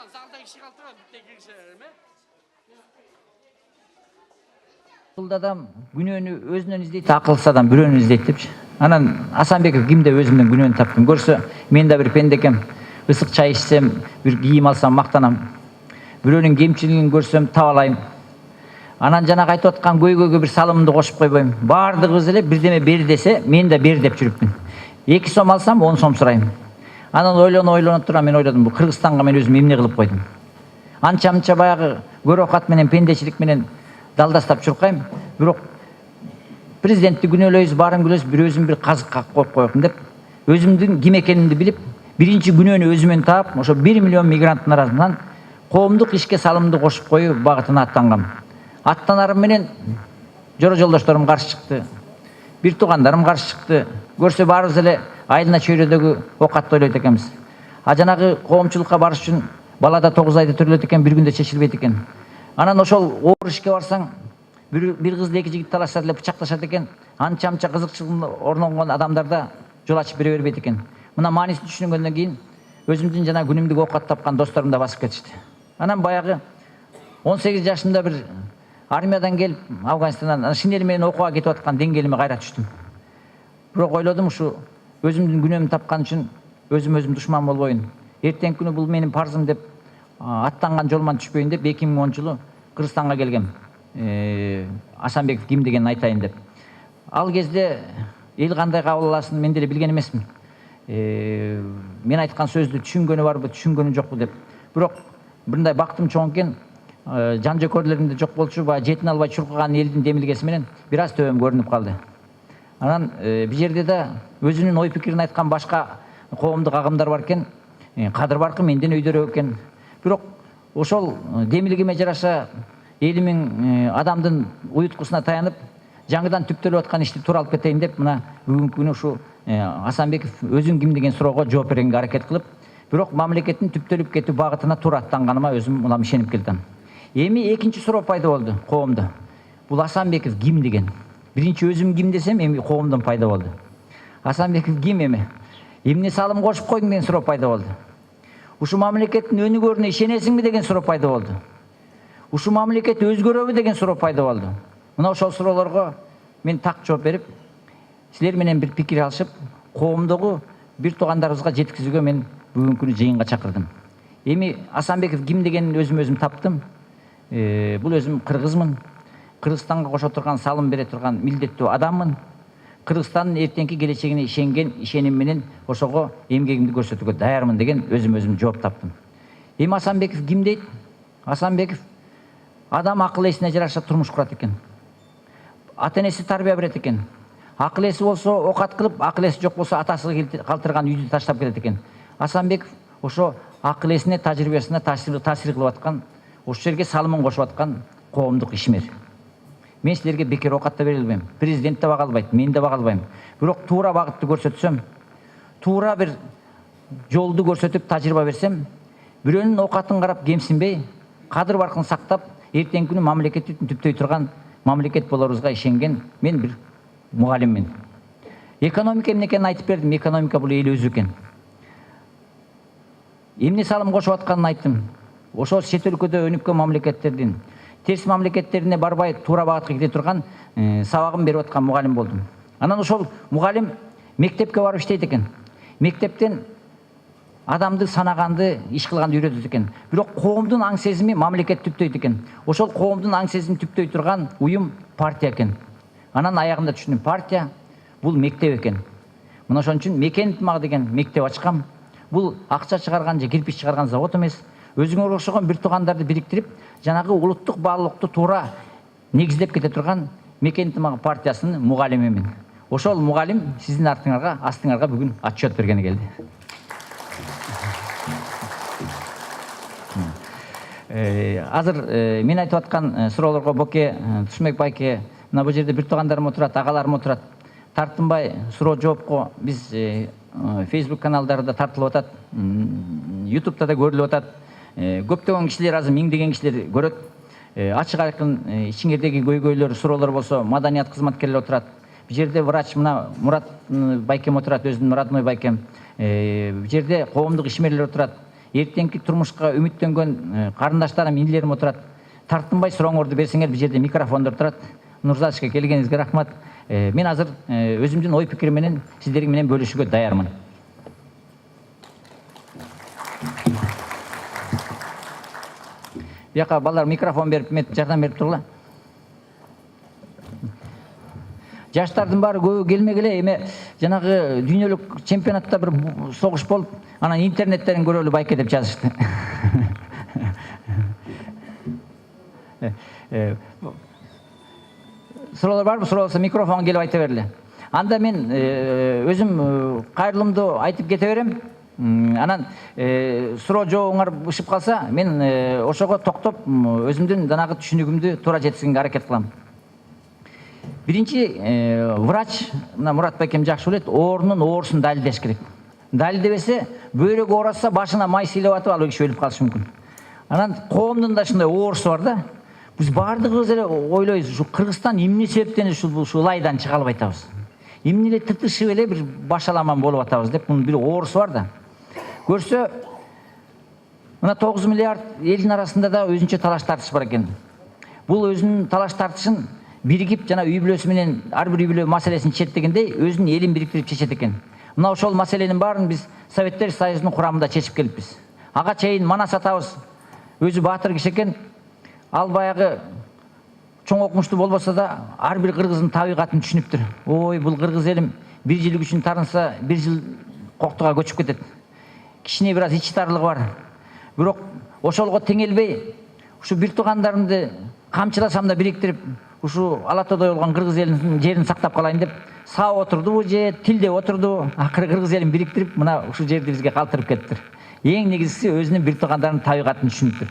Залда киши калтырат, битте кишилерме? Бұл адам күнөөнү өзүнөн издейт, акылсыз адам бирөөнү издейт депчи. Анан Асанбеков ким деп өзүмдөн күнөөнү таптым. Көрсө, мен да бир пенде экем. Ысык чай ичсем, бир кийим алсам мактанам. Бирөөнүн кемчилигин көрсөм табалайм. Анан жанагы айтып аткан көйгөйгө бир салымымды кошуп койбойм. Бардыгыбыз эле бирдеме бер десе, мен да бер деп жүрүпмүн. 2 сом алсам 10 сом сурайм. Анан ойлоно тура мен ойлодум, бул Кыргызстанга мен өзүм эмне кылып койдум. Анча-мынча баягы көрөкат менен пендечилик менен далдастап чуркайм. Бирок президентти күнөөлөйбүз, баарын күлөбүз, бир өзүм бир казыкка коюп коёкмун деп, өзүмдүн ким экенимди билип, биринчи күнөөнү өзүмөн таап, ошо 1 миллион мигранттын арасынан коомдук ишке салымды кошуп коюу багытына аттангам. Аттанарым менен жоро жолдошторум каршы чыкты. Бир туугандарым каршы чыкты. Көрсө баарыбыз эле айылына чөйрөдөгү окатты ойлойт экенбиз. А жанагы коомчулукка барыш үчүн балада 9 айда төрөлөт экен, бир күндө чечилбейт экен. Анан ошол оор ишке барсаң, бир кызды 2 жигит талашат эле, бычакташат экен. Анча-мынча кызыкчылыгы орнонгон адамдарда жол ачып бере бербейт экен. Мына маанисин түшүнгөндөн кийин өзүмдүн жана күнүмдүк окат тапкан досторум да басып кетишти. Анан баягы 18 жашымда бир армиядан келип, Афганистандан шинели менен окууга кетип аткан деңгээлиме кайра түштүм. Бирок ойлодум, ушу өзүмдүн күнөөмдү тапкан үчүн өзүм душман болбоюн. Эртеңки күнү бул менин парзым деп аттанган жолуман түшпөйүн деп 2010 жылы Кыргызстанга келгем. Асанбеков ким дегенин айтайын деп. Ал кезде эл кандай кабыл аласын мен деле билген эмесмин. Мен айткан сөздү түшүнгөнү барбы, түшүнгөнү жокпу деп. Бирок мындай бактым чоң экен, жан жөкөрлөрүмдө жок болчу, баягы жетин албай чуркаган элдин демилгеси менен бир аз төбөм көрүнүп калды. Анан бир жерде да өзүнүн ой пикирин айткан башка коомдук агымдар бар экен. Кадыр баркы менден өйдөрөөк экен. Бирок ошол демилгеме жараша элимин адамдын уюткусуна таянып, жаңыдан түптөлүп аткан ишти туура алып кетейин деп, мына бүгүнкү күнү ушу Асанбеков өзүң ким деген суроого жооп бергенге аракет кылып, бирок мамлекеттин түптөлүп кетүү багытына туура аттанганыма өзүм мына ишенип келдим. Эми экинчи суроо пайда болду коомдо. Бул Асанбеков ким деген? Биринчи өзүм ким десем, эми коомдон пайда болду. Асанбеков ким эми? Эмне салым кошуп койдуң деген суроо пайда болду. Ушу мамлекеттин өнүгөрүнө ишенесиңби деген суроо пайда болду. Ушу мамлекет өзгөрөбү деген суроо пайда болду. Мына ошол суроолорго мен так жооп берип, силер менен бир пикир алышып, коомдогу бир туугандарыбызга жеткизүүгө мен бүгүнкү күнү жыйынга чакырдым. Эми Асанбеков ким дегенин өзүм таптым. Бул өзүм кыргызмын. Кыргызстанга кошо турган, салым бере турган милдеттүү адаммын. Кыргызстандын эртеңки келечегине ишенген ишеним менен ошого эмгегимди көрсөтүүгө даярмын деген өзүм жооп таптым. Эми Асанбеков ким дейт? Асанбеков адам акыл эсине жараша турмуш курат экен. Ата энеси тарбия берет экен. Акыл эси болсо окат кылып, акыл эси жок болсо атасы калтырган үйдү таштап кетет экен. Асанбеков ошо акыл эсине, тажрыйбасына таасир кылып аткан, ошол жерге салымын кошуп аткан коомдук ишмер. Мен силерге бекер окат да бере албайм. Президент да бага албайт, мен да бага албайм. Бирок туура багытты көрсөтсөм, туура бир жолду көрсөтүп тажрыйба берсем, бирөөнүн окатын карап кемсинбей, кадыр баркын сактап, эртеңки күнү мамлекетти түптөй турган мамлекет болорубузга ишенген мен бир мугалиммин. Экономика эмне экенин айтып бердим. Экономика бул эл өзү экен. Эмне салым кошуп атканын айттым. Ошол чет өлкөдө өнүккөн мамлекеттердин терс мамлекеттерине барбай туура багытка кете турган сабагын берип аткан мугалим болдум. Анан ошол мугалим мектепке барып иштейт экен. Мектептен адамды санаганды, иш кылганды үйрөтөт экен. Бирок коомдун аң сезими мамлекет түптөйт экен. Ошол коомдун аң сезимин түптөй турган уюм партия экен. Анан аягында түшүндүм, партия бул мектеп экен. Мына ошон үчүн Мекен ынтымак деген мектеп ачкам. Бул акча чыгарган же кирпич чыгарган завод эмес. Өзүңөр окшогон бир туугандарды бириктирип, жанагы улуттук баалуулукту туура негиздеп кете турган Мекен ынтымак партиясынын мугалимимин. Ошол мугалим сиздин астыңарга бүгүн отчет бергени келди. Азыр мен айтып аткан суроолорго Боке, Тушмек байке, мына бул жерде бир туугандарым отурат, агаларым отурат. Тартынбай суроо жоопко биз Facebook каналдарында тартылып атат, YouTube'да да көрүлүп атат. Көптөгөн кишилер, азыр миңдеген кишилер көрөт. Ачык айкын ичиңердеги көйгөйлөр, суроолор болсо маданият кызматкерлери отурат. Бул жерде врач мына Мурат байкем отурат, өзүнүн родной байкем. Бул жерде коомдук ишмерлер отурат. эртеңки турмушка үмүттөнгөн карындаштарым, инилерим отурат. Тартынбай сурооңорду берсеңер, бул жерде микрофондор турат. Нурзатовичке келгениңизге рахмат. Мен азыр өзүмдүн ой пикирим менен сиздер менен бөлүшүүгө даярмын. Бияка балдар микрофон берип, жардам берип тургула. Жаштардын баары көбү келмегиле, эме жанагы дүйнөлүк чемпионатта бир согуш болуп, анан интернеттерин көрөлү байке деп жазышты. Суроолор барбы? Суроо болсо микрофон келип айта бергиле. Анда мен өзүм кайрылымды айтып кете берем. Анан суроо жообуңар ышып калса, мен ошого токтоп өзүмдүн данагы түшүнүгүмдү туура жеткизгенге аракет кылам. Биринчи врач, мына Мурат байкем жакшы билет, оорунун оорусун далилдеш керек. Далилдебесе, бөйрөгү оораса, башына май сыйлап атып, ал киши өлүп калышы мүмкүн. Анан коомдун да ушундай оорусу бар да. Биз баардыгыбыз эле ойлойбуз, ушу Кыргызстан эмне себептен ушул лайдан чыга албай атабыз. Эмне эле тытышып эле бир башаламан болуп атабыз деп, мунун бир оорусу бар да. Көрсө, мына 9 миллиард элдин арасында да өзүнчө талаш тартыш бар экен. Бул өзүнүн талаш тартышын биригип, жана үй бүлөсү менен ар бир үй бүлө маселесин чечетдегендей, өзүнүн элин бириктирип чечет экен. Мына ошол маселенин баарын биз Советтер Союзунун курамында чечип келиппиз. Ага чейин Манас атабыз өзү баатыр киши экен. Ал баягы чоң окумуштуу болбосо да, ар бир кыргыздын табигатын түшүнүптүр. Ой, бул кыргыз элим бир жылдык үчүн тарынса, бир жыл коктуга көчүп кетет. Кичине бир аз ич тарлыгы бар. Бирок ошолго теңелбей, ушу бир туугандарымды камчыласам да бириктирип, ушу алатодой болгон кыргыз элинин жерин сактап калайын деп, саап отурдубу же тилдеп отурду, акыры кыргыз элин бириктирип, мына ушул жерди бизге калтырып кетиптир. Эң негизгиси өзүнүн бир туугандарынын табигатын түшүнүптүр.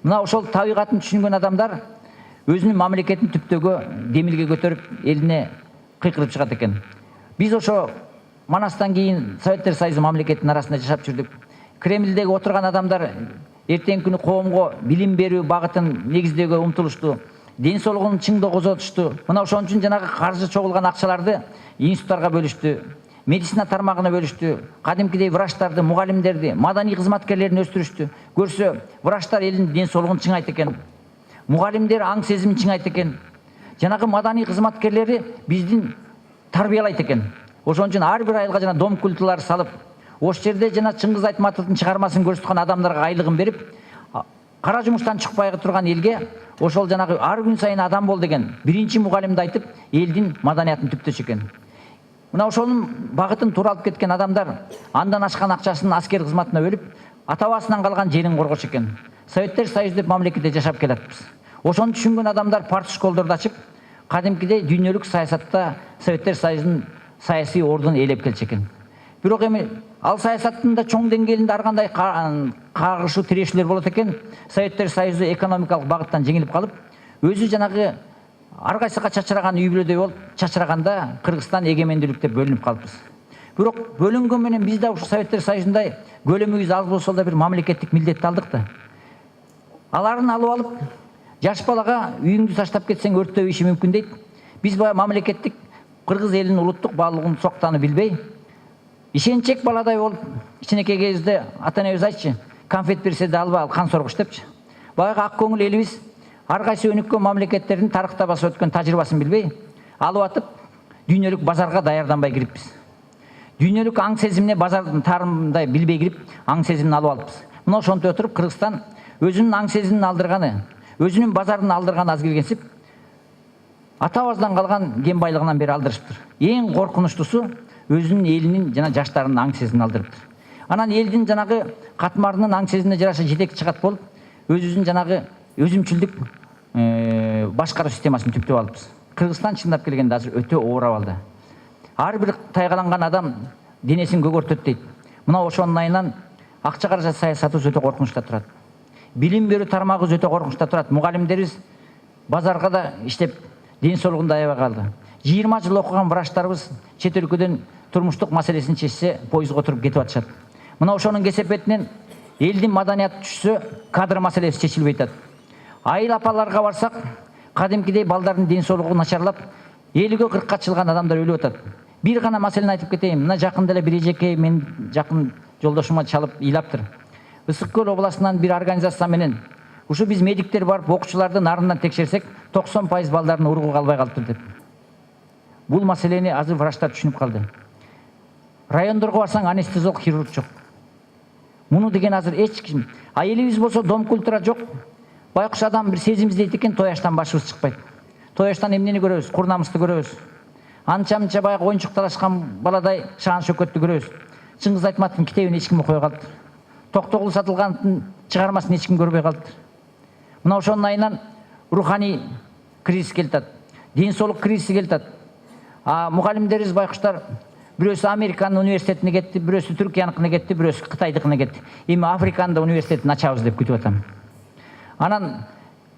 Мына ошол табигатын түшүнгөн адамдар өзүнүн мамлекетин түптөгө демилге көтөрүп, элине кыйкырып чыгат экен. Биз ошо Манастан кийин Советтер Союзу мамлекетинин арасында жашап жүрдүк. Кремлдеги отурган адамдар эртеңки күнү коомго билим берүү багытын негиздөөгө умтулушту. Ден соолугун чыңдоо козотушту. Мына ошон үчүн жанагы каржы чогулган акчаларды институттарга бөлүштү. Медицина тармагына бөлүштү. Кадимкидей врачтарды, мугалимдерди, маданий кызматкерлерин өстүрүштү. Көрсө, врачтар элдин ден соолугун чыңайт экен. Мугалимдер аң сезимин чыңайт экен. Жанагы маданий кызматкерлери биздин тарбиялайт экен. Ошон үчүн ар бир айылга жана дом культуралар салып, ош жерде жана Чыңгыз Айтматовдун чыгармасын көрсөткөн адамдарга айлыгын берип, кара жумуштан чыкпай турган элге ошол жанагы ар күн сайын адам бол деген биринчи мугалимди айтып, элдин маданиятын түптөчү экен. Мына ошонун багытын туура алып кеткен адамдар андан ашкан акчасын аскер кызматына бөлүп, ата-бабасынан калган жерин коргош экен. Советтер Союзу деп мамлекетте жашап келатпыз. Ошону түшүнгөн адамдар парт школдорду ачып, кадимкидей дүйнөлүк саясатта Советтер Союзунун саясий ордун ээлеп келчү экен. Бирок эми ал саясаттын да чоң деңгээлинде ар кандай кагышуу тирешүүлөр болот экен. Советтер Союзу экономикалык багыттан жеңилип калып, өзү жанагы ар кайсыга чачыраган үй бүлөдөй болуп, чачыраганда Кыргызстан эгемендүүлүк деп бөлүнүп калыппыз. Бирок бөлүнгөн менен биз да ушу Советтер Союзундай көлөмүбүз аз болсо да бир мамлекеттик милдетти алдык да. Аларын алып алып, жаш балага үйүңдү таштап кетсең өрттөп ийиши мүмкүн дейт. Биз баягы мамлекеттик кыргыз элинин улуттук баалуулугун соктаны билбей, ишенчек баладай болуп, кичинекей кезде ата-энебиз айтчы, конфет берсе да алба, ал кан соргуч депчи. Баягы ак көңүл элибиз ар кайсы өнүккөн мамлекеттердин тарыхта басып өткөн тажрыйбасын билбей, алып атып, дүйнөлүк базарга даярданбай кириппиз. Дүйнөлүк аң сезимине базардын тарымдай билбей кирип, аң сезимин алып алыппыз. Мына ошонтип отуруп Кыргызстан өзүнүн аң сезимин алдырганы, өзүнүн базарын алдырганы аз келгенсип, ата-бабадан калган кен байлыгынан бери алдырышыптыр. Эң коркунучтусу өзүнүн элинин жана жаштарынын аң сезимин алдырыптыр. Анан элдин жанагы катмарынын аң сезимине жараша жетекчи чыгат болуп, өзүнүн жанагы өзүмчүлдүк башкаруу системасын түптөп алыппыз. Кыргызстан чындап келгенде азыр өтө оор абалда. Ар бир тайгаланган адам денесин көгөртөт дейт. Мына ошонун айынан акча каражат саясатыбыз өтө коркунучта турат. Билим берүү тармагыбыз өтө коркунучта турат. Мугалимдерибиз базарга да иштеп, ден соолугунда аябай калды. 20 жыл окуган врачтарыбыз чет өлкөдөн турмуштук маселесин чечсе, поездго отуруп кетип атышат. Мына ошонун кесепетинен элдин маданияты түшсө, кадр маселеси чечилбей атат. Айыл апаларга барсак, кадимкидей балдардын ден соолугу начарлап, 50-40 чылган адамдар өлүп атат. Бир гана маселени айтып кетейин. Мына жакында эле бир эжекей мен жакын жолдошума чалып ыйлаптыр. Ысык Көл областынан bir организация менен ушу биз медиктер барып окуучулардын нарынан текшерсек 90% балдарын ургуга албай калыптыр деп. Бул маселени азыр врачтар түшүнүп калды. Райондорго барсаң анестезиолог, хирург жок. Муну деген азыр эч ким. Элибиз болсо дом культура жок. Байкуш адам bir сезим издейт экен, тояштан башыбыз чыкпайт. Тояштан эмнени көрөбүз? Курнамызды көрөбүз. Анча-мынча баягы оюнчук талашкан баладай шаан шөкөттү көрөбүз. Чыңгыз Айтматовдун китебин эч ким окубай калды. Токтогул Сатылгановдун чыгармасын эч ким көрбөй калды. Мына ошонун айынан руханий кризис келтат. Ден соолук кризиси келтат. Мугалимдерибиз байкуштар бирөөсү Американын университетине кетти, бирөөсү Түркияныкына кетти, бирөөсү Кытайдыкына кетти. Эми Африканын да университетин ачабыз деп күтүп атам. Анан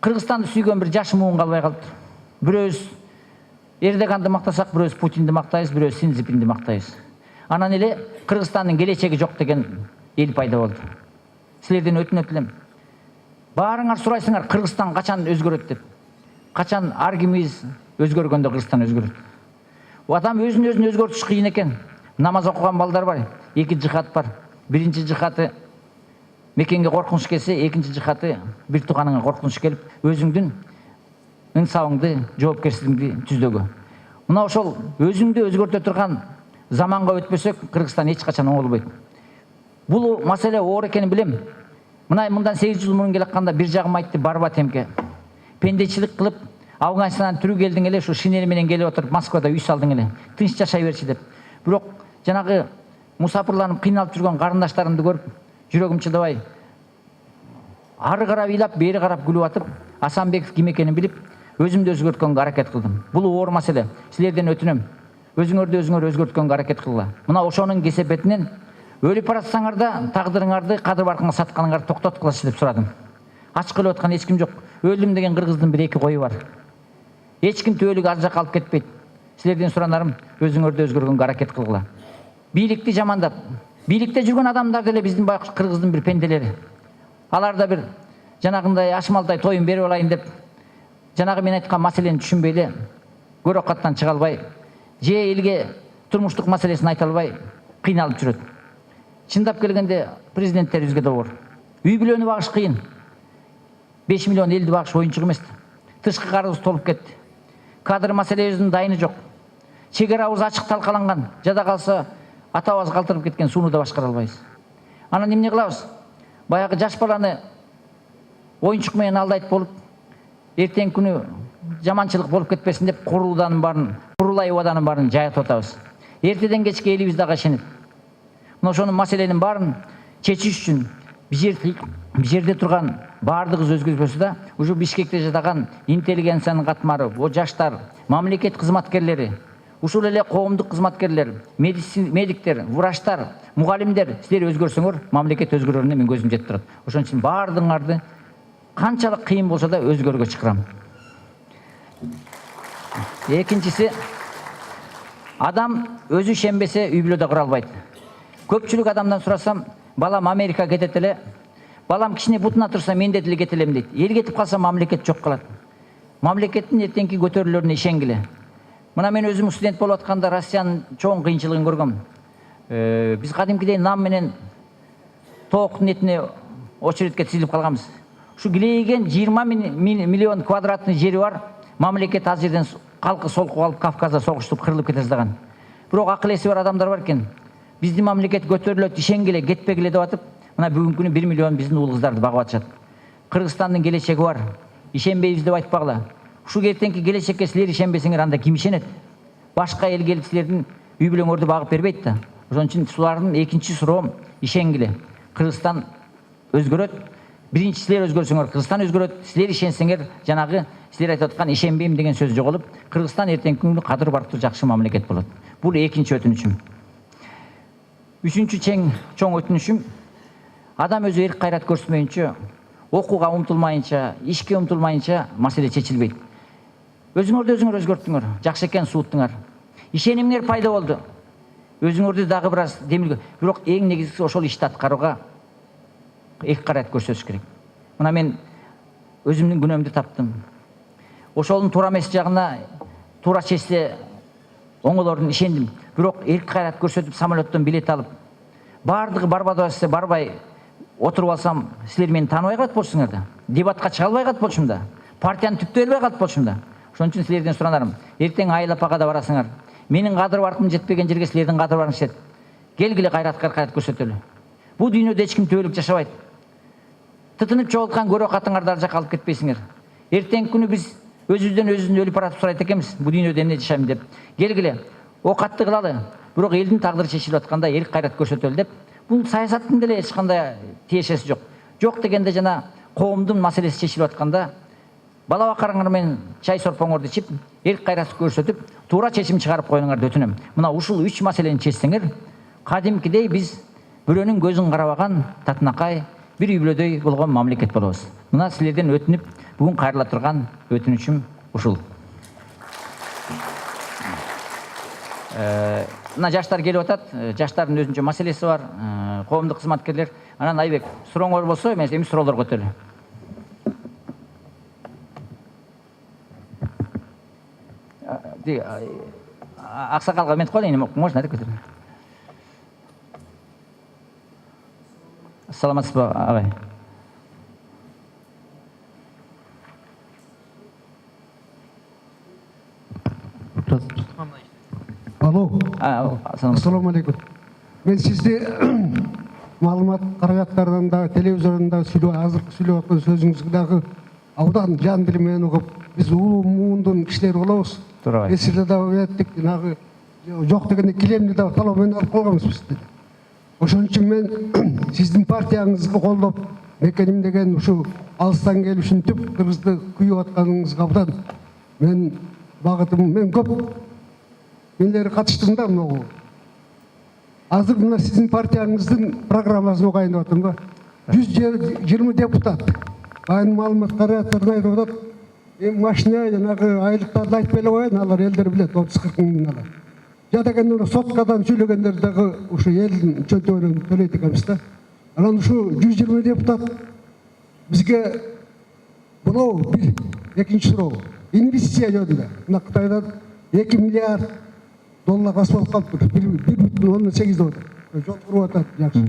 Кыргызстанды сүйгөн bir жаш муун калбай калды. Бирөөбүз Эрдоганды мактасак, бирөөбүз Путинди мактайбыз, бирөөбүз Си Цзиньпинди мактайбыз. Анан эле Кыргызстандын келечеги жок деген эл пайда болду. Силерден өтүнөт элем. Баарыңар сурайсыңар, Кыргызстан качан өзгөрөт деп. Качан ар кимибиз өзгөргөндө Кыргызстан өзгөрөт. Адам өзүн өзгөртүш кыйын экен. Намаз окуган балдар бар. Эки жихат бар. Биринчи жихаты мекенге коркунуч келсе, экинчи жихаты бир тууганыңа коркунуч келип, өзүңдүн ыңсабыңды, жоопкерчилигиңди түздөгө. Мына ошол өзүңдү өзгөртө турган заманга өтпөсөк, Кыргызстан эч качан оңолбойт. Бул маселе оор экенин билем. Мындан 8 жыл мурун келатканда бир жагым айтты, барба темке. Пендечилик кылып, Афганистандан түрү келдиң эле, ушу шинели менен келип отуруп Москвада үй салдың эле. Тынч жашай берчи деп. Бирок жанагы мусапырланып, кыйналып жүргөн карындаштарымды көрүп, жүрөгүм чыдабай, ары карап ыйлап, бери карап күлүп атып, Асанбеков ким экенин билип, өзүмдү өзгөрткөнгө аракет кылдым. Бул оор маселе. Силерден өтүнөм. Өзүңөрдү өзгөрткөнгө аракет кылгыла. Мына ошонун кесепетинен өлүп баратсаңар да тагдырыңарды кадыр баркыңга сатканыңарды токтоткулачы деп сурадым. Ачкы өлүп аткан эч ким жок. Өлдүм деген кыргыздын bir эки кою бар. Эч ким төөлүк ал жакка алып кетпейт. Силерден суранарым, өзүңөрдү өзгөргөнгө аракет кылгыла. Бийликти жамандап, бийликте жүргөн адамдар деле биздин байкуш кыргыздын bir пенделери. Алар да bir жанагындай ашмалтай тоюн берип алайын деп, жанагы мен айткан маселени түшүнбөй эле, көрөкаттан чыга албай, же элге турмуштук маселесин айта албай кыйналып жүрөт. Чындап келгенде президенттерибизге да оор. Үй бүлөнү багыш кыйын. 5 миллион элди багыш оюнчук эмес. Тышкы карыз толуп кетти. Кадр маселебиздин дайыны жок. Чегерабыз ачык талкаланган. Жада калса атабыз калтырып кеткен сууну да башкара албайбыз. Анан эмне кылабыз? Баягы жаш баланы оюнчук менен алдайт болуп, эртең күнү жаманчылык болуп кетпесин деп курулай убаданын баарын жайып атабыз. Эртеден кечке элибиз дагы ишенет. Мына ошонун маселенин баарын чечиш үчүн бир жерде турган баардыгыбыз өзгөрбөсө да, ушу Бишкекте жашаган интеллигенциянын катмары, о жаштар, мамлекет кызматкерлери, ушул эле коомдук кызматкерлер, медиктер, врачтар, мугалимдер, силер өзгөрсөңөр, мамлекет өзгөрөрүнө мен көзүм жетип турат. Ошон үчүн баардыгыңарды канчалык кыйын болсо да өзгөргө чакырам. Экинчиси, адам өзү ишенбесе үй бүлөдө кура албайт. Көпчүлүк адамдан сурасам, балам Америка кетет эле, балам кичине бутуна турса мен да деле кетелем дейт. Эл кетип калса мамлекет жок калат. Мамлекеттин эртеңки көтөрүлөрүнө ишенгиле. Мына мен өзүм студент болуп атканда Россиянын чоң кыйынчылыгын көргөм. Биз кадимкидей нам менен тооктун этине очередке тизилип калганбыз. Ушу килейген 20 миллион квадратный жери бар, мамлекет ал жерден калкы солкуп алып Кавказда согуштуп кырылып кете жаздаган. Бирок акыл эси бар адамдар бар экен. Биздин мамлекет көтөрүлөт, ишенгиле, кетпегиле деп атып, мына бүгүнкү күнү 1 миллион биздин уул кыздарды багып атышат. Кыргызстандын келечеги бар. Ишенбейбиз деп айтпагыла. Ушу эртеңки келечекке силер ишенбесеңер, анда ким ишенет? Башка эл келип силердин үй бүлөңөрдү багып бербейт да. Ошон үчүн сулардын экинчи суроом ишенгиле. Кыргызстан өзгөрөт. Биринчи силер өзгөрсөңөр, Кыргызстан өзгөрөт. Силер ишенсеңер, жанагы силер айтып аткан ишенбейм деген сөз жоголуп, Кыргызстан эртеңки күнү кадыр барктуу жакшы мамлекет болот. Бул экинчи өтүнүчүм. Үчүнчү чоң өтүнүшүм, адам өзү эрк кайрат көрсөтмөйүнчө, окууга умтулмайынча, ишке умтулмайынча маселе чечилбейт. Өзүңөр өзгөрттүңөр, жакшы экен сууттуңар. Ишенимиңер пайда болду. Өзүңөрдү дагы бир аз демилге, бирок эң негизгиси ошол ишти аткарууга эрк кайрат көрсөтүш керек. Мына мен өзүмдүн күнөөмдү таптым. Ошолдун туура эмес жагына туура чечсе оңолорун ишендим. Бирок эрк кайрат көрсөтүп самолеттон билет алып, бардыгы барбадыбы барбай отуруп алсам, силер мени тааныбай калат болчуңар да. Дебатка чыга албай калат болчумун да. Партияны түптөй албай калат болчумун да. Ошон үчүн силерден суранарым, эртең Айыл апага да барасыңар. Менин кадыр баркым жетпеген жерге силердин кадыр барыңыз жетет. Келгиле кайрат көрсөтөлү. Бул дүйнөдө эч ким төөлүк жашабайт. Тытынып жоголткан көрө катыңарды ар жакка алып кетпейсиңер. Эртеңки күнү биз өзүбүздөн өлүп баратып сурайт экенбиз, бул дүйнөдө эмне жашайм деп. Келгиле, окатты кылалы. Бирок элдин тагдыры чечилип атканда эрк кайрат көрсөтөлү деп. Бул саясаттын деле эч кандай тиешеси жок. Жок дегенде жана коомдун маселеси чечилип атканда бала бакарыңар менен чай сорпоңорду ичип, эрк кайрат көрсөтүп, туура чечим чыгарып коюңарды өтүнөм. Мына ушул 3 маселени чечсеңер, кадимкидей биз бирөөнүн көзүн карабаган татынакай бир үй бүлөдөй болгон мамлекет болобуз. Мына силерден өтүнүп, бүгүн кайрыла турган өтүнүчүм ушул. Мына жаштар келип атат, жаштардын өзүнчө маселеси бар, коомдук кызматкерлер. Анан Айбек, сурооңор болсо, мен эми суроолор көтөрөлү. Аксакалга ментип коелуйн, можно да көтөрүп. Саламатсызбы, агай? Алло. Ассаламу алейкум. Мен сизди маалымат каражаттарынан да, телевизордон да азыркы сүйлөп аткан сөзүңүздү дагы абдан жан дили менен угуп, биз улуу муундун кишилери болобуз. Эсирде дагы еттик, жанагы жок дегенде килемди дагы талоо менен алып калганбыз биз. Ошон үчүн мен сиздин партияңызды колдоп, мекеним деген ушу алыстан келип ушинтип кыргызды күйүп атканыңызга абдан мен багытым, мен көп мендер катыштым да могу. Азыр мына сиздин партияңыздын программасын угайын деп атам да. 120 депутат. Айын маалымат каражаттарын айтып атат. Машина жанагы айлыктарды айтпай эле коеюн, алар элдер билет, 30-40 миң алар. Я дегенде соткадан сүйлөгөндөр дагы ушу элдин чөнтөгүнөн төлөйт экенбиз да. Анан ушу 120 депутат бизге бул экинчи суроо. Инвестиция жөнүндө. Мына Кытайда 2 миллиард доллар асфальт калыптыр. 1,8 деп атат. Жол куруп атат, жакшы.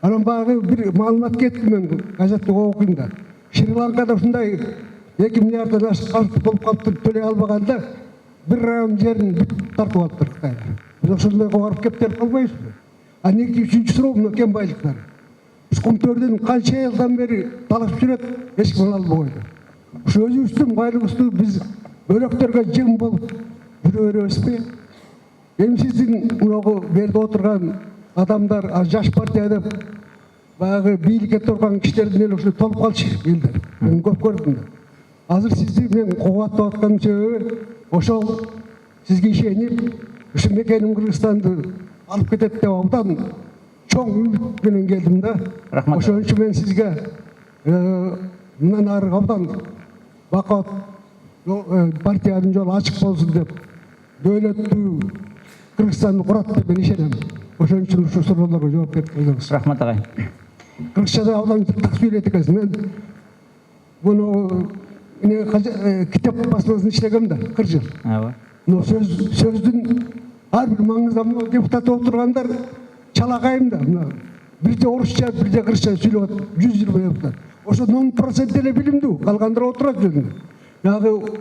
Анан багы бир маалымат кетти, мен газетте окуйм да. Шри-Ланкада ушундай 2 миллиарддан ашык карыз болуп калыптыр, төлөй албаганда bir rayon жерин тартып алыптыр Кытайда. Биз ошондой барып кептелип калбайбызбы? А неки үчүнчү суроо мына кен байлыктар. Биз Кумтөрдөн канча жылдан бери талашып жүрөт, эч ким албай койду. Ушу өзүбүздүн байлыгыбызды биз бөлөктөргө жем болуп жүрө беребизби? Эми сиздин мынагу берде отурган адамдар, жаш партия деп баягы бийликке турган кишилердин эле ушу толуп калчу элдер. Мен көп көрдүм да. Азыр сизди мен кубаттап аткан себеби ошол сизге ишенип, ушу мекеним Кыргызстанды алып кетет деп абдан чоң үмүт менен келдим да. Рахмат. Ошон үчүн мен сизге мындан ары абдан бакат партиянын жолу ачык болсун деп, дөөлөттүү Кыргызстанды курат деп мен ишенем. Ошон үчүн ушу суроолорго жооп берип койдуңуз. Рахмат агай. Кыргызчада абдан так сүйлөйт экенсиз. Мен буну китеп басмасында иштегем да, 40 жыл. Но сөздүн ар бир маңызды депутат отургандар чалакайым да. Бирде орусча, бирде кыргызча сүйлөп атат. 120 депутат. Ошо 10% эле билимдүү, калгандары отурат жөнүндө. Ягы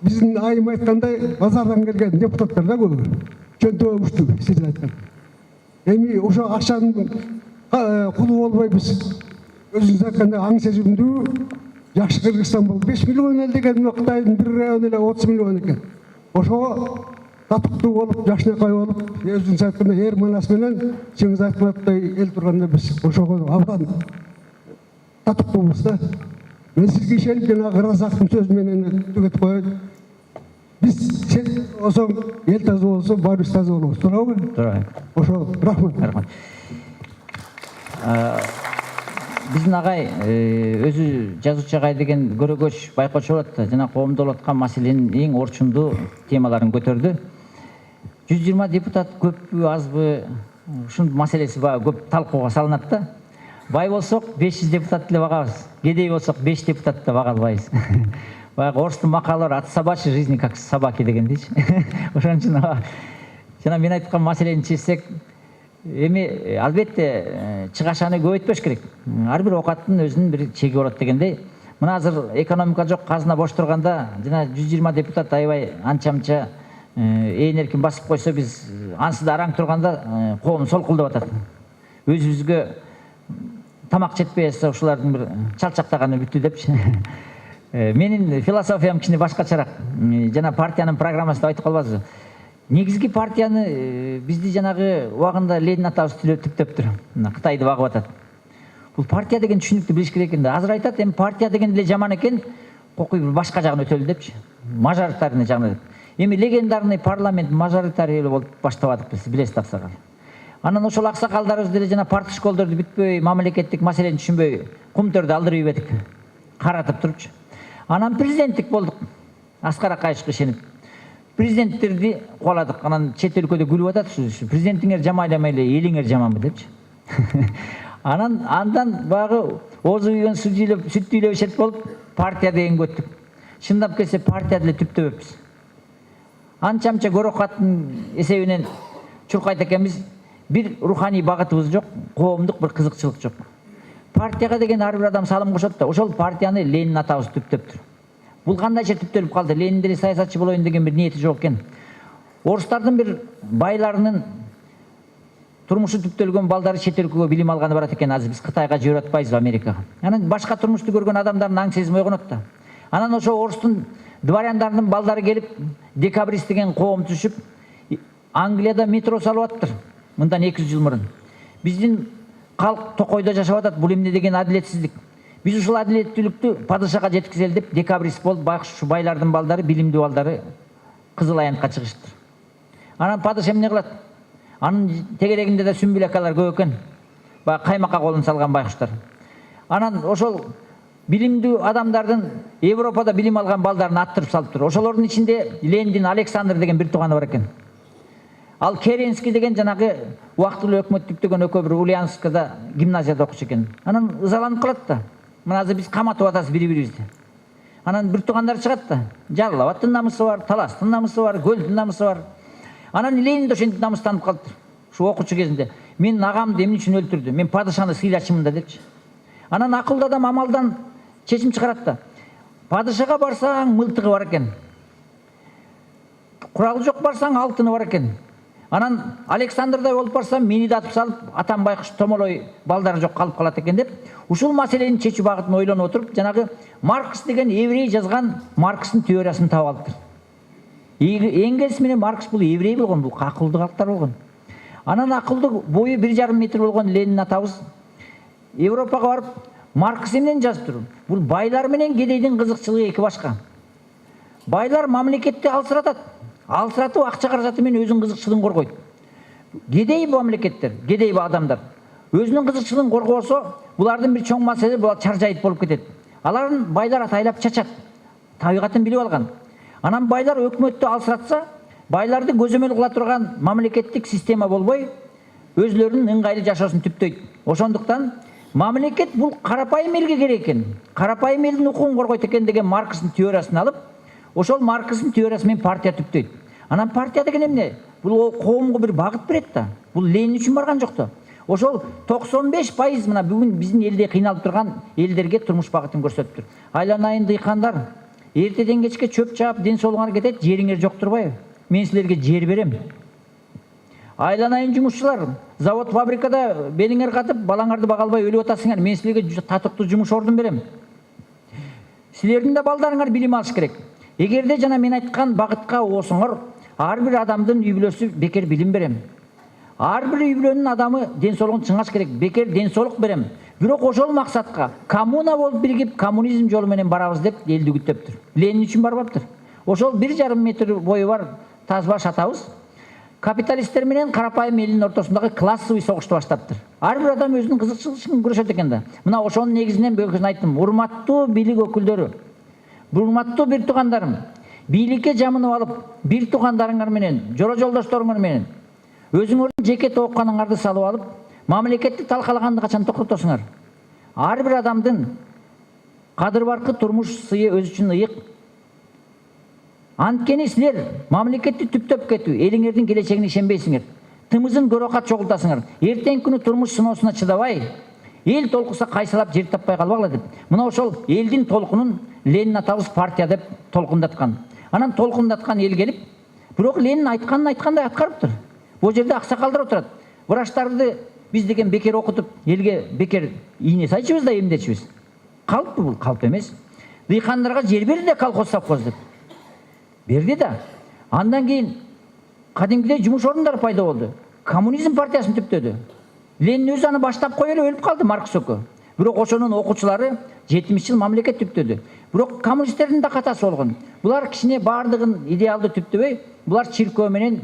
биздин айым айткандай базардан келген депутаттар да көбү. Чөнтөгү күчтүү, сиз айткан. Эми ошо акчанын кулу болбой биз өзүңүз айткандай аң сезимдүү жакшы Кыргызстан болуп 5 миллион эл деген Кытайдын бир району эле 30 миллион экен. Ошого татыктуу болуп, жакшынакай болуп, өзүңүз айткандай эр манас менен сиңиз айткандай эл турганда биз ошого абдан татыктуубуз да. Мен сизге ишенип жанагы Ыразактын сөзү менен түгөтүп коеюн. Биз ошо эл таза болсо, баарыбыз таза болобуз. Туурабы? Туура. Ошо рахмат. Рахмат. Биздин агай өзү жазуучу агай деген көрөгөч байкоочу болот. Жана коомдо болуп аткан маселенин эң орчундуу темаларын көтөрдү. 120 депутат көппү, азбы? Ушунун маселеси көп талкууга салынат да. Бай болсок 500 депутат деле багабыз. Кедей болсок 5 депутат да бага албайбыз. Баягы орустун макалы бар, от собачьей жизни как собаки деген дейчи. Ошон үчүн жана мен айткан маселени чечсек, эми албетте чыгашаны көбөйтпөш керек. Ар бир оокаттын өзүнүн бир чеги болот дегендей. Мына азыр экономика жок, казына бош турганда жана 120 депутат аябай анча-мынча ээн эркин басып койсо, биз ансыз да араң турганда коом солкулдап атат. Өзүбүзгө тамак жетпей атса ушулардын бир чалчактаганы бүттү депчи. Менин философиям кичине башкачараак. Жана партиянын программасында айтып калбадыбызбы? Негизги партияны бизди жанагы убагында Ленин атабыз түптөптүр. Кытайды багып атат. Бул партия деген түшүнүктү билиш керек экен да. Азыр айтат, эми партия деген эле жаман экен, кокуй бир башка жагын өтөлү депчи. Мажоритарный жагына деп. Эми легендарный парламент мажоритарный болуп баштабадык биз, билесиз аксакал. Анан ошол аксакалдарыбыз деле жана парт школдорду бүтпөй, мамлекеттик маселени түшүнбөй, кумтөрдү алдырып ийбедик. Каратып турчу. Анан президенттик болдук. Аскар Акаевичке ишенип. Президенттерди кубаладык. Анан чет өлкөдө күлүп атат, президентиңер жамайламай эле элиңер жаманбы депчи. Андан багы оозу күйгөн сүт үйлөп ишет болуп, партия деген көттүк. Чындап келсе партия деле түптөбөппүз. Анча-мынча көрөкаттын эсебинен чуркайт экенбиз. Бир руханий багытыбыз жок, коомдук бир кызыкчылык жок. Партияга деген ар бир адам салым кошот да, ошол партияны Ленин атабыз түптөптүр. Бул кандайча түптөлүп калды? Ленин деле саясатчы болоюн деген бир ниети жок экен. Орустардын бир байларынын турмушу түптөлгөн балдары чет өлкөгө билим алганы барат экен. Азыр биз Кытайга жиберип атпайбызбы, Америкага? Анан башка турмушту көргөн адамдардын аң сезими ойгонот да. Анан ошо орустун дворяндарынын балдары келип, декабрист деген коом түшүп, Англияда метро салып аттыр. Мындан 200 жыл мурун. Биздин калк токойдо жашап атат. Бул эмне деген адилетсиздик? Биз ушул адилеттүүлүктү падышага жеткизели деп декабрист болуп, байкуш ушу байлардын балдары, билимдүү балдары Кызыл аянтка чыгыштыр. Анан падыш эмне кылат? Анын тегерегинде да сүмбүл акалар көп экен. Баягы каймакка колун салган байкуштар. Анан ошол билимдүү адамдардын Европада билим алган балдарын аттырып салыптыр. Ошолордун ичинде Лениндин Александр деген бир тууганы бар экен. Ал Керенский деген жанагы убактылуу өкмөт түптөгөн экөө бир Ульяновскада гимназияда окучу экен. Анан ызаланып калат да. Мына азыр биз каматып атабыз бири-бирибизди. Анан бир туугандар чыгат да. Жалал-Абадтын намысы бар, Таластын намысы бар, Көлдүн намысы бар. Анан Ленин да ошентип намыстанып калыптыр. Ушу окуучу кезинде мен агамды эмне үчүн өлтүрдү? Мен падышаны сыйлачымын да депчи. Анан акылдуу адам амалдан чечим чыгарат да. Падышага барсаң мылтыгы бар экен. Куралы жок барсаң алтыны бар экен. Анан Александрдай болуп барсам мени да атып салып, атам байкуш томолой балдары жок калып калат экен деп, ушул маселени чечүү багытын ойлонуп отуруп, жанагы Маркс деген еврей жазган Маркстын теориясын таап алыптыр. Энгельс менен Маркс бул еврей болгон, бул акылдуу калктар болгон. Анан акылдуу бою 1,5 метр болгон Ленин атабыз Европага барып, Маркс эмнени жазыптыр? Бул байлар менен кедейдин кызыкчылыгы эки башка. Байлар мамлекетти алсыратат. Алсыратып акча каражаты менен өзүнүн кызыкчылыгын коргойт. Кедей мамлекеттер, кедей адамдар өзүнүн кызыкчылыгын коргосо, булардын бир чоң маселе бул чаржайыт болуп кетет. Алардын байлар атайлап чачат. Табигатын билип алган. Анан байлар өкмөттү алсыратса, байларды көзөмөл кыла турган мамлекеттик система болбой, өзлөрүнүн ыңгайлуу жашоосун түптөйт. Ошондуктан мамлекет бул карапайым элге керек экен. Карапайым элдин укугун коргойт экен деген Маркстын теориясын алып, ошол Маркстын теориясы менен партия түптөйт. Анан партия деген эмне? Бул коомго бир багыт берет да. Бул Ленин үчүн барган жок да. Ошол 95% мына бүгүн биздин элде кыйналып турган элдерге турмуш багытын көрсөтүптүр. Айланайын дыйкандар, эртеден кечке чөп чаап, ден соолугуңар кетет, жериңер жок турбайбы? Мен силерге жер берем. Айланайын жумушчулар, завод фабрикада белиңер катып, балаңарды бага албай өлүп атасыңар, мен силерге татыктуу жумуш ордун берем. Силердин да балдарыңар билим алыш керек. Эгерде жана мен айткан багытка оосуңар, ар бир адамдын үй бүлөсү бекер билим берем. Ар бир үй бүлөнүн адамы ден соолугун чыңаш керек, бекер ден соолук берем. Бирок ошол максатка коммуна болуп биригип, коммунизм жолу менен барабыз деп элди күтөптүр. Ленин үчүн барбаптыр. Ошол 1,5 метр бою бар тазбаш атабыз капиталисттер менен карапайым элдин ортосундагы классовый согушту баштаптыр. Ар бир адам өзүнүн кызыкчылыгын көрсөт экен да. Мына ошонун негизинен бөкөсүн айттым. Урматтуу бийлик өкүлдөрү, урматтуу бир туугандарым, бийликке жамынып алып, бир туугандарыңар менен, жора жолдошторуңар менен өзүңөрдүн жеке тоокканыңарды салып алып, мамлекетти талкалаганды качан токтотосуңар? Ар бир адамдын кадыр баркы турмуш сыйы өзү үчүн ыйык. Анткени силер мамлекетти түптөп кетүү, элиңердин келечегине ишенбейсиңер. тымызын көрөкат чогултасыңар. Эртең күнү турмуш сыноосуна чыдабай, эл толкуса кайсалап жер таппай калбагыла деп. Мына ошол элдин толкунун Ленин атабыз партия деп толкундаткан. Анан толкундаткан эл келип, бирок Ленин айткандай аткарыптыр. Бул жерде аксакалдар отурат. Врачтарды биз деген бекер окутуп, элге бекер ийне сайчыбыз да эмдечибиз. Калппы бул? Калп эмес. Дыйкандарга жер берди да колхоз совхоз деп. Берди да. Андан кийин кадимгидей жумуш орундары пайда болду. Коммунизм партиясын түптөдү. Ленин өзү аны баштап коюп өлүп калды, Маркс өкө. Бирок ошонун окуучулары 70 жыл мамлекет түптөдү. Бирок коммунисттердин да катасы болгон. Булар кичине баардыгын идеалды түптөбөй, булар чиркөө менен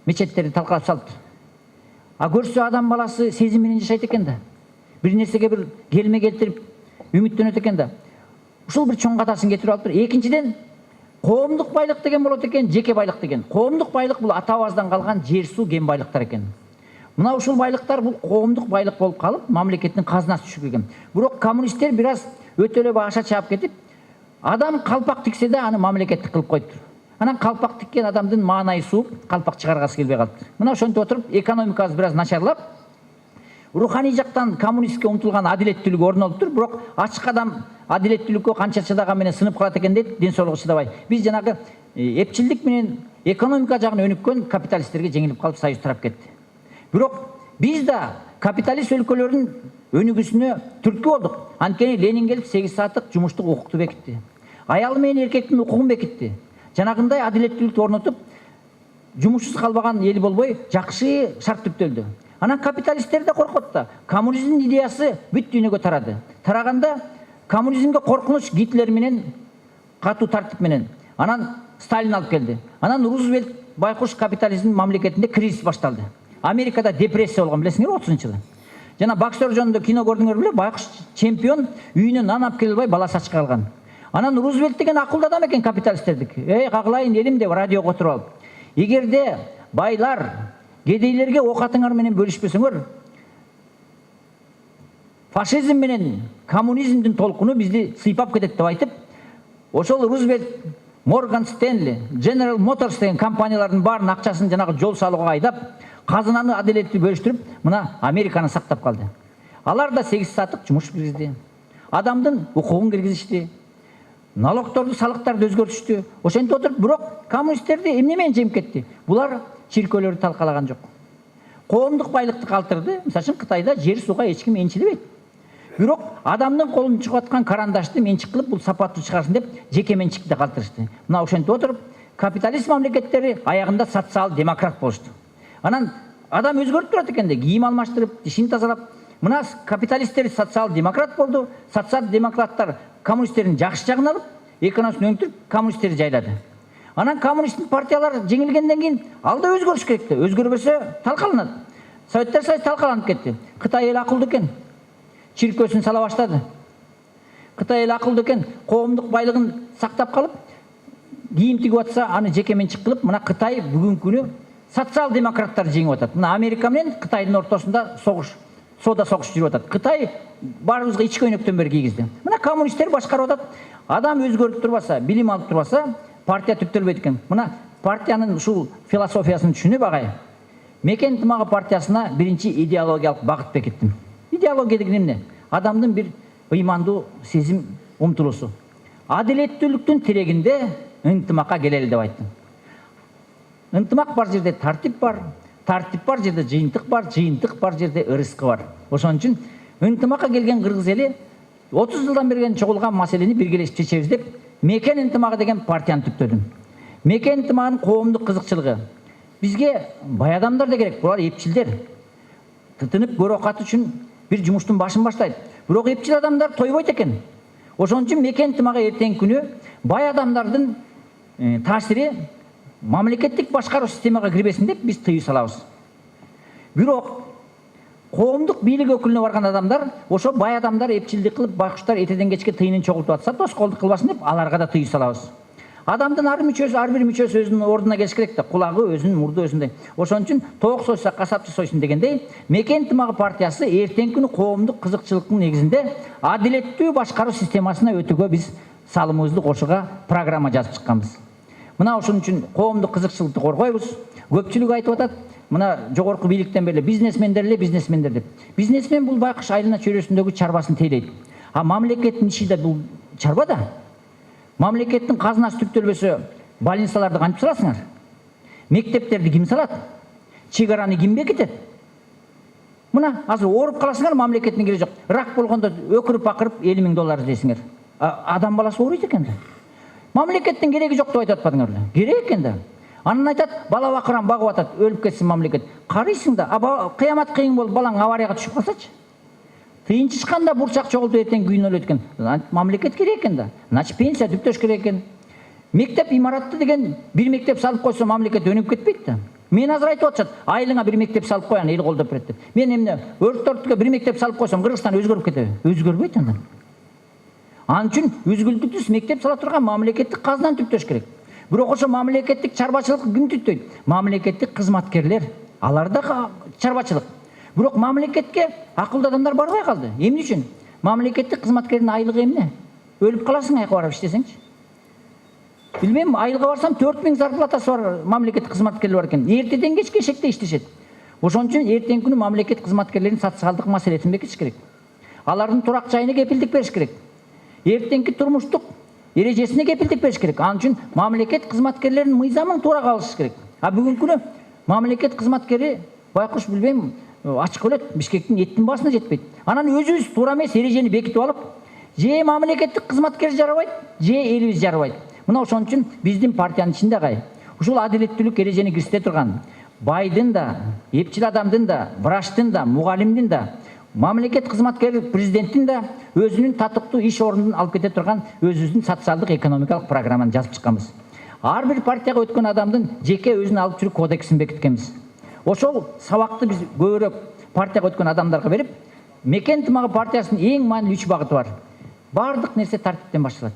мечеттерди талкалап салыптыр. А көрсө адам баласы сезим менен жашайт экен да. Бир нерсеге бир келме келтирип, үмүттөнөт экен да. Ушул бир чоң катасын кетирип алыптыр. Экинчиден, коомдук байлык деген болот экен, жеке байлык деген. Коомдук байлык бул ата-бабадан калган жер, суу, кен байлыктар экен. Мына ушул байлыктар бул коомдук байлык болуп калып, мамлекеттин казынасы түшүп келген. Бирок коммунисттер бир аз өтө эле баша чаап кетип, адам калпак тиксе да аны мамлекеттик кылып коюптур. Анан калпак тиккен адамдын маанайы сууп, калпак чыгаргасы келбей калыптыр. Мына ошентип отуруп, экономикабыз бир аз начарлап, руханий жактан коммунистке умтулган адилеттүүлүк орун алыптыр. Бирок ачык адам адилеттүүлүккө канча чыдаган менен сынып калат экен дейт, ден соолугу чыдабай. Биз жанагы эпчилдик менен экономика жагын өнүккөн капиталисттерге жеңилип калып союз тарап кетти. Бирок биз да капиталист өлкөлөрдүн өнүгүүсүнө түрткү болдук. Анткени Ленин келип 8 сааттык жумуштук укукту бекитти. Аял менен эркектин укугун бекитти. Жанагындай адилеттүүлүктү орнотуп, жумушсуз калбаган эл болбой, жакшы шарт түптөлдү. Анан капиталисттер да коркот да. Коммунизмдин идеясы бүт дүйнөгө тарады. Тараганда коммунизмге коркунуч Гитлер менен катуу тартип менен. Анан Сталин алып келди. Анан Рузвельт байкуш капитализм мамлекетинде кризис башталды. Америкада депрессия болгон, билесиңерби, 30-жылы. Жана боксер жөнүндө кино көрдүңөр беле? Байкуш чемпион үйүнө нан алып келе албай баласы ачка калган. Анан Рузвельт деген акылдуу адам экен капиталисттердик. Кагылайын элим деп радиого отуруп алып. Эгерде байлар кедейлерге окатыңар менен бөлүшпөсөңөр, фашизм менен коммунизмдин толкуну бизди сыйпап кетет деп айтып, ошол Рузвельт, Морган Стенли, General Motors деген компаниялардын баарын акчасын жанагы жол салууга айдап, казынаны адилеттүү бөлүштүрүп, мына Американы сактап калды. Алар да 8 сааттык жумуш киргизди. Адамдын укугун киргизишти. Налогторду, салыктарды өзгөртүштү. Ошентип отуруп, бирок коммунисттерди эмне менен жеңип кетти? Булар чиркөөлөрдү талкалаган жок. Коомдук байлыкты калтырды. Мисалы үчүн Кытайда жер сууга эч ким энчилебейт. Бирок адамдын колунан чыгып аткан карандашты менчик кылып, бул сапаттуу чыгарсын деп жеке менчикти калтырышты. Мына ошентип отуруп, капиталист мамлекеттери аягында социал-демократ болушту. Анан адам өзгөрүп турат экен да, кийим алмаштырып, тишин тазалап. Мына капиталисттер социал-демократ болду. Социал-демократтар коммунисттердин жакшы жагын алып, экономикасын өнүктүрүп, коммунисттерди жайлады. Анан коммунисттик партиялар жеңилгенден кийин алда өзгөрүш керек да. Өзгөрбөсө талкаланат. Советтер Союзу талкаланып кетти. Кытай эл акылдуу экен. Чиркөөсүн сала баштады. Кытай эл акылдуу экен. Коомдук байлыгын сактап калып, кийим тигип атса, аны жеке менчик кылып, мына Кытай бүгүнкү күнү социал-демократтар жеңип атат. Мына Америка менен Кытайдын ортосунда соода согуш жүрүп атат. Кытай баарыбызга ички көйнөктөн бери кийгизди. Мына коммунисттер башкарып атат. Адам өзгөрүп турбаса, билим алып турбаса, партия түптөлбөйт экен. Мына партиянын ушул философиясын түшүнүп агай. Мекен ынтымагы партиясына биринчи идеологиялык багыт бекиттим. Идеология деген эмне? Адамдын бир ыймандуу сезим умтулуусу. Адилеттүүлүктүн тирегинде ынтымакка келели деп айттым. Ынтымак бар жерде тартип бар, тартип бар жерде жыйынтык бар, жыйынтык бар жерде ырыскы бар. Ошон үчүн ынтымакка келген кыргыз эли 30 жылдан бери чогулган маселени биргелешип чечебиз деп Мекен ынтымагы деген партияны түптөдүм. Мекен ынтымагынын коомдук кызыкчылыгы. Бизге бай адамдар да керек, булар эпчилдер. Тытынып көрөкат үчүн бир жумуштун башын баштайт. Бирок эпчил адамдар тойбойт экен. Ошон үчүн Мекен ынтымагы эртеңки күнү бай адамдардын таасири мамлекеттик башкаруу системага кирбесин деп биз тыюу салабыз. Бирок коомдук бийлик өкүлүнө барган адамдар, ошо бай адамдар эпчилдик кылып, байкуштар эртеден кечке тыйынын чогултуп атса, тоскоолдук кылбасын деп аларга да тыюу салабыз. Адамдын ар бир мүчөсү өзүнүн ордуна келиш керек да, кулагы өзүнүн, мурду өзүндөй. Ошон үчүн тоок сойса касапчы сойсун дегендей, Мекен ынтымагы партиясы эртеңки күнү коомдук кызыкчылыктын негизинде адилеттүү башкаруу системасына өтүүгө биз салымыбызды кошууга программа жазып чыкканбыз. Мына ошон үчүн коомдук кызыкчылыкты коргойбуз. Көпчүлүк айтып атат, мына жогорку бийликтен бери бизнесмендер деп. Бизнесмен бул байкуш айылына чөйрөсүндөгү чарбасын тейлейт. А мамлекеттин иши да бул чарба да. Мамлекеттин казынасы түптөлбөсө, больницаларды кантип саласыңар? Мектептерди ким салат? Чек-араны ким бекитет? Мына азыр ооруп каласыңар, мамлекеттин кереги жок. Рак болгондо өкүрүп акырып $50,000 іздейсиңер. Адам баласы ооруйт экен да. Мамлекеттин кереги жок деп айтып атпадыңарбы? Керек экен да. Анан айтат, бала бакырам багып атат, өлүп кетсин мамлекет. Карыйсың да, кыямат кыйын болуп балаң аварияга түшүп калсачы. Тыйынчышканда бурчак чогултуп эртең күйүн өлөт экен. Мамлекет керек экен да. Значит, пенсия түптөш керек экен. Мектеп имаратты деген бир мектеп салып койсо мамлекет өнүгүп кетпейт да. Мен азыр айтып атышат, айылыңа бир мектеп салып коян, эл колдоп берет деп. Мен эмне өрттөрткө бир мектеп салып койсом, Кыргызстан өзгөрүп кетеби? Өзгөрбөйт андан. Анын үчүн үзгүлтүксүз мектеп сала турган мамлекеттик казынан түптөш керек. Бирок ошо мамлекеттик чарбачылык ким түттөйт? Мамлекеттик кызматкерлер. Алар да чарбачылык. Бирок мамлекетке акылдуу адамдар барбай калды. Эмне үчүн? Мамлекеттик кызматкердин айлыгы эмне? Өлүп каласың аяка барып иштесеңчи. Билбейм, айылга барсам 4000 зарплатасы бар мамлекеттик кызматкерлер бар экен. Эртеден кечке эшекте иштешет. Ошон үчүн эртеңки күнү мамлекет кызматкерлеринин социалдык маселесин бекитиш керек. Алардын турак жайына кепилдик бериш керек. Эртеңки турмуштук эрежесине кепилдик бериш керек. Анын үчүн мамлекет кызматкерлеринин мыйзамын туура кабылыш керек. А бүгүнкү күнү мамлекет кызматкери байкуш билбейм, ачык өлөт, Бишкектин эттин басына жетпейт. Анан өзүбүз туура эмес эрежени бекитип алып, же мамлекеттик кызматкер жарабайт, же элибиз жарабайт. Мына ошон үчүн биздин партиянын ичинде ушул адилеттүүлүк эрежени киргизте турган байдын да, эпчил адамдын да, врачтын да, мугалимдин да, мамлекет кызматкери президенттин да өзүнүн татыктуу иш ордун алып кете турган өзүбүздүн социалдык экономикалык программаны жазып чыкканбыз. Ар бир партияга өткөн адамдын жеке өзүнүн алып жүрүү кодексин бекиткенбиз. Ошол сабакты биз көбүрөөк партияга өткөн адамдарга берип, Мекен ынтымагы партиясынын эң маанилүү 3 багыты бар. Бардык нерсе тартиптен башталат.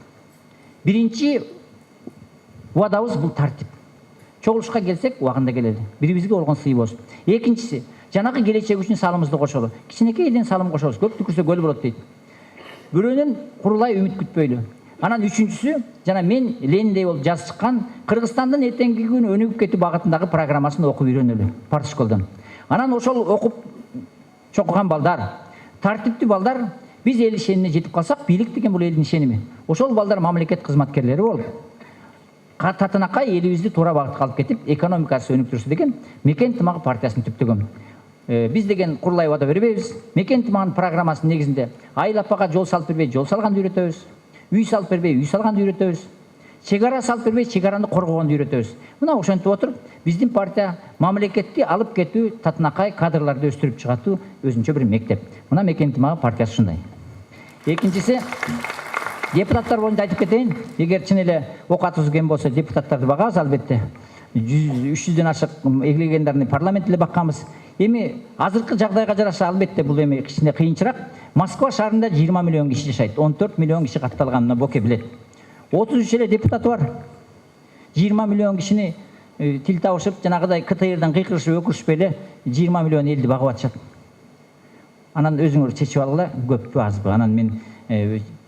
Биринчи убадабыз бул тартип. Чогулушка келсек, убагында келели. Бирибизге болгон сый болсун. Экинчиси, жанагы келечек үчүн салымыбызды кошолу. Кичинекейден салым кошобуз. Көп түкүрсө көл болот дейт. Бирөөнүн курулай үмүт күтпөйлү. Анан үчүнчүсү, жана мен Лениндей болуп жазып чыккан Кыргызстандын эртеңки күнү өнүгүп кетүү багытындагы программасын окуп үйрөнөлү партшколдон. Анан ошол окуп чокуган балдар, тартиптүү балдар, биз эл ишенимине жетип калсак, бийлик деген бул элдин ишеними. Ошол балдар мамлекет кызматкерлери болуп, татынакай элибизди туура багытка алып кетип, экономикасы өнүктүрсө деген Мекен ынтымагы партиясын түптөгөн. Биз деген курулай убада бербейбиз. Мекен ынтымагынын программасынын негизинде айыл апага жол салып бербей, жол салганды үйрөтөбүз. Үй салып бербей, үй салганды үйрөтөбүз. Чек-ара салып бербей, чек-араны коргогонду үйрөтөбүз. Мына ошентип отуруп, биздин партия мамлекетти алып кетүү, татынакай кадрларды өстүрүп чыгатуу өзүнчө бир мектеп. Мына Мекен ынтымагы партиясы ушундай. Экинчиси, депутаттар боюнча айтып кетейин. Эгер чын эле окатыбыз кем болсо, депутаттарды багабыз албетте. 300дөн ашык эглегендерди парламентте бакканбыз. Эми азыркы жагдайга жараша албетте бул эми кичине кыйынчыраак. Москва шаарында 20 миллион киши жашайт. 14 миллион киши катталган, мына Боке билет. 33 эле депутаты бар. 20 миллион кишини тил табышып, жанагыдай КТРдан кыйкырышып өкүрүшпөй эле 20 миллион элди багып атышат. Анан өзүңөр чечип алгыла, көппү азбы. Анан мен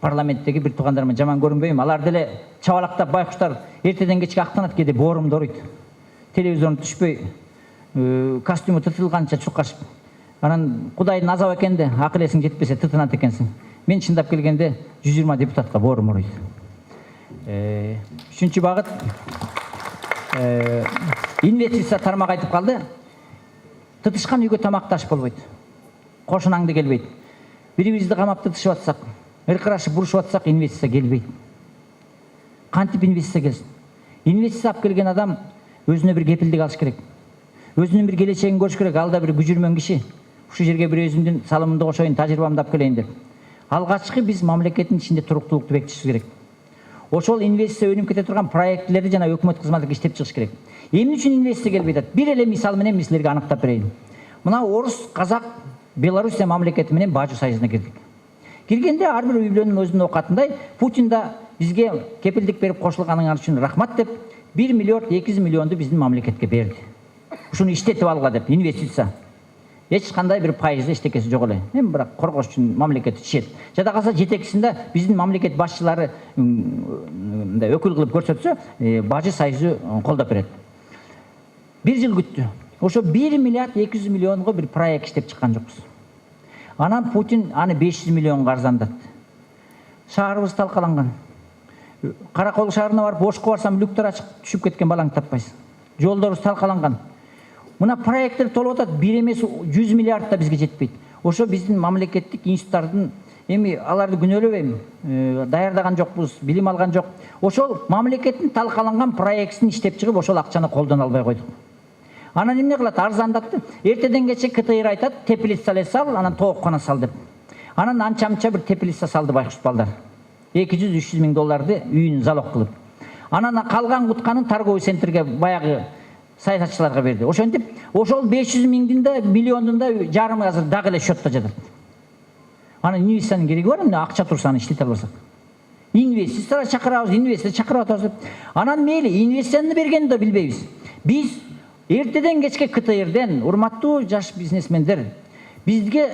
парламенттеги бир туугандарыма жаман көрүнбөйм. Алар деле чабалактап байкуштар эртеден кечке актанат, кээде боорумду оруйт. Телевизорун түшпөй, костюму тытылганча чуркашып. Анан Кудайдын азабы экен да, акыл эсиң жетпесе тытынат экенсиң. Мен чындап келгенде 120 депутатка боорум оруйт. Үчүнчү багыт инвестиция тармагы айтып калды. Тытышкан үйгө тамак таш болбойт. Кошунаңды келбейт. Бирибизди камап тытышып атсак, ыркырашып бурушуп атсак, инвестиция келбейт. Кантип инвестиция келсин? Инвестиция алып келген адам өзүнө бир кепилдик алыш керек. Өзүнүн бир келечегин көрүш керек. Алда бир күжүрмөн киши. Ушул жерге бир өзүмдүн салымымды кошоюн, тажрыйбамды алып келейин деп. Алгачкы биз мамлекеттин ичинде туруктуулукту бекитишибиз керек. Ошол инвестиция өнүгүп кете турган проектлерди жана өкмөт кызматына иштеп чыгыш керек. Эмне үчүн инвестиция келбей атат? Бир эле мисал менен мен силерге аныктап берейин. Мына орус, казак, Белоруссия мамлекети менен Бажы союзуна кирдик. Киргенде ар бир үйлөнүн өзүнүн окатындай Путин да бизге кепилдик берип кошулганыңар үчүн рахмат деп 1 миллиард 200 миллионду биздин мамлекетке берди. Ушуну иштетип алга деп инвестиция. Эч кандай бир пайызы эчтекеси жок эле. Эми бирок коргош үчүн мамлекет ишет. Жада калса жетекчисинде биздин мамлекет башчылары мындай өкүл кылып көрсөтсө, Бажы союзу колдоп берет. 1 жыл күттү. Ошо 1 миллиард 200 миллионго бир проект иштеп чыккан жокпуз. Анан Путин аны 500 миллионго арзандатты. Шаарыбыз талкаланган. Каракол шаарына барып, Ошко барсам люктар ачык түшүп кеткен балаңды таппайсың. Жолдорубуз талкаланган. Мына проекттер толуп атат, 1 эмес 100 миллиард да бизге жетпейт. Ошо биздин мамлекеттик институттардын эми аларды күнөөлөбөйм. Даярдаган жокпуз, билим алган жок. Ошол мамлекеттин талкаланган проектин иштеп чыгып, ошол акчаны колдоно албай койдук. Анан эмне кылат? Арзандатты. Эртеден кече КТИР айтат, теплица сал, анан тооккана сал деп. Анан анча-мынча бир теплица салды байкуш балдар. 200-300 миң долларды үйүн залог кылып. Анан калган кутканын торговый центрге баягы саясатчыларга берди. Ошентип, ошол 500 миңдин да, миллиондун да жарымы азыр дагы эле счетто жатат. Анан инвестициянын кереги бар, эмне акча турса аны иштете албасак. Инвестициялар чакырабыз, инвестиция чакырып атабыз деп. Анан мейли, инвестицияны бергенин да билбейбиз. Биз эртеден кечке КТИРден, урматтуу жаш бизнесмендер, бизге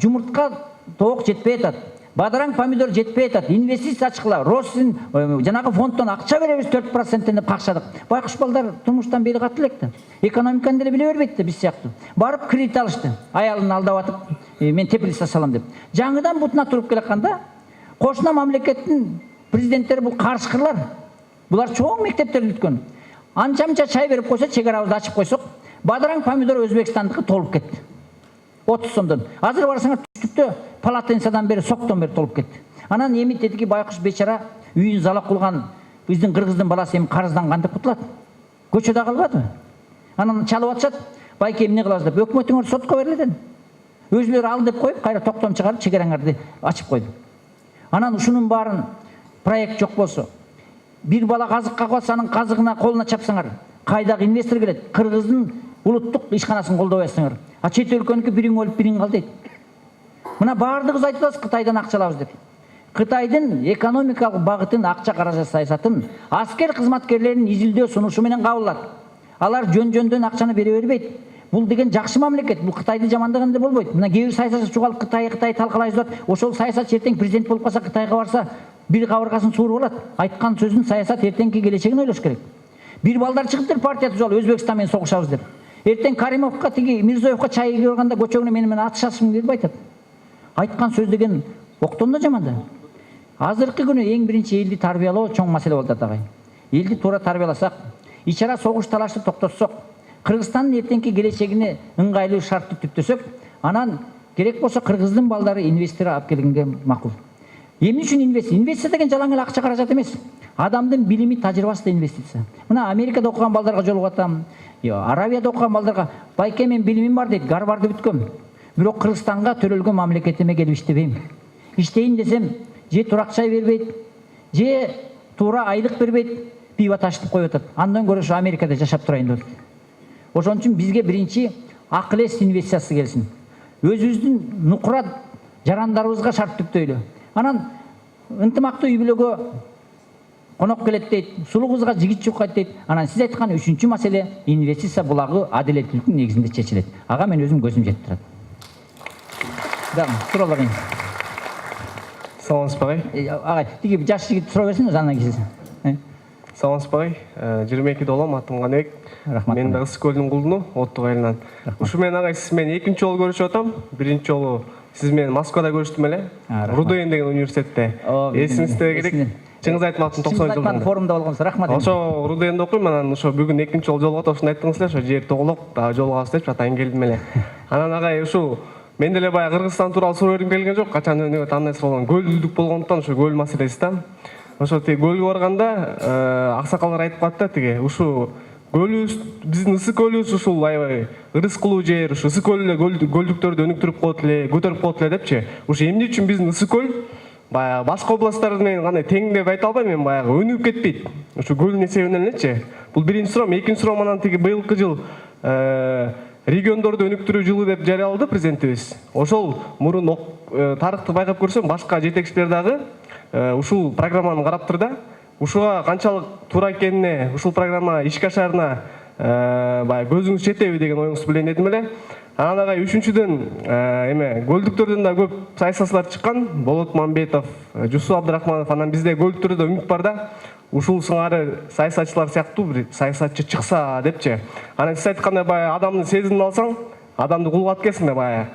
жумуртка тоок жетпей атат. Бадыраң помидор жетпей атат. Инвестиция ачкыла. Россин жанагы фонддон акча беребиз 4% деп какшадык. Байкуш балдар турмуштан бери катты электи. Экономиканы деле биле бербейт да биз сыяктуу. Барып кредит алышты. Аялын алдап атып, мен теплица салам деп. Жаңыдан бутуна туруп келатканда, кошуна мамлекеттин президенттери бул карышкырлар. Булар чоң мектептерди бүткөн. Анча-мынча чай берип койсо, чек арабызды ачып койсок, бадыраң помидор Өзбекстандыкы толуп кетти. 30 сомдон. Азыр барсаңар түштүктө Палатенсадан бери соктон бери толуп кетти. Анан эми тетиги байкуш бечара үйүн залак кылган биздин кыргыздын баласы эми карыздан кантип кутулат? Көчөдө калбадыбы? Анан чалып атышат. Байке эмне кылабыз деп, өкмөтүңөр сотко берилген. Өзүлөрү ал деп коюп, кайра токтон чыгарып чегераңарды ачып койду. Анан ушунун баарын проект жок болсо, бир бала казыкка калса анын казыгына колуна чапсаңар, кайдагы инвестор келет? Кыргыздын улуттук ишканасын колдобой атсаңар. А чет өлкөнүкү бириң өлүп бириң калды дейт. Мына баардыгыбыз айтып атабыз Кытайдан акча алабыз деп. Кытайдын экономикалык багытын, акча каражат саясатын аскер кызматкерлеринин изилдөө сунушу менен кабыл алат. Алар жөн-жөндөн акчаны бере бербейт. Бул деген жакшы мамлекет. Бул Кытайды жамандаганда болбойт. Мына кээ бир саясатчы чугалып Кытай талкалайбыз деп, ошол саясатчы эртең президент болуп калса, Кытайга барса, бир кабыргасын сууруп алат. Айткан сөзүн саясат эртеңки келечегин ойлош керек. Бир балдар чыгыптыр партия түзүп, Өзбекстан менен согушабыз деп. Эртең Каримовго тиги Мирзоевго чай кийип барганда көчөгүнө менен атышасың деп айтат. Айткан сөз деген октон да жаман да. Азыркы күнү эң биринчи элди тарбиялоо чоң маселе болуп атат агай. Элди туура тарбияласак, ичара согуш талашты токтотсок, Кыргызстандын эртеңки келечегине ыңгайлуу шартты түптөсөк, анан керек болсо кыргыздын балдары инвестор алып келгенге макул. Эмне үчүн инвестиция? Инвестиция деген жалаң эле акча каражат эмес. Адамдын билими, тажрыйбасы да инвестиция. Мына Америкада окуган балдарга жолугуп атам, Аравияда окуган балдарга, байке мен билимим бар дейт, Гарвардды бүткөм. Бирок Кыргызстанга төрөлгөн мамлекетиме келип иштебейм. Иштейин десем, же турак чай бербейт, же туура айлык бербейт, пиво ташытып коюп атат. Андан көрө ушу Америкада жашап турайын деп. Ошон үчүн бизге биринчи акыл эс инвестициясы келсин. Өзүбүздүн нукура жарандарыбызга шарт түптөйлү. Анан ынтымактуу үй бүлөгө конок келет дейт, сулуу кызга жигит жуккайт дейт. Анан сиз айткан үчүнчү маселе инвестиция булагы адилеттүүлүктүн негизинде чечилет. Ага мен өзүм көзүм жетип турат. Дагы суроо берейин. Саламатсызбы агай? Агай, тиги жаш жигит суроо берсин, андан кийин. Саламатсызбы агай? 22 болом, атым Каныбек. Рахмат. Мен да Ысык көлдүн кулдуну, Оттук айылынан. Ушу менен агай сиз менен экинчи жолу көрүшүп атам. Биринчи жолу сиз менен Москвада көрүштүм эле. Руден деген университетте. Эсиңизде керек. Чыңгыз Айтматовдун 90 жылдыгында. Форумда болгонсуз, рахмат. Ошо Руденде окуйм, анан ошо бүгүн экинчи жолу жолугуп атып, ошону айттыңыз эле, ошо жер тоголок, дагы жолугабыз деп атайын келдим эле. Анан агай ушу мен деле баягы Кыргызстан тууралуу суроо бергим келген жок. Качан өнүгө тандайсыз болгон көлдүк болгондуктан ошо көл маселеси да. Ошо тиги көлгө барганда аксакалдар айтып калат да, тиги ушу көлүбүз, биздин Ысык көлүбүз ушул аябай ырыс кылуу жер, ушу Ысык көл эле көлдүктөрдү өнүктүрүп коет эле, көтөрүп коет эле депчи. Ушу эмне үчүн биздин Ысык көл баягы башка областтар менен кандай тең деп айта албайм, мен баягы өнүгүп кетпейт. Ушу көлдүн эсебинен элечи. Бул биринчи суроом. Экинчи суроом анан тиги быйылкы жыл региондорду өнүктүрүү жылы деп жарыялады президентибиз. Ошол мурун тарыхты байкап көрсөм, башка жетекчилер дагы ушул программаны караптыр да. Ушуга канчалык туура экенине, ушул программа ишке ашарына баягы көзүңүз жетеби деген оюңузду билейин дедим эле. Анан агай үчүнчүдөн эме көлдүктөрдөн да көп саясатчылар чыккан. Болот Мамбетов, Жусуп Абдрахманов, анан бизде көлдүктөрдө да үмүт бар да. ушул сыңары саясатчылар сыяктуу бир саясатчы чыкса депчи. Анан сиз айткандай баягы адамдын сезимин алсаң, адамды кулгап кетсиң да баягы.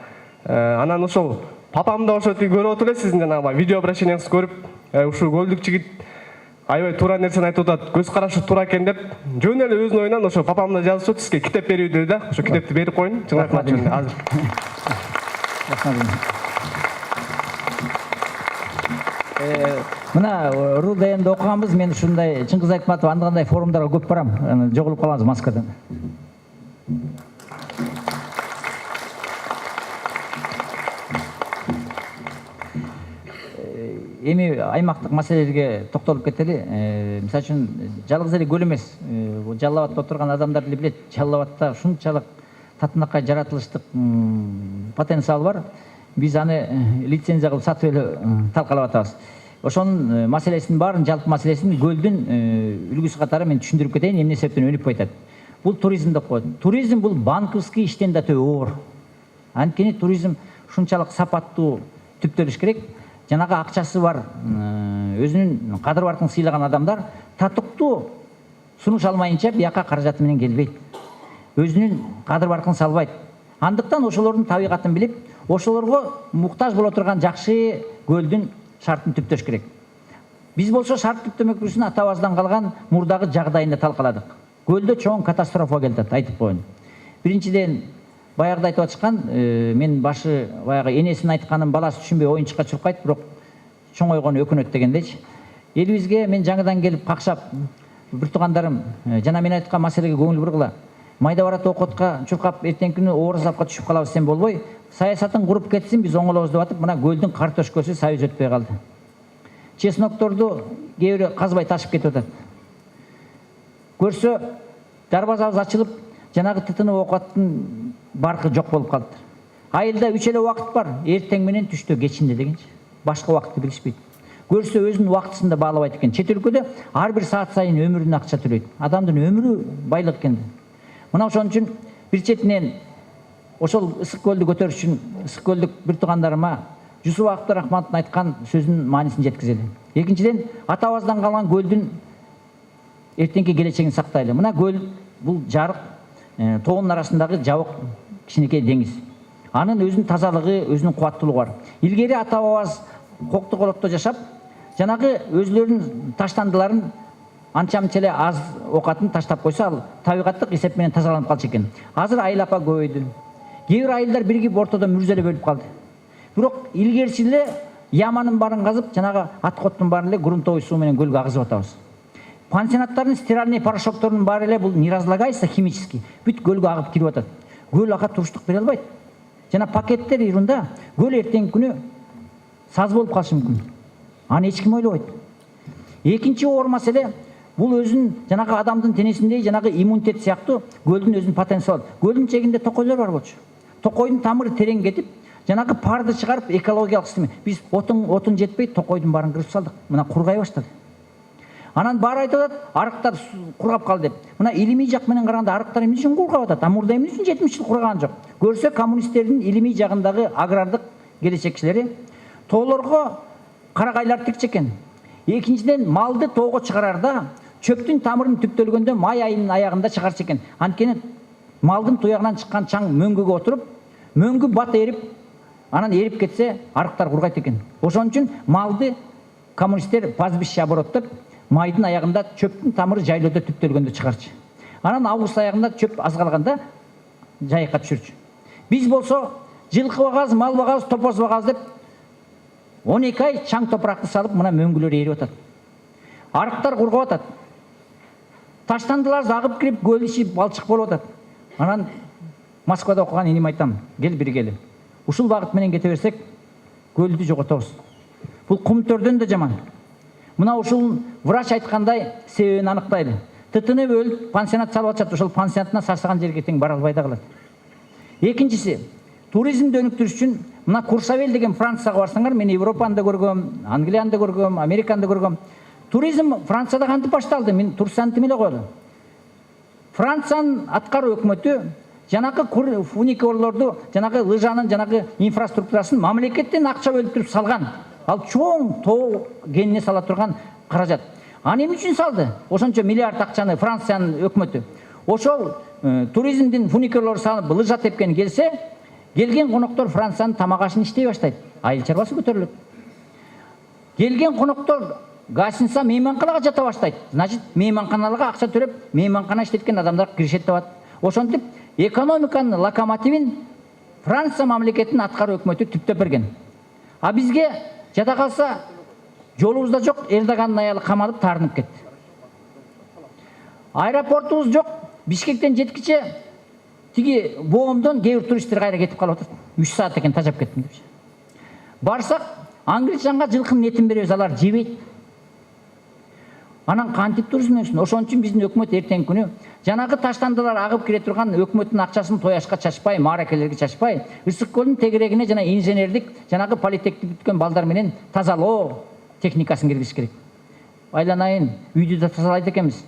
Анан ошол папам да ошо тиги көрүп отур эле сиздин жанагы видео обращениеңизди көрүп, ушул көлдүк жигит аябай туура нерсени айтып атат, көз карашы туура экен деп, жөн эле өзүнүн оюнан ошо папам да жазып сизге китеп берүүдү да, ошо китепти берип коюн. Чын айтмакчы азыр. Мына РУДН'де окуганбыз, мен ушундай Чыңгыз Айтматов анда кандай форумдарга көп барам, жоголуп калабыз Москвадан. Эми аймактык маселелерге токтолуп кетели. Мисалы үчүн жалгыз эле көл эмес, Жалал абадта отурган адамдар деле билет, Жалал абадта ушунчалык татынакай жаратылыштык потенциал бар. Биз аны лицензия кылып сатып эле талкалап атабыз. Ошонун маселесинин баарын, жалпы маселесин көлдүн үлгүсү катары мен түшүндүрүп кетейин, эмне себептен өнүп атат. Бул туризм деп коет. Туризм бул банковский иштен да төбө оор. Анткени туризм ушунчалык сапаттуу түптөлүш керек. Жанагы акчасы бар, өзүнүн кадыр баркын сыйлаган адамдар татыктуу сунуш алмайынча бияка каражаты менен келбейт. Өзүнүн кадыр баркын салбайт. Андыктан ошолордун табигатын билип, ошолорго муктаж боло турган жакшы көлдүн шартын түптөш керек. Биз болсо шарт түптөмөкчүсүн атабыздан калган мурдагы жагдайында талкаладык. Көлдө чоң катастрофа келди, айтып коеюн. Биринчиден, баягыда айтып атышкан, мен башы баягы энесин айтканын баласы түшүнбөй оюнчукка чуркайт, бирок чоңойгону өкүнөт дегендейчи. Элибизге мен жаңыдан келип какшап, бир туугандарым жана мен айткан маселеге көңүл бургула. Майда барат окотка чуркап, эртеңки күнү оор азапка түшүп калабыз десем болбой, саясатын куруп кетсин, биз оңолобуз деп атып, мына көлдүн картошкасы союз өтпөй калды. Чеснокторду кээ бири казбай ташып кетип атат. Көрсө, дарбазабыз ачылып, жанагы тытынып оокаттын баркы жок болуп калыптыр. Айылда 3 эле убакыт бар, эртең менен түштө кечинде дегенчи. Башка убакытты билишпейт. Көрсө өзүнүн убактысында баалабайт экен. Чет өлкөдө ар бир саат сайын өмүрүнө акча төлөйт. Адамдын өмүрү байлык экен. Мына ошон үчүн бир четинен ошол ысык көлдү көтөрүш үчүн ысык көлдүк бир туугандарыма Жусуп Абдурахмановдун айткан сөзүнүн маанисин жеткизели. Экинчиден, атабыздан калган көлдүн эртеңки келечегин сактайлы. Мына көл бул жарык тоонун арасындагы жабык кичинекей деңиз. Анын өзүнүн тазалыгы, өзүнүн кубаттуулугу бар. Илгери ата-бабабыз кокту колотто жашап, жанагы өзлөрүнүн таштандыларын анча-мынча эле аз окатын таштап койсо, ал табигаттык эсеп менен тазаланып калчу экен. Азыр айыл-апа көбөйдү. Кээ бир айылдар биригип ортодо мүрзөлө бөлүп калды. Бирок илгерчи эле яманын баарын казып, жанагы аткоттун баарын эле грунтовый суу менен көлгө агызып атабыз. Пансионаттардын стиральный порошокторунун баары эле бул не разлагайся химически, бүт көлгө агып кирип атат. Көл ага туруштук бере албайт. Жана пакеттер ирунда көл эртеңки күнү саз болуп калышы мүмкүн. Аны эч ким ойлобойт. Экинчи оор маселе бул өзүнүн жанагы адамдын денесиндеги жанагы иммунитет сыяктуу көлдүн өзүнүн потенциалы. Көлдүн чегинде токойлор бар болчу. Токойдун тамыры терең кетип, жанагы парды чыгарып экологиялык система. Биз отун жетпей токойдун баарын кырып салдык. Мына кургай баштады. Анан баары айтып атат, арыктар кургап калды деп. Мына илимий жак менен караганда арыктар эмне үчүн кургап атат? Мурда эмне үчүн 70 жыл кургаган жок? Көрсө коммунисттердин илимий жагындагы агрардык келечекчилери тоолорго карагайлар тикчи экен. Экинчиден, малды тоого чыгарарда чөптүн тамырын түптөлгөндө май айынын аягында чыгарчу экен. Анткени малдын туягынан чыккан чаң мөңгүгө отуруп, мөңгү бат эрип, анан эрип кетсе, арыктар кургайт экен. Ошон үчүн малды коммунисттер пастбище обороттоп, майдын аягында чөптүн тамыры жайлоодо түптөлгөндө чыгарчы. Анан август аягында чөп аз калганда жайыкка түшүрчү. Биз болсо жылкы багабыз, мал багабыз, топоз багабыз деп 12 ай чаң топуракты салып, мына мөңгүлөр эрип атат. Арыктар кургап атат. Таштандылар агып кирип, көл ичи балчык болуп атат. Анан Москвада окуган иним айтам, кел биргели. Ушул багыт менен кете берсек, көлдү жоготобуз. Бул кумтөрдөн да жаман. Мына ушул врач айткандай себебин аныктайлы. Тытынып өлүп, пансионат салып атышат, ошол пансионатына сасыган жерге тең бара албай да калат. Экинчиси, туризмди өнүктүрүш үчүн мына Курсавел деген Францияга барсаңар, мен Европаны да көргөм, Англияны да көргөм, Американы да көргөм. Туризм Францияда кантип башталды? Мен турсантым эле коелу. Франциянын аткаруу өкмөтү жанагы фуникулорлорду, жанагы лыжанын, жанагы инфраструктурасын мамлекеттен акча бөлүп туруп салган. Ал чоң тоо кенине сала турган каражат. Аны эмне үчүн салды? Ошончо миллиард акчаны Франциянын өкмөтү. Ошол туризмдин фуникерлору салып лыжа тепкен келсе, келген коноктор Франциянын тамак ашын иштей баштайт. Айыл чарбасы көтөрүлөт. Келген коноктор гостиница мейманканага жата баштайт. Значит, мейманканаларга акча төлөп, мейманкана иштеткен адамдар киришет деп атат. Ошентип экономиканын локомотивин Франция мамлекетинин аткаруу өкмөтү түптөп берген. А бизге жата калса жолубузда жок, Эрдогандын аялы камалып таарынып кетти. Аэропортубуз жок. Бишкектен жеткиче тиги боомдон кээ бир туристтер кайра кетип калып атат. 3 саат экен тажап кеттим депчи. Барсак, Англичанга жылкынын этин беребиз, алар жебейт. Анан кантип туризм өссүн? Ошон үчүн биздин өкмөт эртең күнү жанагы таштандылар агып кире турган өкмөттүн акчасын тояшка чачпай, мааракелерге чачпай, Ысык көлдүн тегерегине жана инженердик, жанагы политехти бүткөн балдар менен тазалоо техникасын киргизиш керек. Айланайын, үйдү да тазалайт экенбиз.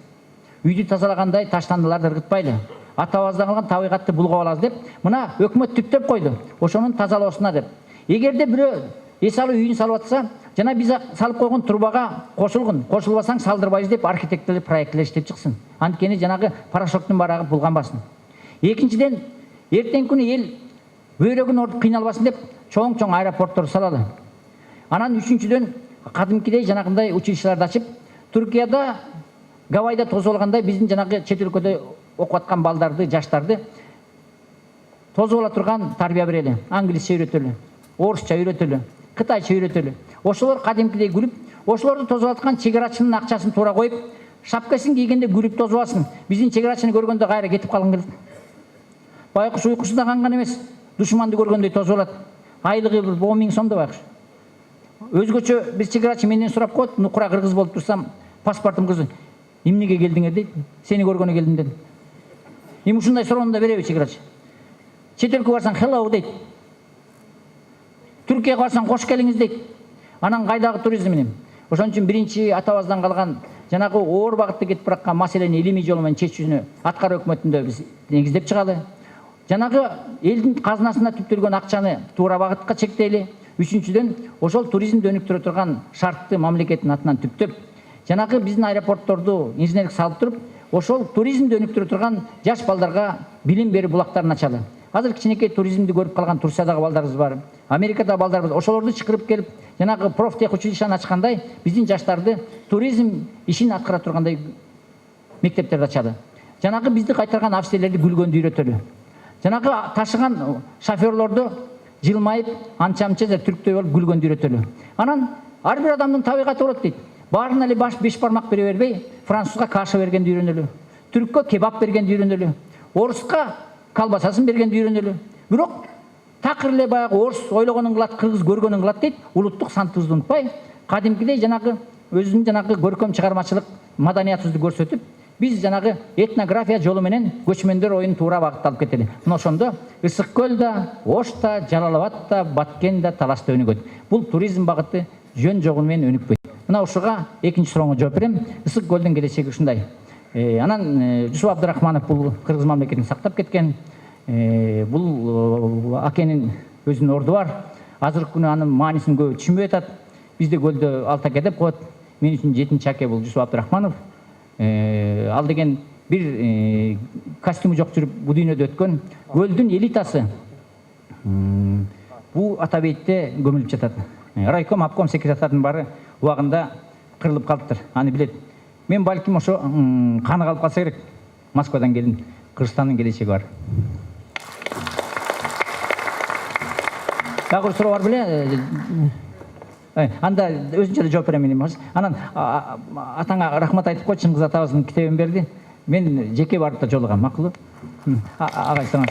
Үйдү тазалагандай таштандыларды ыргытпайлы. Атабыздан калган табигатты булгап алабыз деп, мына өкмөт түптөп койду. Ошонун тазалоосуна деп. Эгерде бирөө эс алуу үйүн салып атса, жана биз салып койгон трубага кошулгун, кошулбасаң салдырбайбыз деп архитекторлор проекттер иштеп чыксын. Анткени жанагы порошоктун баары агып булганбасын. Экинчиден, эртең күнү эл бөйрөгүн ордуп кыйналбасын деп чоң-чоң аэропорттор салалы. Анан үчүнчүдөн, кадимкидей жанагындай училищелерди ачып, Түркияда, Гавайда тозуп алгандай биздин жанагы чет өлкөдө окуп аткан балдарды, жаштарды тозуп ала турган тарбия берели. Англисче үйрөтөлү, орусча үйрөтөлү, кытайча үйрөтөлү. Ошолор кадимкидей күлүп, ошолорду тозуп аткан чегерачынын акчасын туура коюп, шапкасын кийгенде күлүп тозуп алсын. Биздин чегерачыны көргөндө кайра кетип калган келет. Байкуш уйкусунда канган эмес, душманды көргөндөй тозуп алат. Айлыгы 10.000 сом да байкуш. Өзгөчө бир чегерачы менден сурап коет, нукура кыргыз болуп турсам, паспортум кызы. Эмнеге келдиңер дейт? Сени көргөнү келдим дедим. Эми ушундай суроону да береби чегерачы? Чет өлкөгө барсаң hello дейт. Түркияга барсаң кош келиңиз дейт. Анан кайдагы туризм менен? Ошон үчүн биринчи атабыздан калган жанагы оор багытта кетип бараткан маселени илимий жол менен чечүүнү аткаруу өкмөтүндө биз негиздеп чыгалы. Жанагы элдин казынасына түптөлгөн акчаны туура багытка чектейли. Үчүнчүдөн, ошол туризмди өнүктүрө турган шартты мамлекеттин атынан түптөп, жанагы биздин аэропортторду инженерлик салып туруп, ошол туризмди өнүктүрө турган жаш балдарга билим берүү булактарын ачалы. Азыр кичинекей туризмди көрүп калган Турциядагы балдарыбыз бар. Америкада балдарыбыз ошолорду чакырып келип, жанагы профтех училищени ачкандай, биздин жаштарды туризм ишин аткара тургандай мектептерди ачалы. Жанагы бизди кайтарган офицерлерди күлгөндү үйрөтөлү. Жанагы ташыган шоферлорду жылмайып, анча-мынча түрктөй болуп күлгөндү үйрөтөлү. Анан ар бир адамдын табигаты болот дейт. Баарына эле беш бармак бере бербей, французга каша бергенди үйрөнөлү. Түрккө кебап бергенди үйрөнөлү. Оруска колбасасын бергенди үйрөнөлү. Бирок такыр эле баягы орус ойлогонун кылат, кыргыз көргөнүн кылат дейт. Улуттук сантыбызды унутпай, кадимкидей жанагы өзүнүн жанагы көркөм чыгармачылык маданиятыбызды көрсөтүп, биз жанагы этнография жолу менен көчмөндөр оюн туура багытта алып кетели. Мына ошондо Ысык көл да, Ош да, Жалал-Абад да, Баткен да, Талас да өнүгөт. Бул туризм багыты жөн жогу менен өнүкпөйт. Мына ушуга экинчи сурооңо жооп берем. Ысык көлдүн келечеги ушундай. Анан Жусуп Абдрахманов бул кыргыз мамлекетин сактап кеткен. Бул акенин өзүнүн орду бар. Азыркы күнү анын маанисин көбү түшүнбөй атат. Бизде көлдө алтаке деп коет. Мен үчүн 7-чи аке бул Жусуп Абдрахманов. Ал деген бир костюму жок жүрүп бу дүйнөдө өткөн көлдүн элитасы. Бул Атабейтте көмүлүп жатат. Райком, обком секретардын баары убагында кырылып калыптыр. Аны билет. Мен балким ошо каны калып калса керек. Москвадан келдим. Кыргызстандын келечеги бар. Дагы бир суроо бар беле? Анда өзүнчө да жооп берем менен. Анан атаңа рахмат айтып кой, Чыңгыз атабыздын китебин берди. Мен жеке барып да жолугам, макулбу? Агай салам.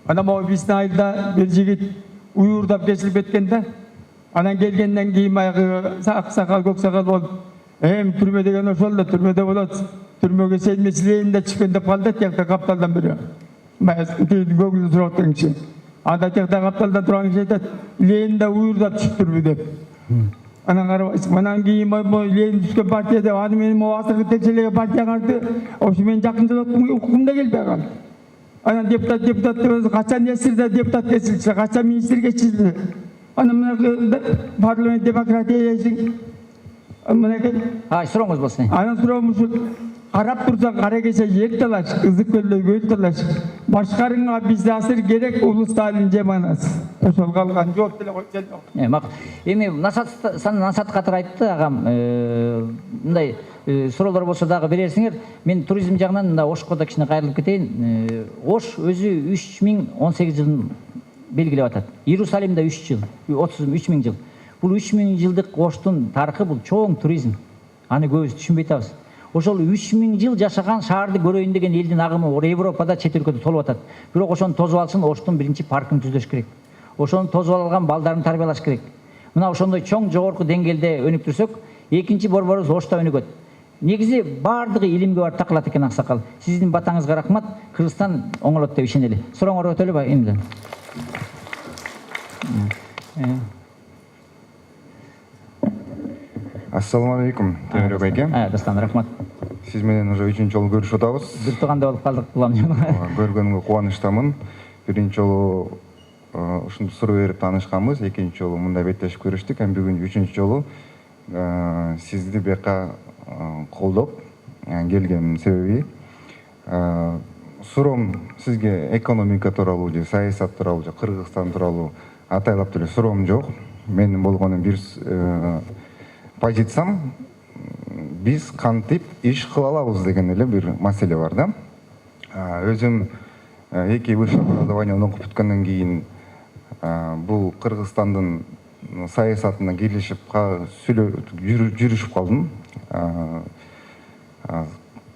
Ана могу биздин айылда бир жигит уюрдап кесилип кеткенде, анан келгенден кийин баягы ак сакал, көк сакал болуп, түрмө деген ошол да түрмөдө болот. Түрмөгө сенмес Ленин да чыккан деп калды, тиякта капталдан бирөө. Көңүлү сурап аткан киши. Анда тиякта капталда турган киши айтат, Ленин да уюрдап чыктырбы деп. Анан карабайсың, анан кийин Ленин түшкөн партия деп, аны менин могу азыркы текшелеген партияга ошо менин жакын жолдоштугум укугумда келбей калды. Анан депутат деп качан эсирде депутат кесилчү, качан министр кесилчү. Анан мына парламент демократия эсин мынакей. Сурооңуз болсун. Анан суроом ушул карап турсак кара кесе жер талаш, ызык көлдө көл талаш. Башкарыңга бизде азыр керек улуу Сталин жаманасы. Ошол калган жооп деле койсоң. Эми насат катар айтты агам. Мындай суроолор болсо дагы берерсиңер. Мен туризм жагынан мында Ошко да кичине кайрылып кетейин. Ош өзү 3018 жылын белгилеп атат. Иерусалимде 3 жыл, 3000 жыл. Бул 3000 жылдык Оштун тарыхы бул чоң туризм. Аны көбүз түшүнбөй атабыз. Ошол 3000 жыл жашаган шаарды көрөйүн деген элдин агымы Европада, чет өлкөдө толуп атат. Бирок ошону тосуп алышын Оштун биринчи паркын түзүш керек. Ошону тосуп алган балдарын тарбиялаш керек. Мына ошондой чоң жогорку деңгээлде өнүктүрсөк, экинчи борборубуз Ошто өнүгөт. Негизи баардыгы илимге барып такылат экен аксакал. Сиздин батаңызга рахмат. Кыргызстан оңолот деп ишенели. Сурооңорго өтөлү эмне? Ассаламу алейкум, Темирбек байке. Дастан, рахмат. Сиз менен уже 3-чү жолу көрүшүп атабыз. Бир тууганда болуп калдык булам. Көргөнүмө кубанычтамын. Биринчи жолу ушундай суроо берип таанышканбыз, экинчи жолу мындай беттешип көрүштүк, бүгүн 3-чү жолу сизди бияка колдоп келгенин себеби суроом сизге экономика тууралуу же саясат тууралуу же Кыргызстан тууралуу атайлап деле суроом жок. Менин болгону бир позициям биз кантип иш кыла алабыз деген эле бир маселе бар да. Өзүм 2 высшее образованияны окуп бүткөндөн кийин бул Кыргызстандын саясатына киришип жүрүшүп калдым.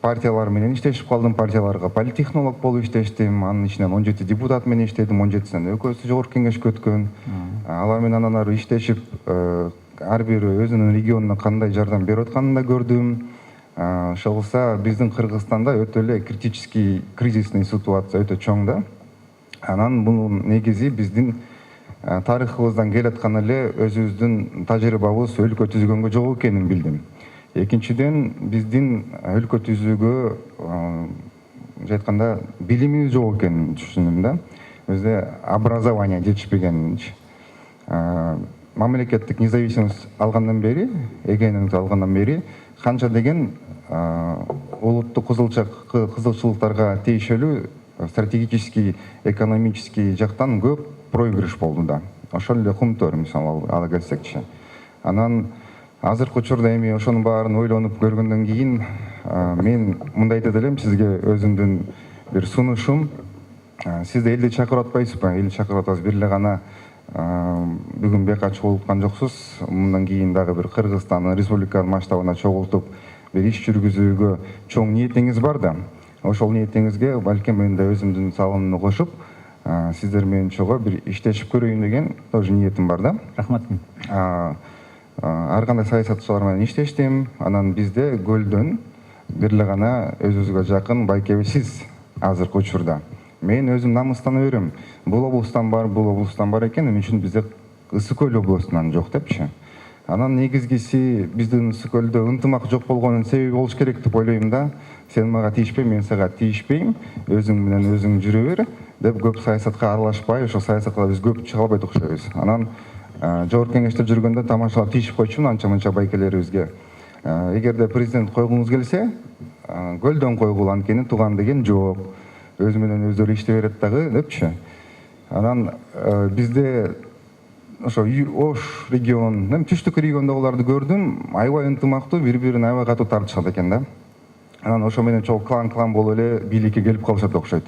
Партиялар менен иштешип калдым, партияларга политтехнолог болуп иштештим, анын ичинен 17 депутат менен иштедим, 17синен өлкөсү жогорку кеңешке өткөн. Алар менен анан ары иштешип, ар бири өзүнүн регионуна кандай жардам берип атканын да көрдүм. Ошолса биздин Кыргызстанда өтө эле критический, кризисный ситуация өтө чоң да. Анан бунун негизи биздин тарыхыбыздан келаткан эле өзүбүздүн тажрыйбабыз өлкө түзгөнгө жок экенин билдим. Экинчиден биздин өлкө түзүүгө айтканда билимибиз жок экенин түшүндүм да. Өзү образование жетишпегенинчи. Мамлекеттик независимость алгандан бери, эгемендик алгандан бери канча деген улуттук кызыкчылыктарга тийишелүү стратегический, экономический жактан көп проигрыш болду да. Ошол эле Кумтөр мисалы ала келсекчи. Анан азыркы учурда эми ошонун баарын ойлонуп көргөндөн кийин мен мындай айтат элем сизге өзүмдүн бир сунушум. Сиз да элди чакырып атпайсызбы? Элди чакырып атасыз. Бир эле гана бүгүн бияка чогулуп аткан жоксуз. Мындан кийин дагы бир Кыргызстандын республиканын масштабына чогултуп бир иш жүргүзүүгө чоң ниетиңиз бар да. Ошол ниетиңизге балким мен да өзүмдүн салымымды кошуп, сиздер менен чогуу бир иштешип көрөйүн деген тоже ниетим бар да. Рахмат. Ар кандай саясатчылар менен иштештим. Анан бизде көлдөн бир эле гана өзүбүзгө жакын байкебиз азыркы учурда. Мен өзүм намыстана берем. Бул облустан бар экен, эмне үчүн бизде Ысык көл областынан жок депчи. Анан негизгиси биздин Ысык көлдө ынтымак жок болгонунун себеби болуш керек деп ойлойм да. Сен мага тийишпе, мен сага тийишпейм. Өзүң менен өзүң жүрө бер деп көп саясатка аралашпай, ошол саясатка биз көп чыга албайт окшойбуз. Анан жогорку кеңеште жүргөндө тамашалап тийишип койчумун анча-мынча байкелерибизге. Эгерде президент койгуңуз келсе, көлдөн койгула, анткени тууган деген жок. Өзү менен өздөрү иштей берет дагы депчи. Анан бизде ошо Ош регион, түштүк региондогуларды көрдүм, аябай ынтымактуу, бири-бирин аябай катуу тартышат экен да. Анан ошо менен чогуу клан болуп эле бийликке келип калышат окшойт.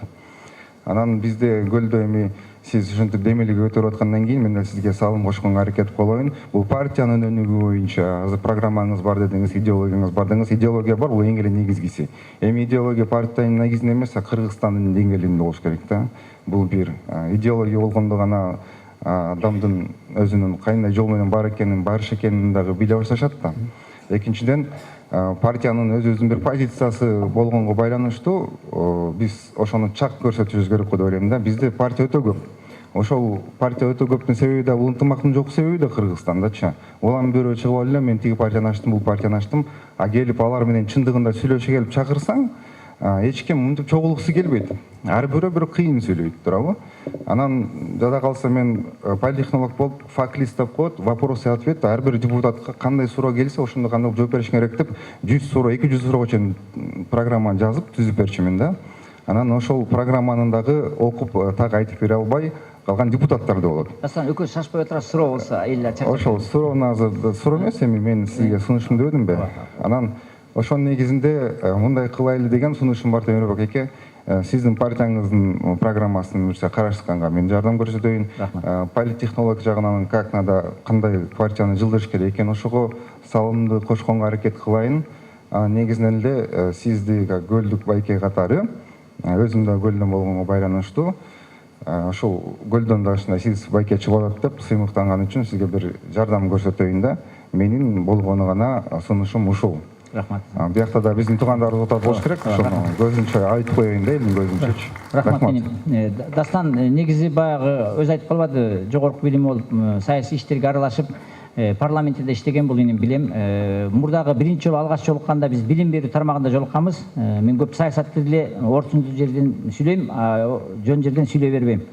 Анан бизде көлдө эми сиз ушинтип демилге өтөрүп аткандан кийин мен сизге салым кошконго аракет кылайын. Бул партиянын өнүгүү боюнча азыр программаңыз бар дедиңиз, идеологияңыз бар дедиңиз. Идеология бар, бул эң эле негизгиси. Эми идеология партиянын негизинде эмес, Кыргызстандын деңгээлинде болуш керек да. Бул бир идеология болгондо гана адамдын өзүнүн кандай жол менен барыш экенин дагы биле башташат да. Экинчиден партиянын өзүбүздүн бир позициясы болгонго байланыштуу биз ошону чак көрсөтүшүбүз керек деп ойлойм да. Бизде партия өтө көп. Ошол партия өтө көптүн себеби да бул ынтымактын жок себеби да Кыргызстандачы. Улам бирөө чыгып алып эле мен тиги партияны ачтым, бул партияны ачтым, келип алар менен чындыгында сүйлөшө келип чакырсаң, эч ким мынтип чогулгусу келбейт. Ар бирөө бир кыйын сүйлөйт, туурабы? Анан жада калса мен политтехнолог болуп, фак-лист деп коет, вопрос и ответ, ар бир депутатка кандай суроо келсе, ошондо кандай жооп бериш керек деп 100 суроо, 200 суроого чейин программаны жазып түзүп берчүмүн да. Анан ошол программаны дагы окуп так айтып бере албай калган депутаттар да болот. Дастан экөөбүз шашпай отурабыз, суроо болсо элдер чакырып. Ошол суроону азыр суроо эмес, эми мен сизге сунушумду бердим бе. Анан ошонун негизинде мындай кылайлы деген сунушум бар Темирбек эке. Сиздин партияңыздын программасын бирсе карашканга мен жардам көрсөтөйүн. Политтехнолог жагынан как надо, кандай партияны жылдырыш керек экен, ошого салымды кошконго аракет кылайын. Негизинен эле сизди Көлдүк байке катары, өзүм да Көлдөн болгонго байланыштуу, ошол Көлдөн да ушундай сиз байкечи болот деп сыймыктанган үчүн сизге бир жардам көрсөтөйүн да. Менин болгону гана сунушум ушул. Рахмат. Биякта да биздин туугандарыбыз отат болуш керек. Ошону көзүнчө айтып коеюн да, элдин көзүнчөчү. Рахмат. Дастан негизи баягы өзү айтып калбады, жогорку билими болуп, саясий иштерге аралашып, парламентте иштеген бул эми билем. Мурдагы биринчи жолу алгач жолукканда биз билим берүү тармагында жолукканбыз. Мен көп саясатты деле орчундуу жерден сүйлөйм, жөн жерден сүйлөй бербейм.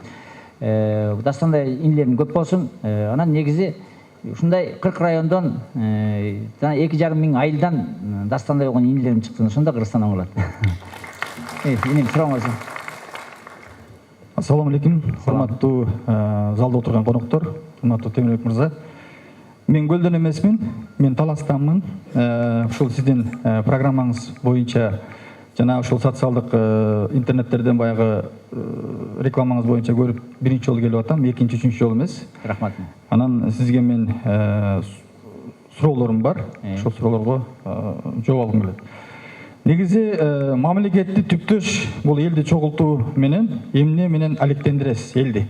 Дастандай инилерим көп болсун. Анан негизи ушундай 40 райондон 2,5 миң айылдан Дастандай болгон инилерим чыкты. Ошондо Кыргызстан оңолот. Инем сурооңуз. Ассаламу алейкум. Урматтуу залда отурган коноктор, урматтуу Темирбек мырза. Мен Көлдөн эмесмин, мен Таластанмын. Ушул сиздин программаңыз боюнча жана ушул социалдык интернеттерден баягы рекламаңыз боюнча көрүп биринчи жолу келип атам, экинчи, үчүнчү жолу эмес. Рахмат. Анан сизге мен суроолорум бар. Ошол суроолорго жооп алгым келет. Негизи мамлекетти түптөш бул элди чогултуу менен эмне менен алектендиресиз элди?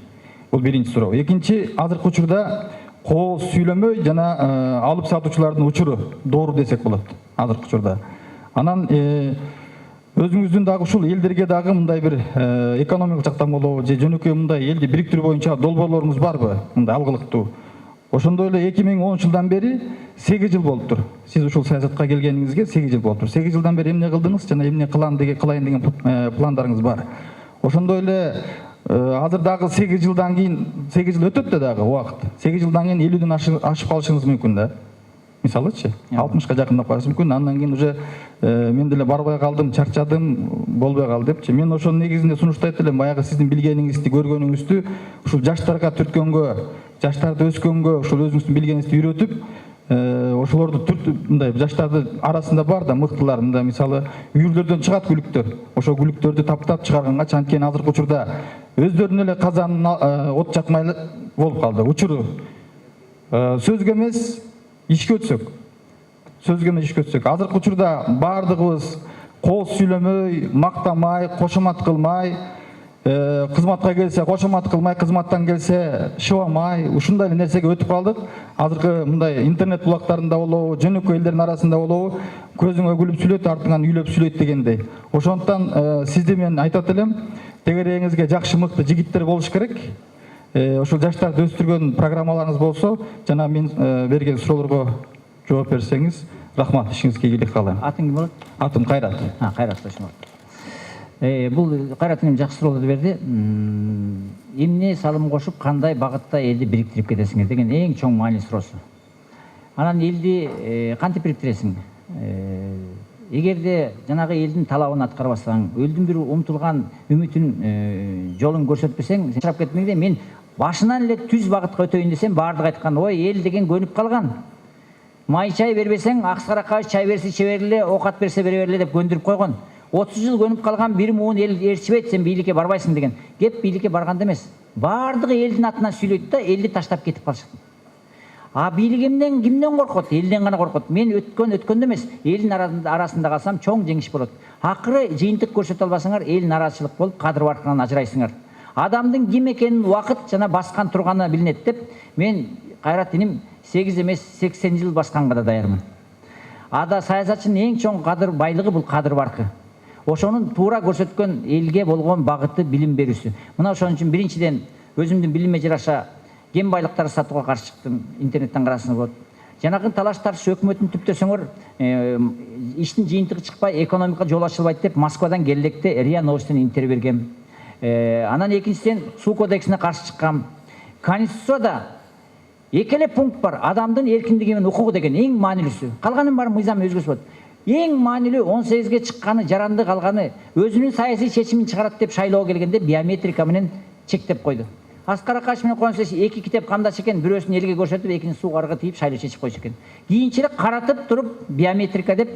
Бул биринчи суроо. Экинчи, азыркы учурда кооз сүйлөмөй жана алып сатуучулардын учуру доор десек болот азыркы учурда. Анан өзүңүздүн дагы ушул элдерге дагы мындай бир экономикалык жактан болобу же жөнөкөй мындай элди бириктирүү боюнча долбоорлоруңуз барбы? Мындай алгылыктуу. Ошондой эле 2010 жылдан бери 8 жыл болуптур. Сиз ушул саясатка келгениңизге 8 жыл болуптур. 8 жылдан бери эмне кылдыңыз жана эмне кылайын деген пландарыңыз бар? Ошондой эле азыр дагы 8 жылдан кийин 8 жыл өтөт да дагы убакыт. 8 жылдан кийин 50ден ашып калышыңыз мүмкүн да. Мисалычы 60ка жакындап калышы мүмкүн. Андан кийин уже мен деле барбай калдым, чарчадым, болбой калды депчи. Мен ошонун негизинде сунуштайт элем, баягы сиздин билгениңизди, көргөнүңүздү ушул жаштарга түрткөнгө, жаштарды өскөнгө, ушул өзүңүздүн билгениңизди үйрөтүп, ошолорду мындай жаштарды арасында бар да мыктылар, мындай мисалы үйүрлөрдөн чыгат күлүктөр. Ошол күлүктөрдү таптап чыгарганга чанткени азыркы учурда өздөрүнүн эле казанын от жакмай болуп калды. Учуру сөзгө эмес, ишке өтсөк. Сөзгө эмес, ишке өтсөк. Азыркы учурда бардыгыбыз кооз сүйлөмөй, мактамай, кошомат кылмай, кызматка келсе кошомат кылмай, кызматтан келсе шыбамай, ушундай эле нерсеге өтүп калдык. Азыркы мындай интернет булактарында болобу, жөнөкөй элдердин арасында болобу, көзүңө күлүп сүйлөйт, артыңан үйлөп сүйлөйт дегендей. Ошондуктан сизди мен айтат элем, тегерегиңизге жакшы мыкты жигиттер болуш керек. Ошол жаштарды өстүргөн программаларыңыз болсо, жана мен берген суроолорго жооп берсеңиз, рахмат, ишиңизге ийгилик каалайм. Атың ким болот? Атым Кайрат. Кайрат ошондо. Бул Кайрат эми жакшы суроолорду берди. Эмне салым кошуп, кандай багытта элди бириктирип кетесиңер деген эң чоң маанилүү суроосу. Анан элди кантип бириктиресиң? Эгерде жанагы элдин талабын аткарбасаң, элдин бир умтулган үмүтүн жолун көрсөтпөсөң, сен чыгып кетмеңде мен башынан эле түз багытка өтөйүн десем, баардыгы айткан, ой, эл деген көнүп калган. Май чай бербесең, аксаракка чай берсе иче бергиле, оокат берсе бере бергиле деп көндүрүп койгон. 30 жыл көнүп калган бир муун эл ээрчибейт, сен бийликке барбайсың деген. Кеп бийликке барганда эмес. Баардыгы элдин атынан сүйлөйт да, элди таштап кетип калышат. Бийлик кимден коркот? Элден гана коркот. Мен өткөндө эмес, элдин арасында калсам чоң жеңиш болот. Акыры жыйынтык көрсөтө албасаңар, эл нараазычылык болуп, кадыр баркынан ажырайсыңар. Адамдын ким экенин убакыт жана баскан турганы билинет деп, мен Кайрат иним 8 эмес 80 жыл басканга да даярмын. Ада саясатчынын эң чоң кадыр байлыгы бул кадыр баркы. Ошонун туура көрсөткөн элге болгон багыты билим берүүсү. Мына ошон үчүн биринчиден өзүмдүн билиме жараша кен байлыктарды сатууга каршы чыктым. Интернеттен карасаңыз болот. Жанагы талаш тартыш өкмөтүн түптөсөңөр иштин жыйынтыгы чыкпай, экономика жол ачылбайт деп Москвадан келлекте РИА Новостьтен интервью бергем. Анан экинчиден суу кодексине каршы чыккам. Конституцияда экеле пункт бар. Адамдын эркиндиги менен укугу деген эң маанилүүсү. Калганын баары мыйзам өзгөрүп болот. Эң маанилүү 18ге чыкканы, жаранды калганы, өзүнүн саясий чечимин чыгарат деп шайлоо келгенде биометрика менен чектеп койду. Аскар Акашев менен Кубаныч эки китеп кандаш экен, бирөөсүн элге көрсөтүп, экинчисин суугарга тийип шайлоо чечип койчу экен. Кийинчерээк каратып туруп биометрика деп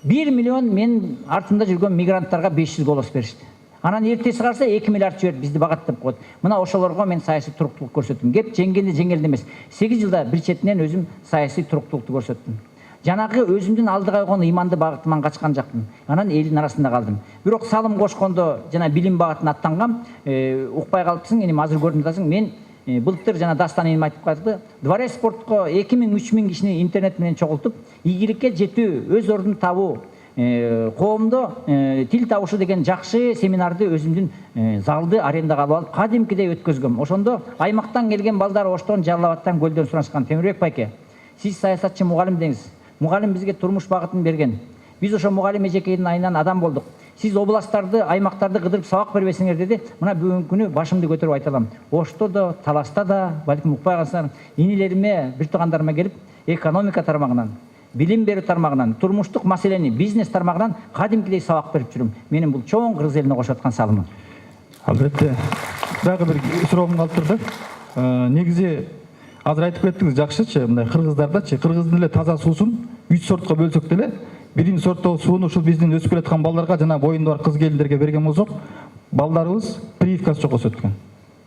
1 миллион мен артында жүргөн мигранттарга 500 голос беришти. Анан эртеси караса 2 миллиард жиберип бизди багаттап коет. Мына ошолорго мен саясий туруктуулук көрсөттүм. Кеп жеңгенде жеңелди эмес. 8 жылда бир четинен өзүм саясий туруктуулукту көрсөттүм. Жанагы өзүмдүн алдыга койгон ыйманды багытыман качкан жакмын. Анан элдин арасында калдым. Бирок салым кошкондо жана билим багытына аттангам, укпай калыпсың, эми азыр көрүнүп атасың. Мен былтыр жана Дастан энем айтып калды. Дворец спортко 2000-3000 кишини интернет менен чогултуп, ийгиликке жетүү, өз ордун табуу, коомдо тил табышы деген жакшы семинарды өзүмдүн залды арендага алып, кадимкидей өткөзгөм. Ошондо аймактан келген балдар Оштон, Жалал Абадтан, Көлдөн сурашкан. Темирбек байке, сиз саясатчы мугалим деңиз. Мугалим бизге турмуш багытын берген. Биз ошо мугалим эжекейдин айынан адам болдук. Сиз областтарды, аймактарды кыдырып сабак бербесиңер деди. Мына бүгүнкү күнү башымды көтөрүп айта алам. Ошто да, Таласта да, балким укпай калсаңар, инилериме, бир туугандарыма келип, экономика тармагынан, билим берүү тармагынан, турмуштук маселени, бизнес тармагынан кадимкидей сабак берип жүрүм. Менин бул чоң кыргыз элине кошуп аткан салымым. Албетте. Дагы бир суроом калып турду. Негизи азыр айтып кеттиңиз, жакшычы, мындай кыргыздардачы, кыргыздын эле таза суусун 3 сортко бөлсөк деле, биринчи сорттогу сууну ушул биздин өсүп келаткан балдарга жана боюнда бар кыз келиндерге берген болсок, балдарыбыз прививкасы жок өсөт экен.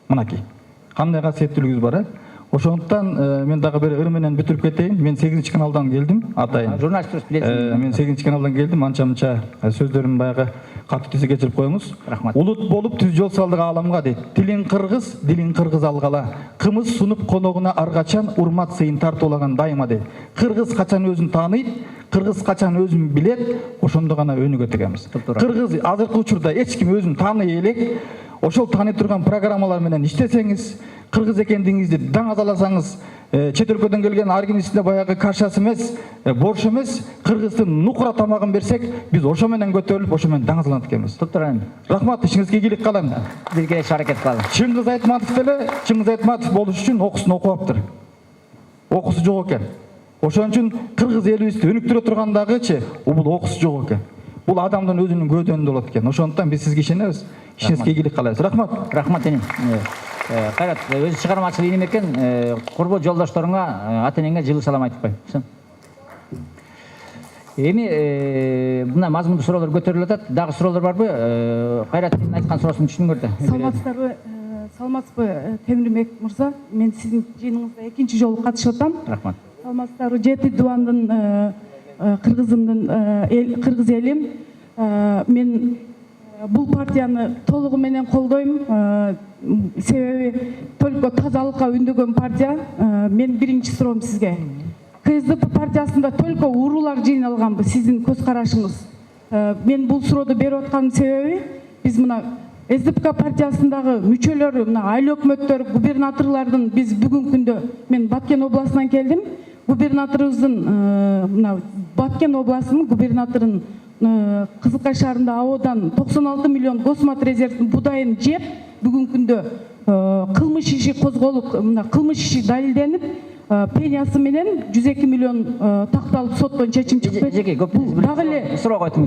Мынакей. Кандай касиеттүүлүгүбүз бар, Ошондуктан мен дагы бир ыр менен бүтүрүп кетейин. Мен 8 каналдан келдим, атайын. Журналист туруп билесиз. Мен 8 каналдан келдим, анча-мынча сөздөрүм баягы катуу түзүп кечирип коюңуз. Улут болуп түз жол салдык ааламга дейт. Тилиң кыргыз, дилиң кыргыз алгала. Кымыз сунуп коногуна ар качан урмат сыйын тартуулаган дайыма дейт. Кыргыз качан өзүн тааныйт, кыргыз качан өзүн билет, ошондо гана өнүгөт экенбиз. Кыргыз азыркы учурда эч ким өзүн тааный элек, ошол тааный турган программалар менен иштесеңиз, кыргыз экендигиңизди даңазаласаңыз, чет өлкөдөн келген аргинисине баягы кашасы эмес, борш эмес, кыргыздын нукура тамагын берсек, биз ошо менен көтөрүлүп, ошо менен даңазаланат экенбиз. Туттурайын. Рахмат, ишиңизге ийгилик каалайм. Бирге аракет кылалы. Чыңгыз Айтматов деле, Чыңгыз Айтматов болуш үчүн окуусун окуптыр. Окуусу жок экен. Ошон үчүн кыргыз элибизди өнүктүрө тургандагычы, бул окуусу жок экен. Бул адамдын өзүнүн көйдөнүндө болот экен. Ошондуктан биз сизге ишенебиз. Ишиңизге ийгилик каалайбыз. Рахмат. Рахмат энем. Кайрат, өзү чыгармачыл ийим экен, курбу жолдошторуңа, ата-энеңе жылы салам айтып кой. Эми мына мазмундуу суроолор көтөрүлүп атат. Дагы суроолор барбы? Кайраттын айткан суроосун түшүнүңөр да. Саламатсызбы, Темирбек мырза? Мен сиздин жыйыныңызда экинчи жолу катышып атам. Рахмат. Саламатсыздарбы, жети дубандын кыргыз элим. Мен бул партияны толугу менен колдойм. Себеби только тазалыкка үндөгөн партия. Мен биринчи суроом сизге. КСДП партиясында только уруулар жыйналганбы сиздин көз карашыңыз? Мен бул сурооду берип атканын себеби биз мына СДПК партиясындагы мүчөлөрү, мына айыл өкмөттөр, губернаторлордун биз бүгүнкү күндө мен Баткен областынан келдим. Губернаторубуздун мына Баткен областынын губернаторунун Кызылкай шаарында абодан 96 миллион госмат резервдин будайын жеп, бүгүнкү күндө кылмыш иши козголуп, мына кылмыш иши далилденип, пениясы менен 102 миллион такталып соттон чечим чыкты. Дагы эле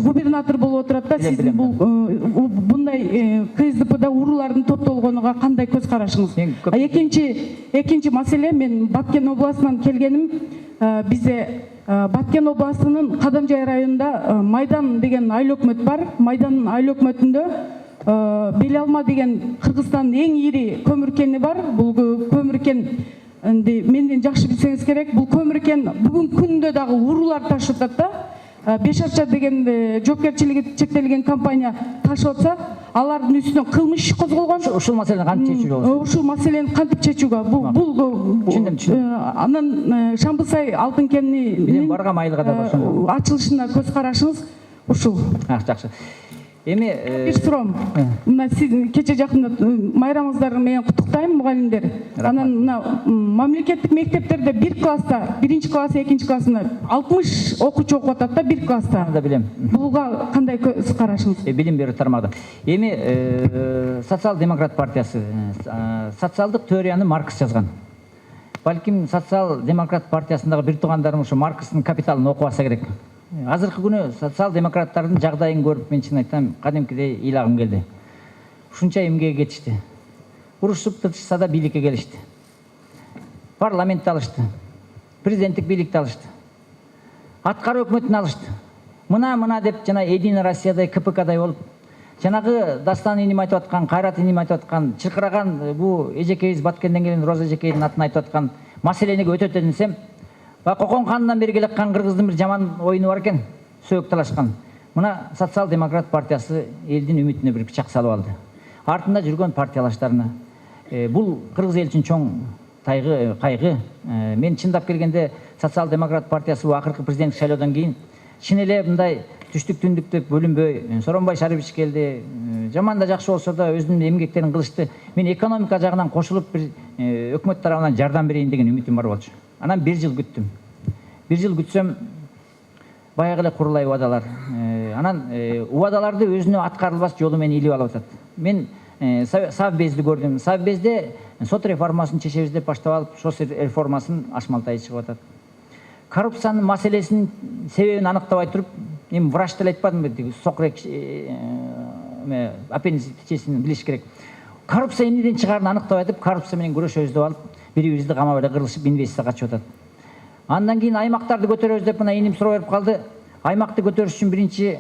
губернатор болуп отурат да, сиздин бул мындай КСДПда уруулардын топтолгонуга кандай көз карашыңыз? Экинчи маселе, мен Баткен областынан келгеним. Бизде Баткен областынын Кадамжай районунда Майдан деген айыл өкмөт бар. Майдан айыл өкмөтүндө Белалма деген Кыргызстандын эң ири көмүр кени бар. Бул көмүр кен менден жакшы билсеңиз керек. Бул көмүр кен бүгүнкү күндө дагы уруулар ташып атат да. Бешарча деген жоопкерчилиги чектелген компания ташып атса, алардын үстүнөн кылмыш иши козголгон. Ушул маселени кантип чечүүгө болот? Ушул маселени кантип чечүүгө? Бул анан Шамбысай алтын кенинин барган айылга да ошондо ачылышына көз карашыңыз ушул. Жакшы. Эми бир суроом. Мына сиз кече жакында майрамыңыздар менен куттуктайм, мугалимдер. Анан мына мамлекеттик мектептерде бир класста, 1-класс, 2-классында 60 окуучу окуп атат да бир класста. Да билем. Буга кандай көз карашыңыз? Билим берүү тармагында. Эми социал-демократ партиясы социалдык теорияны Маркс жазган. Балким социал-демократ партиясындагы бир туугандарым ушу Маркстын Капиталын окуп алса керек. Азыркы күнү социал-демократтардын жагдайын көрүп, мен чын айтсам, кадимкидей ыйлагым келди. Ушунча эмгеге кетишти. Урушуп тытышса да бийликке келишти. Парламентти алышты. Президенттик бийликти алышты. Аткаруу өкмөтүн алышты. Мына деп жана Единая Россиядай, КПКдай болуп, жанагы Дастан иним айтып аткан, Кайрат иним айтып аткан, чыркыраган бу эжекейибиз Баткенден келген Роза эжекейдин атын айтып аткан маселени өтөтө десем, Кокон ханынан бери келе аткан кыргыздын бир жаман оюну бар экен, сөөк талашкан. Мына социал-демократ партиясы элдин үмүтүнө бир пычак салып алды. Артында жүргөн партиялаштарына. Бул кыргыз эл үчүн чоң кайгы. Мен чындап келгенде социал-демократ партиясы акыркы президенттик шайлоодон кийин чын эле мындай түштүк түндүк деп бөлүнбөй, Соронбай Шарипович келди. Жаман да жакшы болсо да өзүнүн эмгектерин кылышты. Мен экономика жагынан кошулуп бир өкмөт тарабынан жардам берейин деген үмүтүм бар болчу. Анан 1 жыл күттүм. 1 жыл күтсөм, баягы эле курулай убадалар. Анан убадаларды өзүнө аткарылбас жолу менен илип алып атат. Мен Совбезди көрдүм. Совбезде сот реформасын чечебиз деп баштап алып, сот реформасын ашмалтай чыгып атат. Коррупциянын маселесинин себебин аныктабай туруп, мен врач деле айтпадым, сокрек аппендицитин билиш керек. Коррупция эмнеден чыгарын аныктабай атып, коррупция менен күрөшөбүз деп алып, бири-бирибизди камап эле кырылышып, инвестиция качып атат. Андан кийин аймактарды көтөрөбүз деп мына иним суроо берип калды. Аймакты көтөрүш үчүн биринчи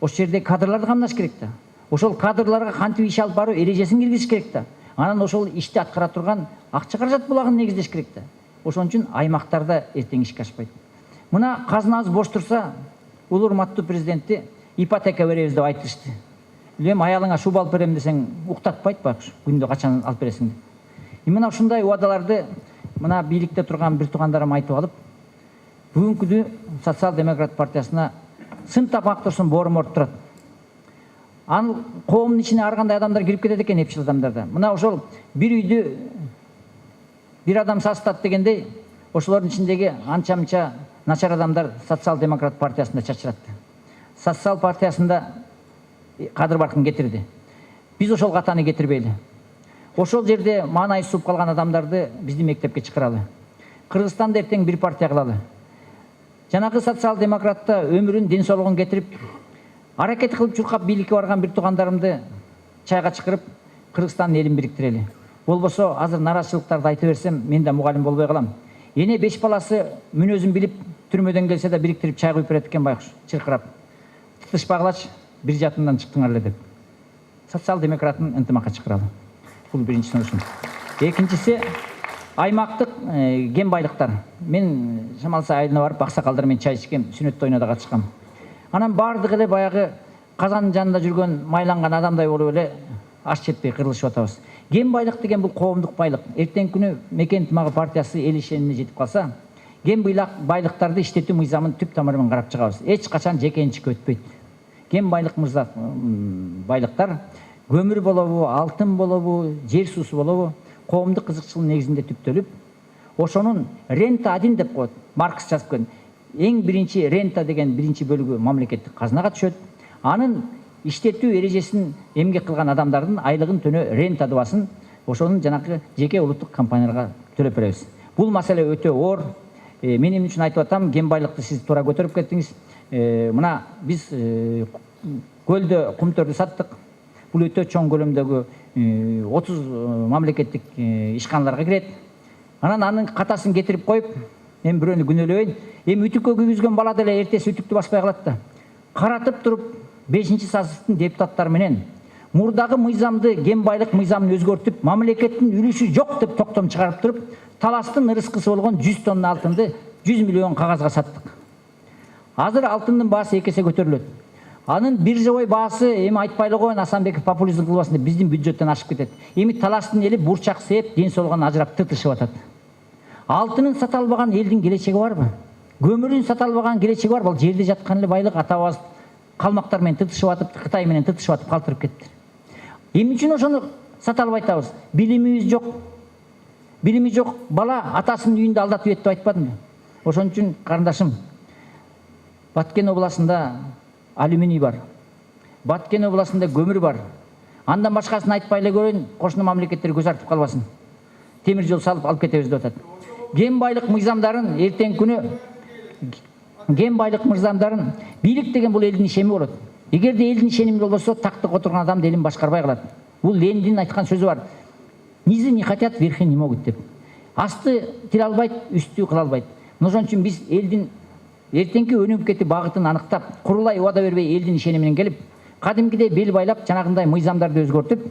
ошол жерде кадрларды камдаш керек да. Ошол кадрларга кантип иш алып баруу эрежесин киргизиш керек да. Анан ошол ишти аткара турган акча каражат булагын негиздеш керек да. Ошон үчүн аймактарда эртең ишке ашпайт. Мына казынабыз бош турса, улуу урматтуу президентти ипотека беребиз деп айтышты. Эми аялыңа шуба алып берем десең, уктатпайт байкуш, күндө качан алып бересиң деп. Мына ушундай убадаларды мына бийликте турган бир туугандарым айтып алып, бүгүнкү күнү социал-демократ партиясына сын тапак турсун боорум оруп турат. Анын коомдун ичине ар кандай адамдар кирип кетет экен, эпчил адамдарда. Мына ошол бир үйдү бир адам састат дегендей, ошолордун ичиндеги анча-мынча начар адамдар социал-демократ партиясында чачыратты. Социал партиясында Кадыр Баркын кетирди. Биз ошол катаны кетирбейли. Ошол жерде маанайы сууп калган адамдарды биздин мектепке чакыралы. Кыргызстанда эртең бир партия кылалы. Жанагы социал-демократта өмүрүн, ден соолугун кетирип, аракет кылып чуркап бийликке барган бир туугандарымды чайга чакырып, Кыргызстандын элин бириктирели. Болбосо азыр нараачылыктарды айта берсем, мен да мугалим болбой калам. Эне 5 баласы мүнөзүн билип, түрмөдөн келсе да бириктирип чай куюп берет экен байкуш, чыркырап. Тытышпагылач, бир жатындан чыктыңар эле деп. Социал-демократтын ынтымакка чакыралы. Бул биринчи сунушум. Экинчиси аймактык кен байлыктар. Мен шамалса айылына барып, аксакалдар менен чай ичкем, сүнөт тойуна да катышкам. Анан бардыгы эле баягы казанын жанында жүргөн майланган адамдай болуп эле аш жетпей кырылышып атабыз. Кен байлык деген бул коомдук байлык. Эртең күнү Мекен ынтымагы партиясы эл ишенимине жетип калса, кен байлыктарды иштетүү мыйзамын түп тамырынан карап чыгабыз. Эч качан жекенчикке өтпөйт. Кен байлыктар көмүр болобу, алтын болобу, жер суусу болобу, коомдук кызыкчылык негизинде түптөлүп, ошонун рента 1 деп коет. Маркс жазып кеткен. Эң биринчи рента деген биринчи бөлүгү мамлекеттик казынага түшөт. Анын иштетүү эрежесин эмгек кылган адамдардын айлыгын төнөө рента дубасын ошонун жанакы жеке улуттук компанияларга төлөп беребиз. Бул маселе өтө оор. Менин үчүн айтып атам, кен байлыкты сиз туура көтөрүп кеттиңиз. Мына биз көлдө кумтөрдү саттык. Бул өтө чоң көлөмдөгү 30 мамлекеттик ишканаларга кирет. Анан анын катасын кетирип коюп, мен бирөөнү күнөөлөбөйн. Эми үтүккө күйгүзгөн бала деле эртеси үтүктү баспай калат да. Каратып туруп 5-сазыктын депутаттары менен мурдагы мыйзамды, кен байлык мыйзамын өзгөртүп, мамлекеттин үлүшү жок деп токтом чыгарып туруп, таластын ырыскысы болгон 100 тонна алтынды 100 миллион кагазга саттык. Азыр алтындын баасы 2 эсе көтөрүлөт. Анын биржабой баасы эми айтпайлы коюн, Асанбеков популизм кылбасын деп биздин бюджеттен ашып кетет. Эми таластын эли бурчак сээп, ден соолугун ажырап тытышып атат. Алтынын сата албаган элдин келечеги барбы? Көмүрүн сата албаган келечеги барбы? Бул жерде жаткан эле байлык ата-бабабыз калмактар менен тытышып атып, Кытай менен тытышып атып калтырып кетти. Эмне үчүн ошону сата албай атабыз? Билимибиз жок. Билими жок. Бала атасынын үйүндө алдатып ет деп айтпадымбы? Ошон үчүн карындашым, Баткен областында алюминий бар. Баткен областында көмүр бар. Андан башкасын айтпай эле көрөйүн, кошуна мамлекеттер көз артып калбасын. Темир жол салып алып кетебиз деп атат. Ген байлык мыйзамдарын эртең күнү ген байлык мыйзамдарын бийлик деген бул элдин ишени болот. Эгерде элдин ишеними болбосо, тактыкка отурган адам элин башкарбай калат. Бул Лениндин айткан сөзү бар. Низы не хотят, верхи не могут деп. Асты тире албайт, үстү кыла албайт. Ошон үчүн биз элдин эртеңки өнүгүп кетүү багытын аныктап, курулай убада бербей элдин ишени менен келип, кадимкидей бел байлап, жанагындай мыйзамдарды өзгөртүп,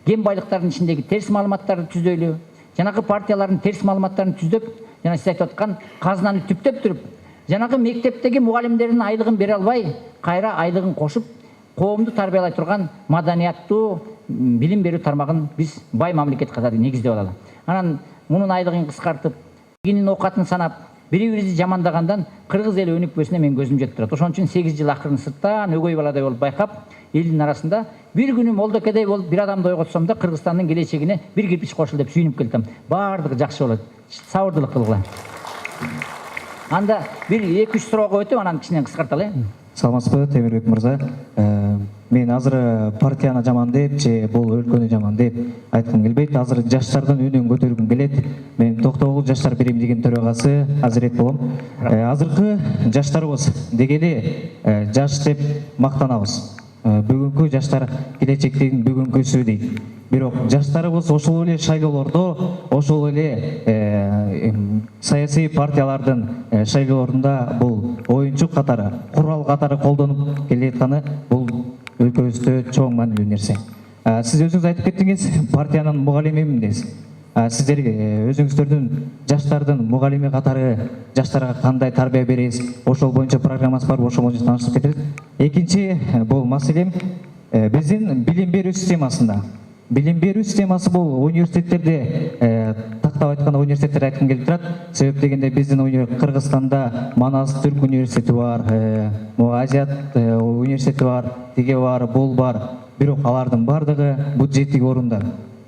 ген байлыктардын ичиндеги терс маалыматтарды түздөйлү, жанагы партиялардын терс маалыматтарын түздөп, жана сиз айтып аткан казынаны түптөп туруп, жанагы мектептеги мугалимдердин айлыгын бере албай, кайра айлыгын кошуп, коомду тарбиялай турган маданияттуу билим берүү тармагын биз бай мамлекет катары негиздеп алалы. Анан мунун айлыгын кыскартып, кийинин оокатын санап, бири-бирибизди жамандагандан кыргыз эли өнүкпөсүнө мен көзүм жетип турат. Ошон үчүн 8 жыл акырын сырттан өгөй баладай болуп байкап, элдин арасында бир күнү молдокедей болуп бир адамды ойготсом да Кыргызстандын келечегине бир кирпич кошул деп сүйүнүп келдим. Баардыгы жакшы болот. Сабырдуулук кылгыла. Анда бир 2-3 суроого өтүп, анан кичинен кыскарталы. Саламатсызбы, Темирбек мырза. Мен азыр партияны жаман деп, же бул өлкөнү жаман деп айткым келбейт. Азыр жаштардын үнүн көтөргүм келет. Мен Токтогул жаштар биримдигинин төрагасы Азирет болом. Азыркы жаштарыбыз дегени жаш деп мактанабыз. Бүгүнкү жаштар келечектин бүгүнкүсү дейт. Бирок жаштарыбыз ошол эле шайлоолордо, ошол эле саясий партиялардын шайлоолорунда бул оюнчук катары, курал катары колдонуп келатканы бул өлкөбүздө чоң маанилүү нерсе. Сиз өзүңүз айтып кеттиңиз, партиянын мугалимимин дейсиз. Сиздер өзүңүздөрдүн жаштардын мугалими катары жаштарга кандай тарбия бересиз? Ошол боюнча программасы барбы? Ошол боюнча таанышып кетебиз. Экинчи бул маселем биздин билим берүү системасында. Билим берүү системасы бул университеттерде тактап айтканда университеттер айткым келип турат. Себеп дегенде биздин Кыргызстанда Манас Түрк университети бар, Азият университети бар, тиге бар, бул бар. Бирок алардын бардыгы бюджеттик орундар.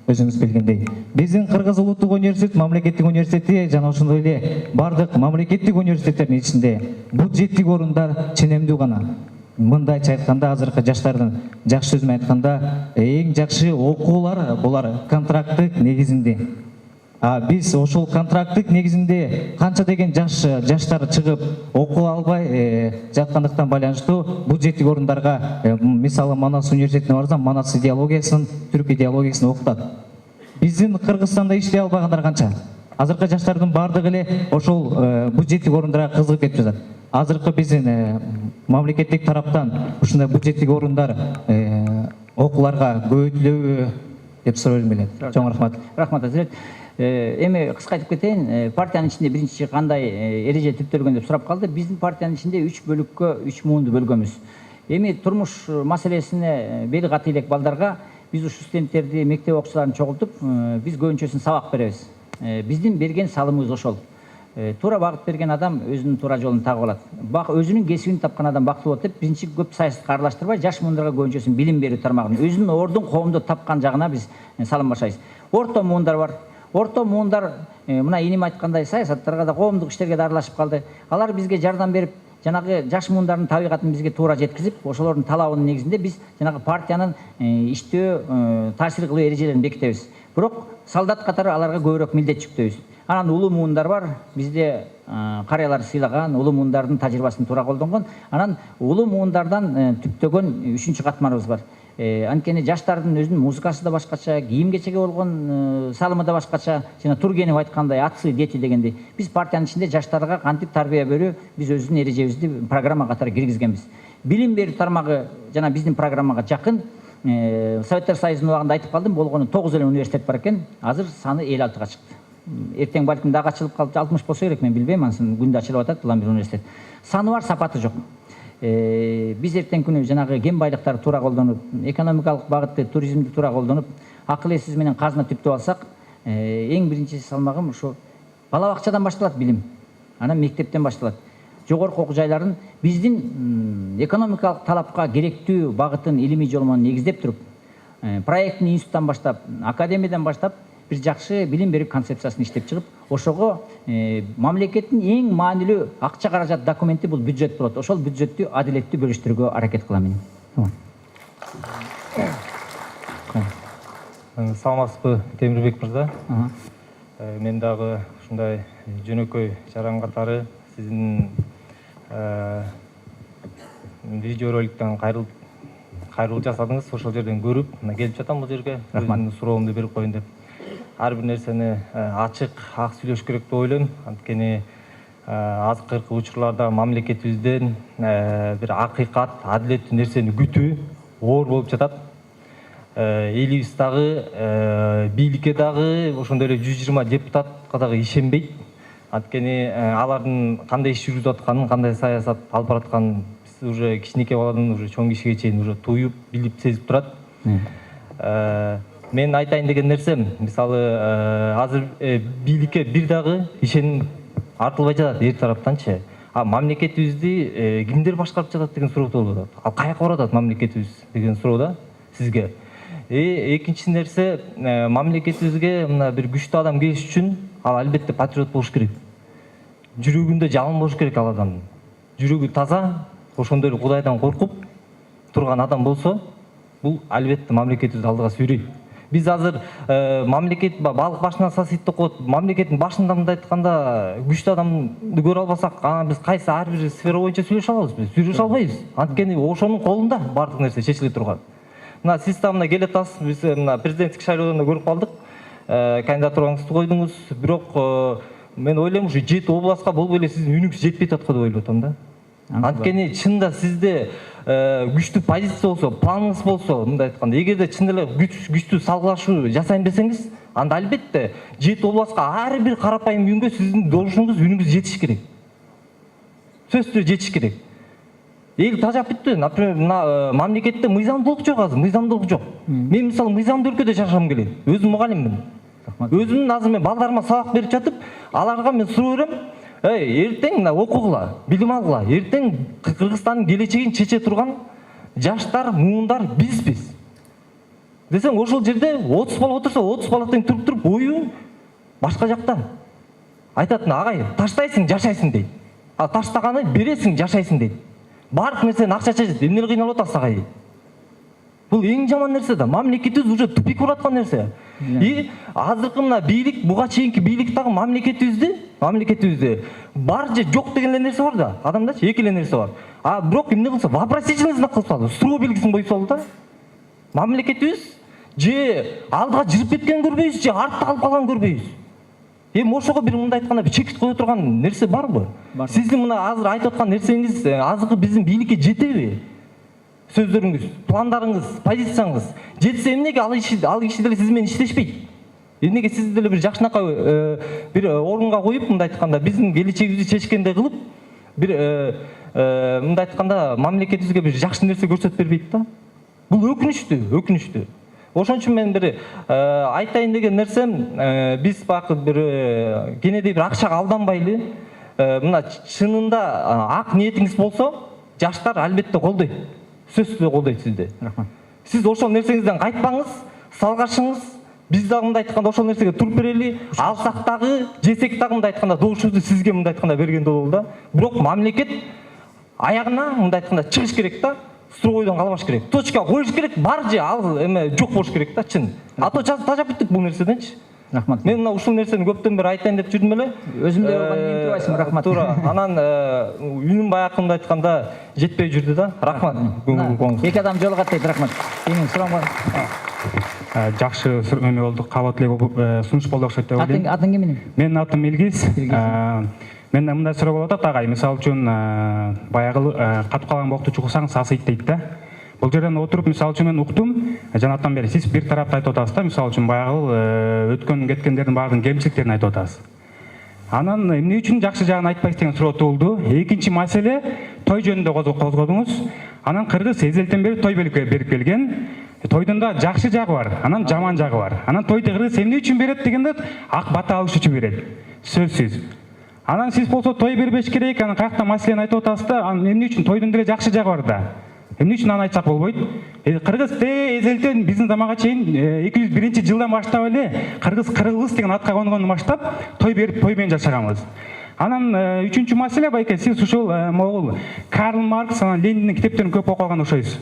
Өзүңүз билгендей. Биздин Кыргыз улуттук университет, мамлекеттик университети жана ошондой эле бардык мамлекеттик университеттердин ичинде бюджеттик орундар ченемдүү гана. Мындайча айтканда, азыркы жаштардын жакшы сөзүн айтканда, эң жакшы окуулар булар контракттык негизинде. Биз ошол контракттык негизинде канча деген жаштар чыгып окуя албай жаткандыктан байланыштуу бюджеттик орундарга, мисалы Манас университетине барсам, Манас идеологиясын, түрк идеологиясын окутат. Биздин Кыргызстанда иштей албагандар канча? Азыркы жаштардын бардыгы эле ошол бюджеттик орундарга кызыгып кетип жатат. Азыркы биздин мамлекеттик тараптан ушундай бюджеттик орундар окууларга көбөйтүлөбү деп сурайм элем. Чоң рахмат. Рахмат, Азирет. Эми кыска айтып кетейин, партиянын ичинде биринчи кандай эреже түптөлгөн деп сурап калды. Биздин партиянын ичинде 3 бөлүккө 3 муунду бөлгөнбүз. Эми турмуш маселесине бели каты элек балдарга биз ушу студенттерди, мектеп окуучуларын чогултуп, биз көбүнчөсүн сабак беребиз. Биздин берген салымыбыз ошол. Туура багыт берген адам өзүнүн туура жолун тагып алат. Өзүнүн кесибин тапкан адам бактылуу болот деп биринчи көп саясатка аралаштырбай, жаш муундарга көбүнчөсүн билим берүү тармагын өзүнүн ордун коомдо тапкан жагына биз салым баштайбыз. Орто муундар бар. Орто муундар мына эним айткандай саясаттарга да, коомдук иштерге да аралашып калды. Алар бизге жардам берип, жанагы жаш муундардын табигатын бизге туура жеткизип, ошолордун талабынын негизинде биз жанагы партиянын иштөө, таасир кылуу эрежелерин бекитебиз. Бирок солдат катары аларга көбүрөөк милдет жүктөйбүз. Анан улуу муундар бар, бизде карыялар сыйлаган, улуу муундардын тажрыйбасын туура колдонгон. Анан улуу муундардан түптөгөн 3-чү катмарыбыз бар. Анткени жаштардын өзүнүн музыкасы да башкача, кийим кечеге болгон салымы да башкача. Жана Тургенев айткандай, отцы, дети дегендей. Биз партиянын ичинде жаштарга кантип тарбия берүү, биз өзүбүздүн эрежебизди программа катары киргизгенбиз. Билим берүү тармагы жана биздин программага жакын. Советтер Союзунун убагында айтып калдым, болгону 9 эле университет бар экен. Азыр саны 56-га чыкты. Эртең балким дагы ачылып калып 60 болсо керек, мен билбейм, ансын күндө ачылып атат улам бир университет. Саны бар, сапаты жок. Биз эртең күнү жанагы ген байлыктарды туура колдонуп, экономикалык багытты, туризмди туура колдонуп, акыл эсиз менен казына түптөп алсак, эң биринчи салмагым ушу бала бакчадан башталат билим. Анан мектептен башталат. жогорку окуу жайларын биздин экономикалык талапка керектүү багытын илимий жол менен негиздеп туруп, проекттин институттан баштап, академиядан баштап бир жакшы билим берүү концепциясын иштеп чыгып, ошого мамлекеттин эң маанилүү акча каражат документи бул бюджет болот. Ошол бюджеттү адилеттүү бөлүштүрүүгө аракет кылам. Саламатсызбы, Темирбек мырза. Мен дагы ушундай жөнөкөй жаран катары сиздин видеороликтен кайрылуу жасадыңыз. Ошол жерден көрүп, мына келип жатам бул жерге. Өзүмдүн суроомду берип коеюн деп. Ар бир нерсени ачык, ак сүйлөш керек деп ойлойм. Анткени азыркы учурларда мамлекетибизден бир акыйкат, адилеттүү нерсени күтүү оор болуп жатат. Элибиз дагы, бийликке дагы, ошондой эле 120 депутатка дагы ишенбейт. Анткени алардын кандай иш жүргүзүп атканын, кандай саясат алып баратканын биз уже кичинекей баладан уже чоң кишиге чейин уже туюп, билип, сезип турат. Мен айтайын деген нерсем, мисалы, азыр бийликке бир дагы ишеним артылбай жатат эр тараптанчы. Мамлекетибизди кимдер башкарып жатат деген суроо болуп атат. Ал каяка баратат мамлекетибиз деген суроо да сизге. Экинчи нерсе, мамлекетибизге мына бир күчтүү адам келиш үчүн ал албетте патриот болуш керек. Жүрөгүндө жалын болуш керек ал адамдын. Жүрөгү таза, ошондой эле Кудайдан коркуп турган адам болсо, бул албетте мамлекетибизди алдыга сүйрөйт. Биз азыр мамлекет балык башынан сасыйт деп коет. Мамлекеттин башында мындай айтканда күчтүү адамды көрө албасак, биз кайсы ар бир сфера боюнча сүйлөшө алабызбы? Сүйлөшө албайбыз. Анткени ошонун колунда бардык нерсе чечиле турган. Мына сиз да мына келе атасыз, биз мына президенттик шайлоодон көрүп калдык. Кандидатураңызды койдуңуз, бирок мен ойлойм, ушу 7 областка болбой эле сиздин үнүңүз жетпей аткан деп ойлоп атам да. Анткени чында сизде күчтүү позиция болсо, планыңыз болсо, мындай айтканда, эгерде чын эле күчтүү салгылашуу жасайм десеңиз, анда албетте 7 областка ар бир карапайым күнгө сиздин добушуңуз, үнүңүз жетиш керек. Сөзсүз түрдө жетиш керек. Эл тажап бүттү. Например, мына мамлекетте мыйзамдуулук жок азыр, мыйзамдуулук жок. Мен мисалы мыйзамдуу өлкөдө жашагым келет. Өзүм мугалиммин. Өзүмдүн азыр мен балдарыма сабак берип жатып, аларга мен суроо берем. Эртең мына окугула, билим алгыла. Эртең Кыргызстандын келечегин чече турган жаштар, муундар бизбиз. Десең, ошол жерде 30 бала отурса, 30 бала тең туруп оюу башка жакта. Айтат, агай, таштайсың, жашайсың дейт. Ал таштаганы бересиң, жашайсың дейт. Бардык нерсени акча чечет, эмне кыйналып атасыз агай? Бул эң жаман нерсе да. Мамлекетибиз уже тупик бараткан нерсе. Азыркы мына бийлик, буга чейинки бийлик дагы мамлекетибизде бар же жок деген нерсе бар да. Адамдачы эки эле нерсе бар. Бирок эмне кылса, вопросительный знак кылып салды, суроо белгисин коюп салды да. Мамлекетибиз же алдыга жырып кеткенин көрбөйбүз, же артта калып калганын көрбөйбүз. Ошого бир мындай айтканда бир чекит кое турган нерсе барбы? Сиздин мына азыр айтып аткан нерсеңиз азыркы биздин бийликке жетеби? Сөздөрүңүз, пландарыңыз, позицияңыз жетсе эмнеге ал киши деле сиз менен иштешпейт? Эмнеге сиз деле бир жакшынакай бир орунга коюп, мындай айтканда биздин келечегибизди чечкендей кылып, бир мындай айтканда мамлекетибизге бир жакшы нерсе көрсөтүп бербейт да. Бул өкүнүчтүү. Ошон үчүн мен бир айтайын деген нерсем, биз бакы бир кенедей бир акчага алданбайлы, мына чынында ак ниетиңиз болсо, жаштар албетте колдойт. Сөзсүз колдойт сизди. Рахмат. Сиз ошол нерсеңизден кайтпаңыз, салгашыңыз. Биз дагы мындай айтканда ошол нерсеге туруп берели. Алсак дагы, жесек дагы мындай айтканда добушубузду сизге мындай айтканда бергенде болду да. Бирок мамлекет аягына мындай айтканда чыгыш керек да. Стройдон калбаш керек. Точка коюш керек, бар же ал эме жок болуш керек да, чын. Ато тажап бүттүк бул нерседенчи. Рахмат. Мен мына ушул нерсени көптөн бери айтайын деп жүрдүм эле. Өзүмдө ентибайсың, рахмат. Туура. Анан үнүм баягы мындай айтканда жетпей жүрдү да. Рахмат. Эки адам жолугат дейт, рахмат. Менин суроомго жакшы эме болду, кабат эле сунуш болду окшойт деп ойлойм. Атың ким? Менин атым Илгиз. Менде мындай суроо болуп атат, агай, мисалы үчүн баягы катып калган бокту чуксаң сасыйт дейт да. Бул жерден отуруп, мисалы үчүн мен уктум, жанаттан бери сиз бир тарапты айтып атасыз да, мисалы үчүн баягы өткөн кеткендердин баардыгынын кемчиликтерин айтып атасыз. Анан эмне үчүн жакшы жагын айтпайсыз деген суроо туулду. Экинчи маселе, той жөнүндө козгодуңуз. Анан кыргыз эзелтен бери той берип келген. Тойдун да жакшы жагы бар, анан жаман жагы бар. Анан тойду кыргыз эмне үчүн берет дегенде ак бата алыш үчүн берет. Сөзсүз. Анан сиз болсо той бербеш керек, анан каякта маселени айтып атасыз да, анан эмне үчүн тойдун деле жакшы жагы бар да. Эмне үчүн аны айтсак болбойт? Кыргыз эзелтен биздин заманга чейин 201-жылдан баштап эле кыргыз деген атка конгондон баштап той берип той менен жашаганбыз. Анан үчүнчү маселе байке, сиз ушул могул Карл Маркс, анан Лениндин китептерин көп окуган окшойсуз.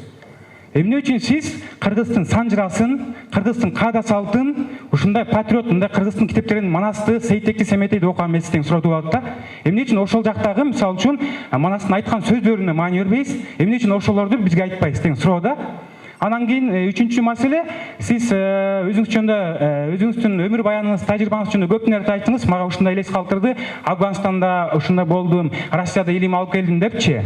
Эмне үчүн сиз кыргыздын санжырасын, кыргыздын каада салтын, ушундай патриот, мындай кыргыздын китептерин Манасты, Сейтекти, Семетейди окуган эмессиз деген суроо туулат да. Эмне үчүн ошол жактагы, мисалы үчүн Манастын айткан сөздөрүнө маани бербейсиз, эмне үчүн ошолорду бизге айтпайсыз деген суроо да. Анан кийин үчүнчү маселе, сиз өзүңүздүн өмүр баяныңыз, тажрыйбаңыз жөнүндө көп нерсе айттыңыз. Мага ушундай элес калтырды. Афганстанда ушундай болдум, Россияда илим алып келдим депчи.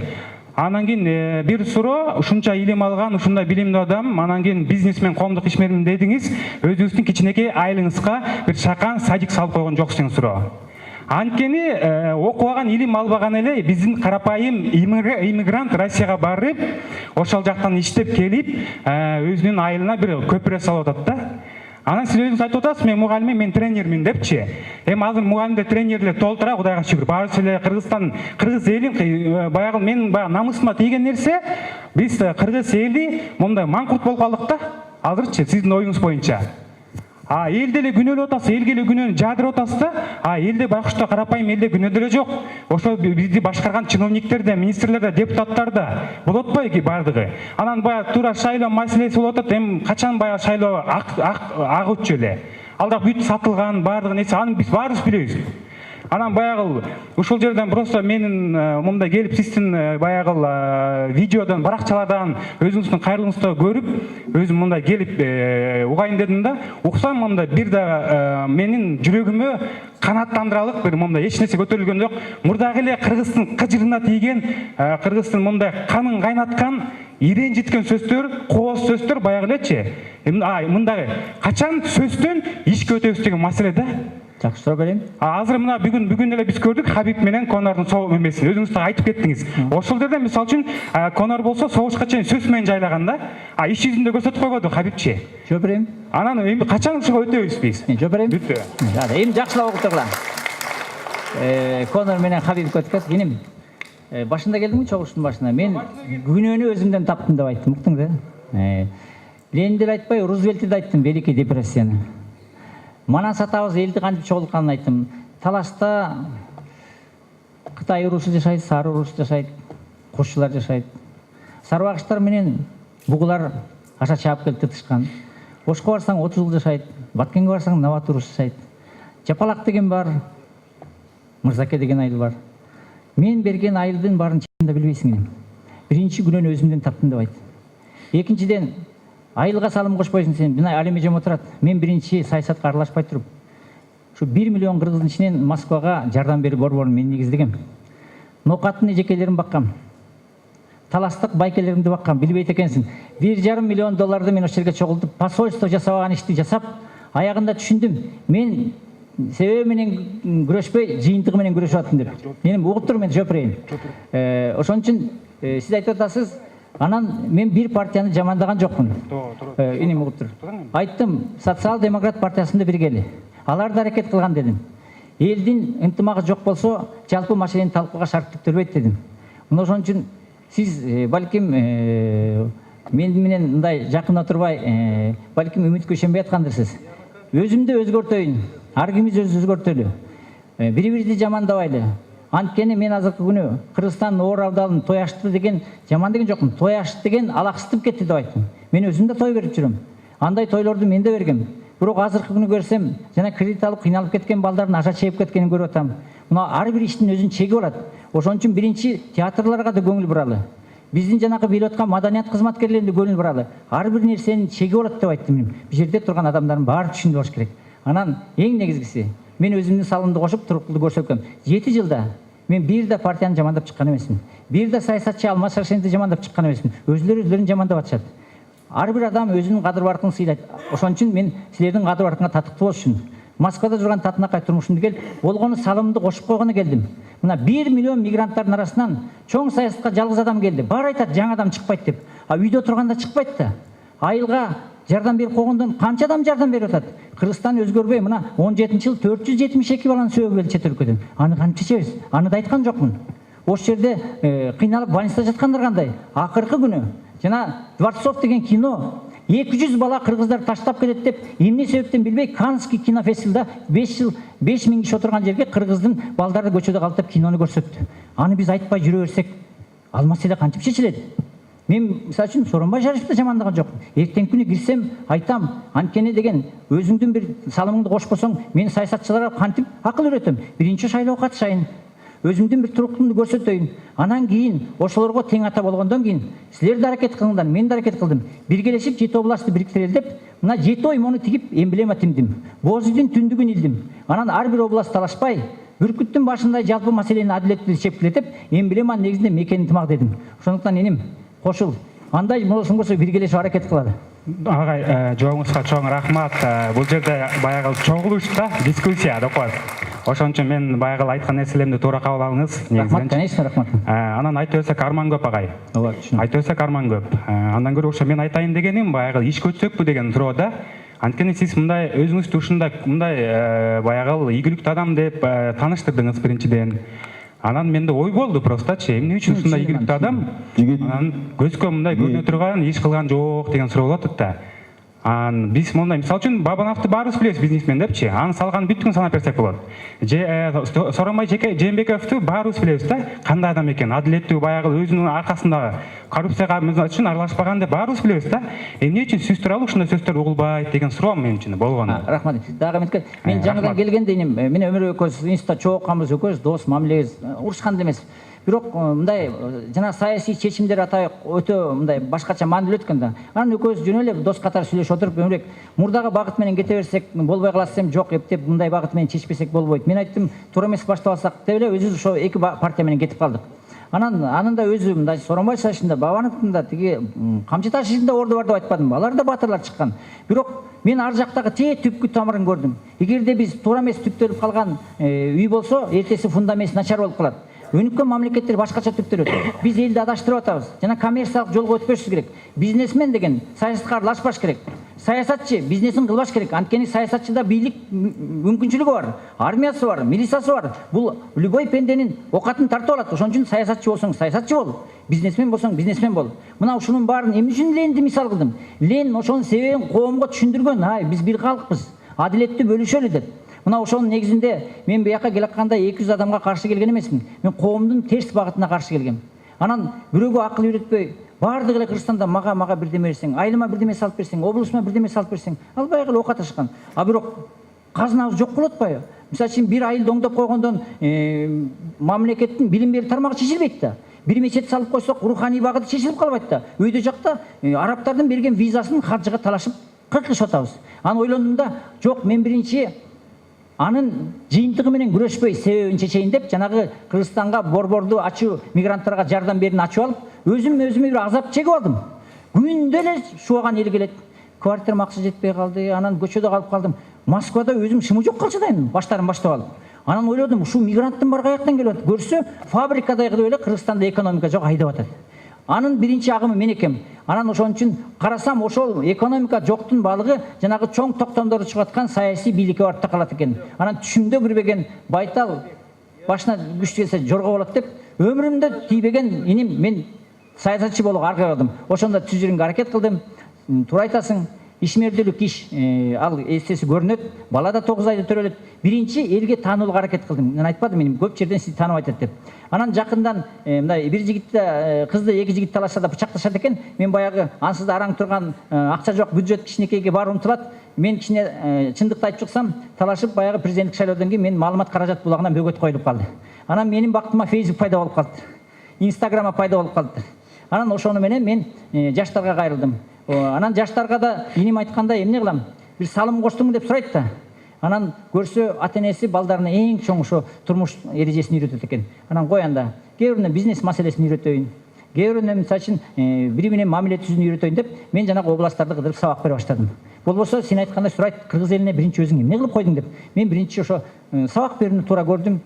Анан кийин бир суроо, ушунча илим алган, ушундай билимдүү адам, анан кийин бизнесмен, коомдук ишмермин дедиңиз, өзүңүздүн кичинекей айылыңызга бир чакан садик салып койгон жоксуз деген суроо. Анткени окубаган, илим албаган эле биздин карапайым иммигрант Россияга барып, ошол жактан иштеп келип, өзүнүн айылына бир көпүрө салып атат да. Анан сиз өзүңүз айтып атасыз, мен мугалиммин, мен тренермин депчи. Эми азыр мугалимдер, тренерлер толтура, Кудайга шүгүр. Баарыбыз эле Кыргызстан, кыргыз элин баягы менин намысыма тийген нерсе, биз кыргыз эли мондай маңкурт болуп калдык да. Азырчы сиздин оюңуз боюнча. Элде эле күнөөлөп атасыз, элге эле күнөөнү жаадырып атасыз да. Элде байкушта карапайым элде күнөө деле жок. Ошол бизди башкарган чиновниктер да, министрлер да, депутаттар да болот эки бардыгы. Анан баягы туура шайлоо маселеси болуп атат. Эми качан баягы шайлоо агычу эле. Ал да бүт сатылган бардыгы нерсе, аны биз баарыбыз билебиз. Анан баягы ушул жерден просто менин мындай келип сиздин баягы видеодон, баракчалардан өзүңүздүн кайрылыгыңызды көрүп, өзүм мындай келип угайын дедим да. Уксам мындай бир да менин жүрөгүмө канааттандыралык бир мындай эч нерсе көтөрүлгөн жок. Мурдагы эле кыргыздын кыжырына тийген, кыргыздын мындай канын кайнаткан, иренжиткен сөздөр, кооз сөздөр баягы элечи. Мындай качан сөздөн ишке өтөбүз деген маселе да. Жакшы суроо берейин. Азыр мына бүгүн эле биз көрдүк Хабиб менен Конордун согуш эмесин. Өзүңүз да айтып кеттиңиз. Ошол жерде мисалы үчүн Конор болсо согушка чейин сөз менен жайлаган да. Иш жүзүндө көрсөтүп койбоду Хабибчи. Жооп берейин. Анан эми качан ушуга өтөбүз биз? Жооп берейин. Бүттү. Эми жакшылап окуттурлар. Конор менен Хабиб өткөз. Менин башында келдимби, чогулуштун башында. Мен күнөөнү өзүмдөн таптым деп айттым. Уктуңуз да? Ленинди айтпай, Рузвельтти да айттым, великий депрессияны. Манас атабыз элди кантип чогултканын айттым. Талашта Кытай урусу жашайт, сары урус жашайт, кошчулар жашайт. Сарбагыштар менен бугулар аша чаап келип тытышкан. Ошко барсаң 30 жыл жашайт, Баткенге барсаң Нават урус жашайт. Жапалак деген бар, Мырзаке деген айыл бар. Мен берген айылдын баарын чынында билбейсиң. Биринчи күнөөнү өзүмдөн таптым деп айт. Экинчиден, айылга салым кошпойсуң сен. Мына Алим эжем отурат. Мен биринчи саясатка аралашпай туруп, ушу 1 миллион кыргыздын ичинен Москвага жардам берип борборун мен негиздегем. Нокаттын эжекелерин баккам. Таластык байкелеримди баккам. Билбейт экенсиң. 1,5 миллион долларды мен ошол жерге чогултуп, посольство жасабаган ишти жасап, аягында түшүндүм. Мен себеби менен күрөшпөй, жыйынтыгы менен күрөшүп аттым деп. Менин угуп туруп, мен жооп берейин. Ошон үчүн сиз айтып атасыз, анан мен бир партияны жамандаган жокмун. Иним угуп тур. Айттым, социал-демократ партиясында биргели. Алар да аракет кылган дедим. Элдин ынтымагы жок болсо, жалпы маселени талкууга шарттык төрбөйт дедим. Мына ошон үчүн сиз балким мен менен мындай жакын отурбай, балким үмүткө ишенбей аткандырсыз. Өзүмдү өзгөртөйүн. Ар кимиз өзгөртөлү. Бири-бирди жамандабайлы. Анткени мен азыркы күнү Кыргызстан оор абдалын той ачты деген жаман деген жокмун. Той ачты деген алаксытып кетти деп айттым. Мен өзүм да той берип жүрөм. Андай тойлорду мен да бергем. Бирок азыркы күнү көрсөм, жана кредит алып кыйналып кеткен балдардын аша чейип кеткенин көрүп атам. Мына ар бир иштин өзүнүн чеги болот. Ошон үчүн биринчи театрларга да көңүл буралы. Биздин жанакы билип аткан маданият кызматкерлерине көңүл буралы. Ар бир нерсенин чеги болот деп айттым мен. Бул жерде турган адамдардын баары түшүнүп алыш керек. Анан эң негизгиси, мен өзүмдүн салымды кошуп туруктуулук көрсөткөм. 7 жылда мен бир да партияны жамандап чыккан эмесмин. Бир да саясатчы Алмаз Шаршеновди жамандап чыккан эмесмин. Өзүлөрүн жамандап атышат. Ар бир адам өзүнүн кадыр баркын сыйлайт. Ошон үчүн мен силердин кадыр баркыңа татыктуу болуш үчүн Москвада турган татынакай турмушумду келип, болгону салымды кошуп койгону келдим. Мына 1 миллион мигранттардын арасынан чоң саясатка жалгыз адам келди. Баары айтат, жаңы адам чыкпайт деп. Үйдө турганда чыкпайт да. Айылга жардам берип койгондон канча адам жардам берип атат? Кыргызстан өзгөрбөй мына 17-жылы 472 баланы сөөгүп келди чет өлкөдөн. Аны кантип чечебиз? Аны да айткан жокмун. Ошол жерде кыйналып больницада жаткандар кандай? Акыркы күнү жана Дворцов деген кино 200 бала кыргыздар таштап кетет деп эмне себептен билбей Каннский кинофестивалда 5000 киши отурган жерге кыргыздын балдары көчөдө калтырып кинону көрсөттү. Аны биз айтпай жүрө берсек, ал маселе кантип чечилет? Мен мисалы үчүн Сооронбай Жээнбековди жамандаган жокмун. Эртең күнү кирсем айтам, анткени деген өзүңдүн бир салымыңды кошпосоң, мен саясатчыларга кантип акыл үйрөтөм? Биринчи шайлоого катышайын. Өзүмдүн бир туруктуумду көрсөтөйүн. Анан кийин ошолорго тең ата болгондон кийин силер да аракет кылыңдар, мен да аракет кылдым. Биргелешип 7 областты бириктирели деп, мына 7 оймону тигип эмблема тимдим. Боз үйдүн түндүгүн илдим. Анан ар бир област талашпай, бүркүттүн башындай жалпы маселени адилеттүү чепкилетип, эмблеманын негизинде мекенин тымак дедим. Ошондуктан эним кошул. Андай болсун болсо биргелешип аракет кылалы. Агай, жооңузга чоң рахмат. Бул жерде баягы чогулуш да, дискуссия да. Ошон үчүн мен баягы айткан нерселеримди туура кабыл алыңыз. Рахмат, конечно, рахмат. Анан айта берсек арман көп агай. Ооба, түшүнүм. Айта берсек арман көп. Андан көрө ошо мен айтайын дегеним баягы иш көтсөкпү деген суроо да. Анткени сиз мындай өзүңүздү ушундай мындай баягы ийгиликтүү адам деп тааныштырдыңыз биринчиден. Анан менде ой болду простачы, эмне үчүн ушундай ийгиликтүү адам? Анан көзгө мындай көрүнө турган, иш кылган жок деген суроо болот атат да. Биз мындай мисалы үчүн Бабановду баарыбыз билебиз, бизнесмен депчи. Анын салганын бүткүн санап берсек болот. Сооронбай Жээнбековду баарыбыз билебиз да, кандай адам экенин, адилеттүү, баягы өзүнүн аркасында коррупцияга мисалы үчүн аралашпаган деп баарыбыз билебиз да. Эмне үчүн сиз тууралуу ушундай сөздөр угулбайт деген суроо мен үчүн болгон. Рахмат. Дагы мен жаңыдан келгенде мен өмүр экөөбүз институтта чогулганбыз, экөөбүз дос, мамилебиз, урушкан эмес. Бирок мындай жана саясий чечимдер атайык өтө мындай башкача маанилүү экен да. Анан экөөбүз жөн эле дос катары сүйлөшүп отуруп, өмүрөк мурдагы багыт менен кете берсек болбой калат десем, жок, эптеп мындай багыт менен чечпесек болбойт. Мен айттым, туура эмес баштап алсак деп эле өзүбүз ошо эки партия менен кетип калдык. Анын да өзү мындай Сооронбай шашында, Бабановдун да тиги камчы ташышында орду бар деп айтпадым. Алар да батырлар чыккан. Бирок мен ар жактагы түпкү тамырын көрдүм. Эгерде биз туура эмес түптөлүп калган үй болсо, эртеси фундаменти начар болуп калат. Өнүккөн мамлекеттер башкача түптөлөт. Биз элди адаштырып атабыз. Жана коммерциялык жолго өтпөшүбүз керек. Бизнесмен деген саясатка аралашпаш керек. Саясатчы бизнесин кылбаш керек. Анткени саясатчыда бийлик мүмкүнчүлүгү бар, армиясы бар, милициясы бар. Бул любой пенденин окатын тартып алат. Ошон үчүн саясатчы болсоң саясатчы бол, бизнесмен болсоң бизнесмен бол. Мына ушунун баарын эмне үчүн Ленинди мисал кылдым? Ленин ошонун себебин коомго түшүндүргөн. Ай, биз бир калкпыз, адилеттүү бөлүшөлү деп. Мына ошонун негизинде мен бияка келатканда 200 адамга каршы келген эмесмин. Мен коомдун терс багытына каршы келгем. Анан бирөөгө акыл үйрөтпөй, баардыгы эле Кыргызстанда мага бирдеме берсең, айылыма бирдеме салып берсең, облусума бирдеме салып берсең, албай эле окатышкан. А бирок казынабыз жок болуп атпайбы? Мисалы үчүн бир айыл оңдоп койгондон мамлекеттин билим берүү тармагы чечилбейт да. Бир мечет салып койсок, руханий багыты чечилип калбайт да. Өйдө жакта арабтардын берген визасын хаджыга талашып кыркышып атабыз. Аны ойлондум да, жок, мен биринчи анын жыйынтыгы менен күрөшпөй себебин чечейин деп, жанагы Кыргызстанга борборду ачуу, мигранттарга жардам берүүнү ачып алып, өзүмө бир азап чегип алдым. Күндө эле шубаган эл келет. Квартира максы жетпей калды, анан көчөдө калып калдым. Москвада өзүм шымы жок калчыдаймын, баштарын баштап алып. Анан ойлодум, ушул мигранттын бар каяктан келип атат? Көрсө, фабрикадай кылып эле Кыргызстанда экономика жок, айдап атат. Анын биринчи агымы мен экем. Анан ошон үчүн карасам, ошол экономика жоктун баалыгы жанагы чоң токтомдорду чыгып аткан саясий бийликке барып такалат экен. Анан түшүмдө көрбөгөн байтал башына күч келсе жорго болот деп, өмүрүмдө тийбеген иним мен саясатчы болууга аркы кылдым. Ошондо түз жүрүнгө аракет кылдым. Туура айтасың, ишмердүүлүк иш, ал эстеси көрүнөт. Бала да 9 айда төрөлөт. Биринчи элге таануулуга аракет кылдым. Мен айтпадым, мен көп жерден сизди тааныбайт деп. Анан жакындан мындай бир жигитте кызды эки жигит талашса да бычакташат экен. Мен баягы ансыз да араң турган акча жок, бюджет кичинекейге баары умтулат. Мен кичине чындыкты айтып чыксам, талашып баягы президенттик шайлоодон кийин мен маалымат каражат булагынан бөгөт коюлуп калды. Анан менин бактыма Facebook пайда болуп калды. Instagram'a пайда болуп калды. Анан ошону менен мен жаштарга кайрылдым. Анан жаштарга да иним айтканда эмне кылам? Бир салым коштуңбу деп сурайт да. Анан көрсө ата-энеси балдарына эң чоң ошо турмуш эрежесин үйрөтөт экен. Анан кой анда, кээ бирүнө бизнес маселесин үйрөтөйүн, кээ бирүнө мисалы үчүн бири менен мамиле түзүүнү үйрөтөйүн деп мен жанагы областтарды кыдырып сабак бере баштадым. Болбосо сен айткандай сурайт, кыргыз элине биринчи өзүң эмне кылып койдуң деп. Мен биринчи ошо сабак берүүнү туура көрдүм.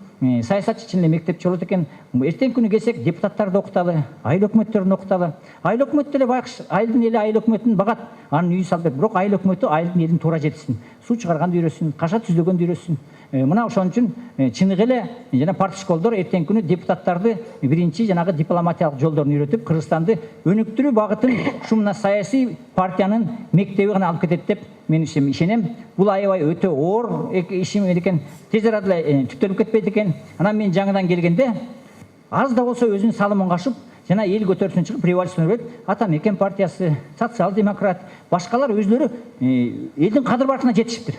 Саясатчы чын эле мектепчи болот экен. Эртең күнү келсек депутаттарды окуталы, айыл өкмөттөрүн окуталы. Айыл өкмөт деле байкуш айылдын эли айыл өкмөтүн багат. Анын үйү салып берет. Бирок айыл өкмөтү айылдын элин туура жетсин. Суу чыгарганды үйрөтсүн, каша түзлөгөндү үйрөтсүн. Мына ошон үчүн чыныгы эле жана партишколдор эртең күнү депутаттарды биринчи жанагы дипломатиялык жолдорун үйрөтүп, Кыргызстанды өнүктүрүү багытын ушу мына саясий партиянын мектеби гана алып кетет деп мен ишенем. Бул аябай өтө оор ишим экен. Тез арада эле түптөлүп кетпейт экен. Анан мен жаңыдан келгенде аз да болсо өзүнүн салымын кашып, жана эл көтөрүсүн чыгып революция берет. Ата Мекен партиясы, социал-демократ, башкалар өзлөрү элдин кадыр баркына жетишиптир.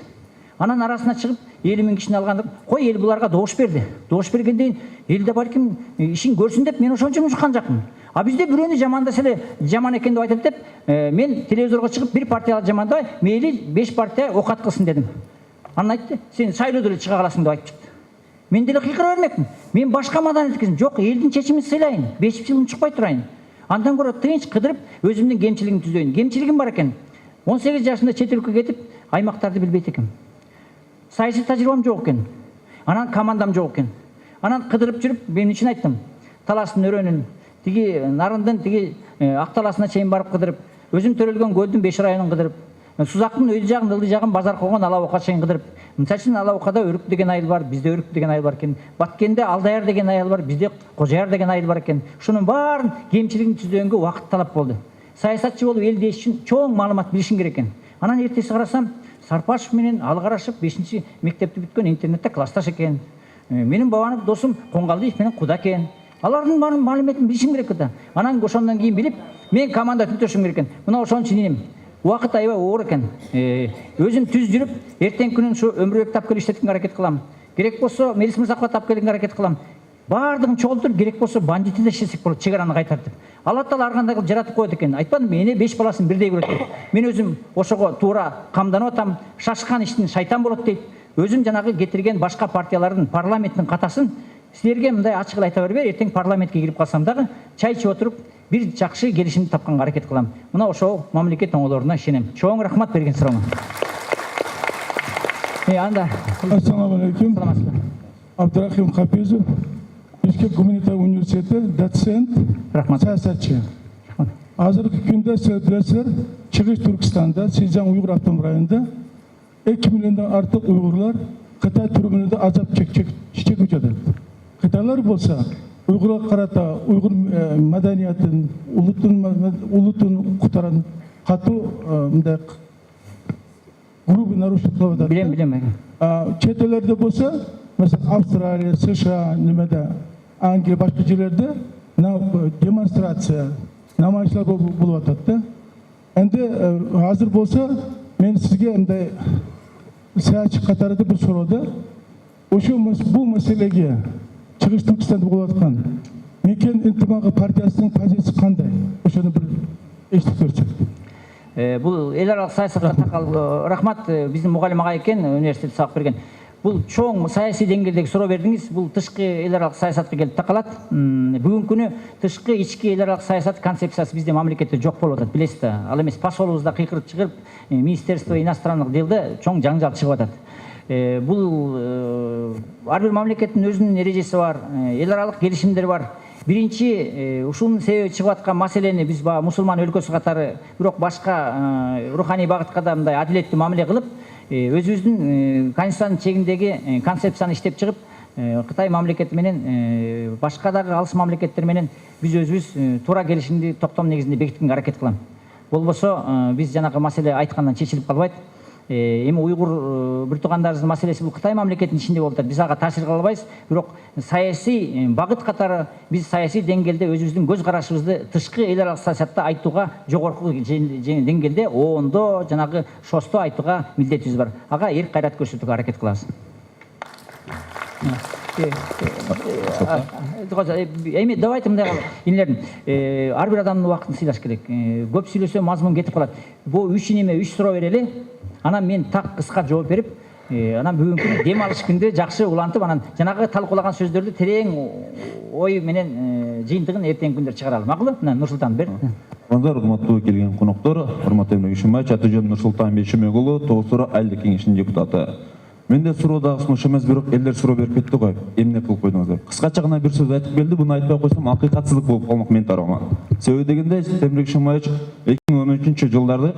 Анан арасына чыгып 50 000 кишини алганда, кой эл буларга добуш берди. Добуш бергенден эл да балким ишин көрсүн деп мен ошон үчүн ушкан жакмын. А бизде бирөөнү жамандаса эле жаман экен деп айтат деп, мен телевизорго чыгып бир партияга жамандабай, мейли 5 партия окат кылсын дедим. Анан айтты, сен шайлоодо эле чыга каласың деп айтып чыкты. Мен деле кыйкыра бермекмин. Мен башка маданият эткизим. Жок, элдин чечимин сыйлайын. 5 жылым чыкпай турайын. Андан көрө тынч кыдырып, өзүмдүн кемчилигимди түзөйүн. Кемчилигим бар экен. 18 жашында чет өлкөгө кетип, аймактарды билбейт экенмин. Саясий тажрыйбам жок экен. Анан командам жок экен. Анан кыдырып жүрүп, мен үчүн айттым. Таластын өрөөнүн, тиги Нарындын тиги ак таласына чейин барып кыдырып, өзүм төрөлгөн көлдүн 5 районун кыдырып, Сузактын өйдү жагын, ылдый жагын базар койгон Алабока чейин кыдырып. Мисалы үчүн Алабокада Өрүк деген айыл бар, бизде Өрүк деген айыл бар экен. Баткенде Алдаяр деген айыл бар, бизде Кожаяр деген айыл бар экен. Ушунун баарын кемчилигин түзөгөнгө убакыт талап болду. Саясатчы болуп эл деш үчүн чоң маалымат билишиң керек экен. Анан эртеси карасам, Сарпашев менен Алгарашев 5 мектепти бүткөн, интернетте классташ экен. Менин бабанын досум Коңгалдиев менен куда экен. Алардын баарын маалыматын билишим керек да. Анан ошондон кийин билип, мен команда түзөшүм керек экен. Мына ошон үчүн инем. Убакыт аябай оор экен. Өзүм түз жүрүп, эртең күнүн ушу Өмүрбек тапкел иштеткенге аракет кылам. Керек болсо Мелис Мырзакова тапкелге аракет кылам. Бардыгын чогултуруп, керек болсо бандитти да иштесек болот, чек араны кайтартып. Алла Таала ар кандай кылып жаратып коет экен. Айтпадым, эне 5 баласын бирдей көрөт деп. Мен өзүм ошого туура камданып атам. Шашкан иштин шайтан болот дейт. Өзүм жанагы кетирген башка партиялардын парламенттин катасын силерге мындай ачык эле айта бербей, эртең парламентке кирип калсам дагы чай ичип отуруп бир жакшы келишимди тапканга аракет кылам. Мына ошол мамлекет оңолоруна ишенем. Чоң рахмат берген сурооңа. Анда. Ассаламу алейкум. Абдурахим Хапизов, Бишкек гуманитарлык университети, доцент, саясатчы. Азыркы күндө сиз билесиздер, Чыгыш Түркстанда, Синжан уйгур автоном районунда 2 миллиондон артык уйгурлар Кытай түрмөлөрүндө азап чегип жатат. Кытайлар болсо уйгурга карата уйгур маданиятын, улутун кутаран катуу мындай грубый нарушение кылып атат. Билем. Чет элдерде болсо, mesela Австралия, США, немеде, Англия, башка жерлерде демонстрация, намайышлар болуп атат да. Энди азыр болсо, мен сизге мындай саясатчы катарында бир суроо. Ошо бул маселеге Чыгыш Түркстанда болуп аткан Мекен интимагы партиясынын позициясы кандай? Ошону бир эстип көрсөк. Бул эл аралык саясатка такал рахмат, биздин мугалим агай экен, университетте сабак берген. Бул чоң саясий деңгээлдеги суроо бердиңиз. Бул тышкы эл аралык саясатка келип такалат. Бүгүнкү күнү тышкы ички эл аралык саясат концепциясы бізде мамлекетте жок болуп атат, билесиз да. Ал эмес посолубузда кыйкырып чыгып, Министерство иностранных делде чоң жаңжал чыгып атат. Бул ар бир мамлекеттин өзүнүн эрежеси бар, эл аралык келишимдер бар. Биринчи ушунун себеби чыгып аткан маселени биз мусулман өлкөсү катары, бирок башка руханий багытка да мындай адилеттүү мамиле кылып, өзүбүздүн конституциянын чегиндеги концепцияны иштеп чыгып, Кытай мамлекети менен башка дагы алыс мамлекеттер менен биз өзүбүз туура келишимди токтом негизинде бекиткенге аракет кылам. Болбосо биз жанагы маселе айткандан чечилип калбайт. Эми уйгур бир туугандарыбыздын маселеси бул Кытай мамлекетинин ичинде болуп атат. Биз ага таасир кыла албайбыз, бирок саясий багыт катары биз саясий деңгээлде өзүбүздүн көз карашыбызды тышкы эл аралык саясатта айтууга жогорку деңгээлде оондо жанагы шосто айтууга милдетибиз бар. Ага эрк кайрат көрсөтүүгө аракет кылабыз. Эми давайте мындай инелердин ар бир адамдын убактын сыйлаш керек. Көп сүйлөсө мазмун кетип калат. Бул 3 суроо берели. Анан мен так кыска жооп берип, анан бүгүнкү дем алыш күндө жакшы улантып, анан жанагы талкуулаган сөздөрдү терең ой менен жыйынтыгын эртең күндө чыгаралы. Макулбу? Мына Нурсултан бер. Урматтуу келген коноктор, урматтуу Эмре Ишимбаевич, Атыжан Нурсултан Бейшемек уулу, Тогуз суроо Айылдык кеңешинин депутаты. Менде суроо дагы сунуш эмес, бирок элдер суроо берип кетти го. Эмне кылып койдуңуздар? Кыскача гана бир сөз айтып келди, буну айтпай койсом акыйкатсыздык болуп калмак мен тарабыма. Себеби дегенде Эмре Ишимбаевич 2013-жылдарды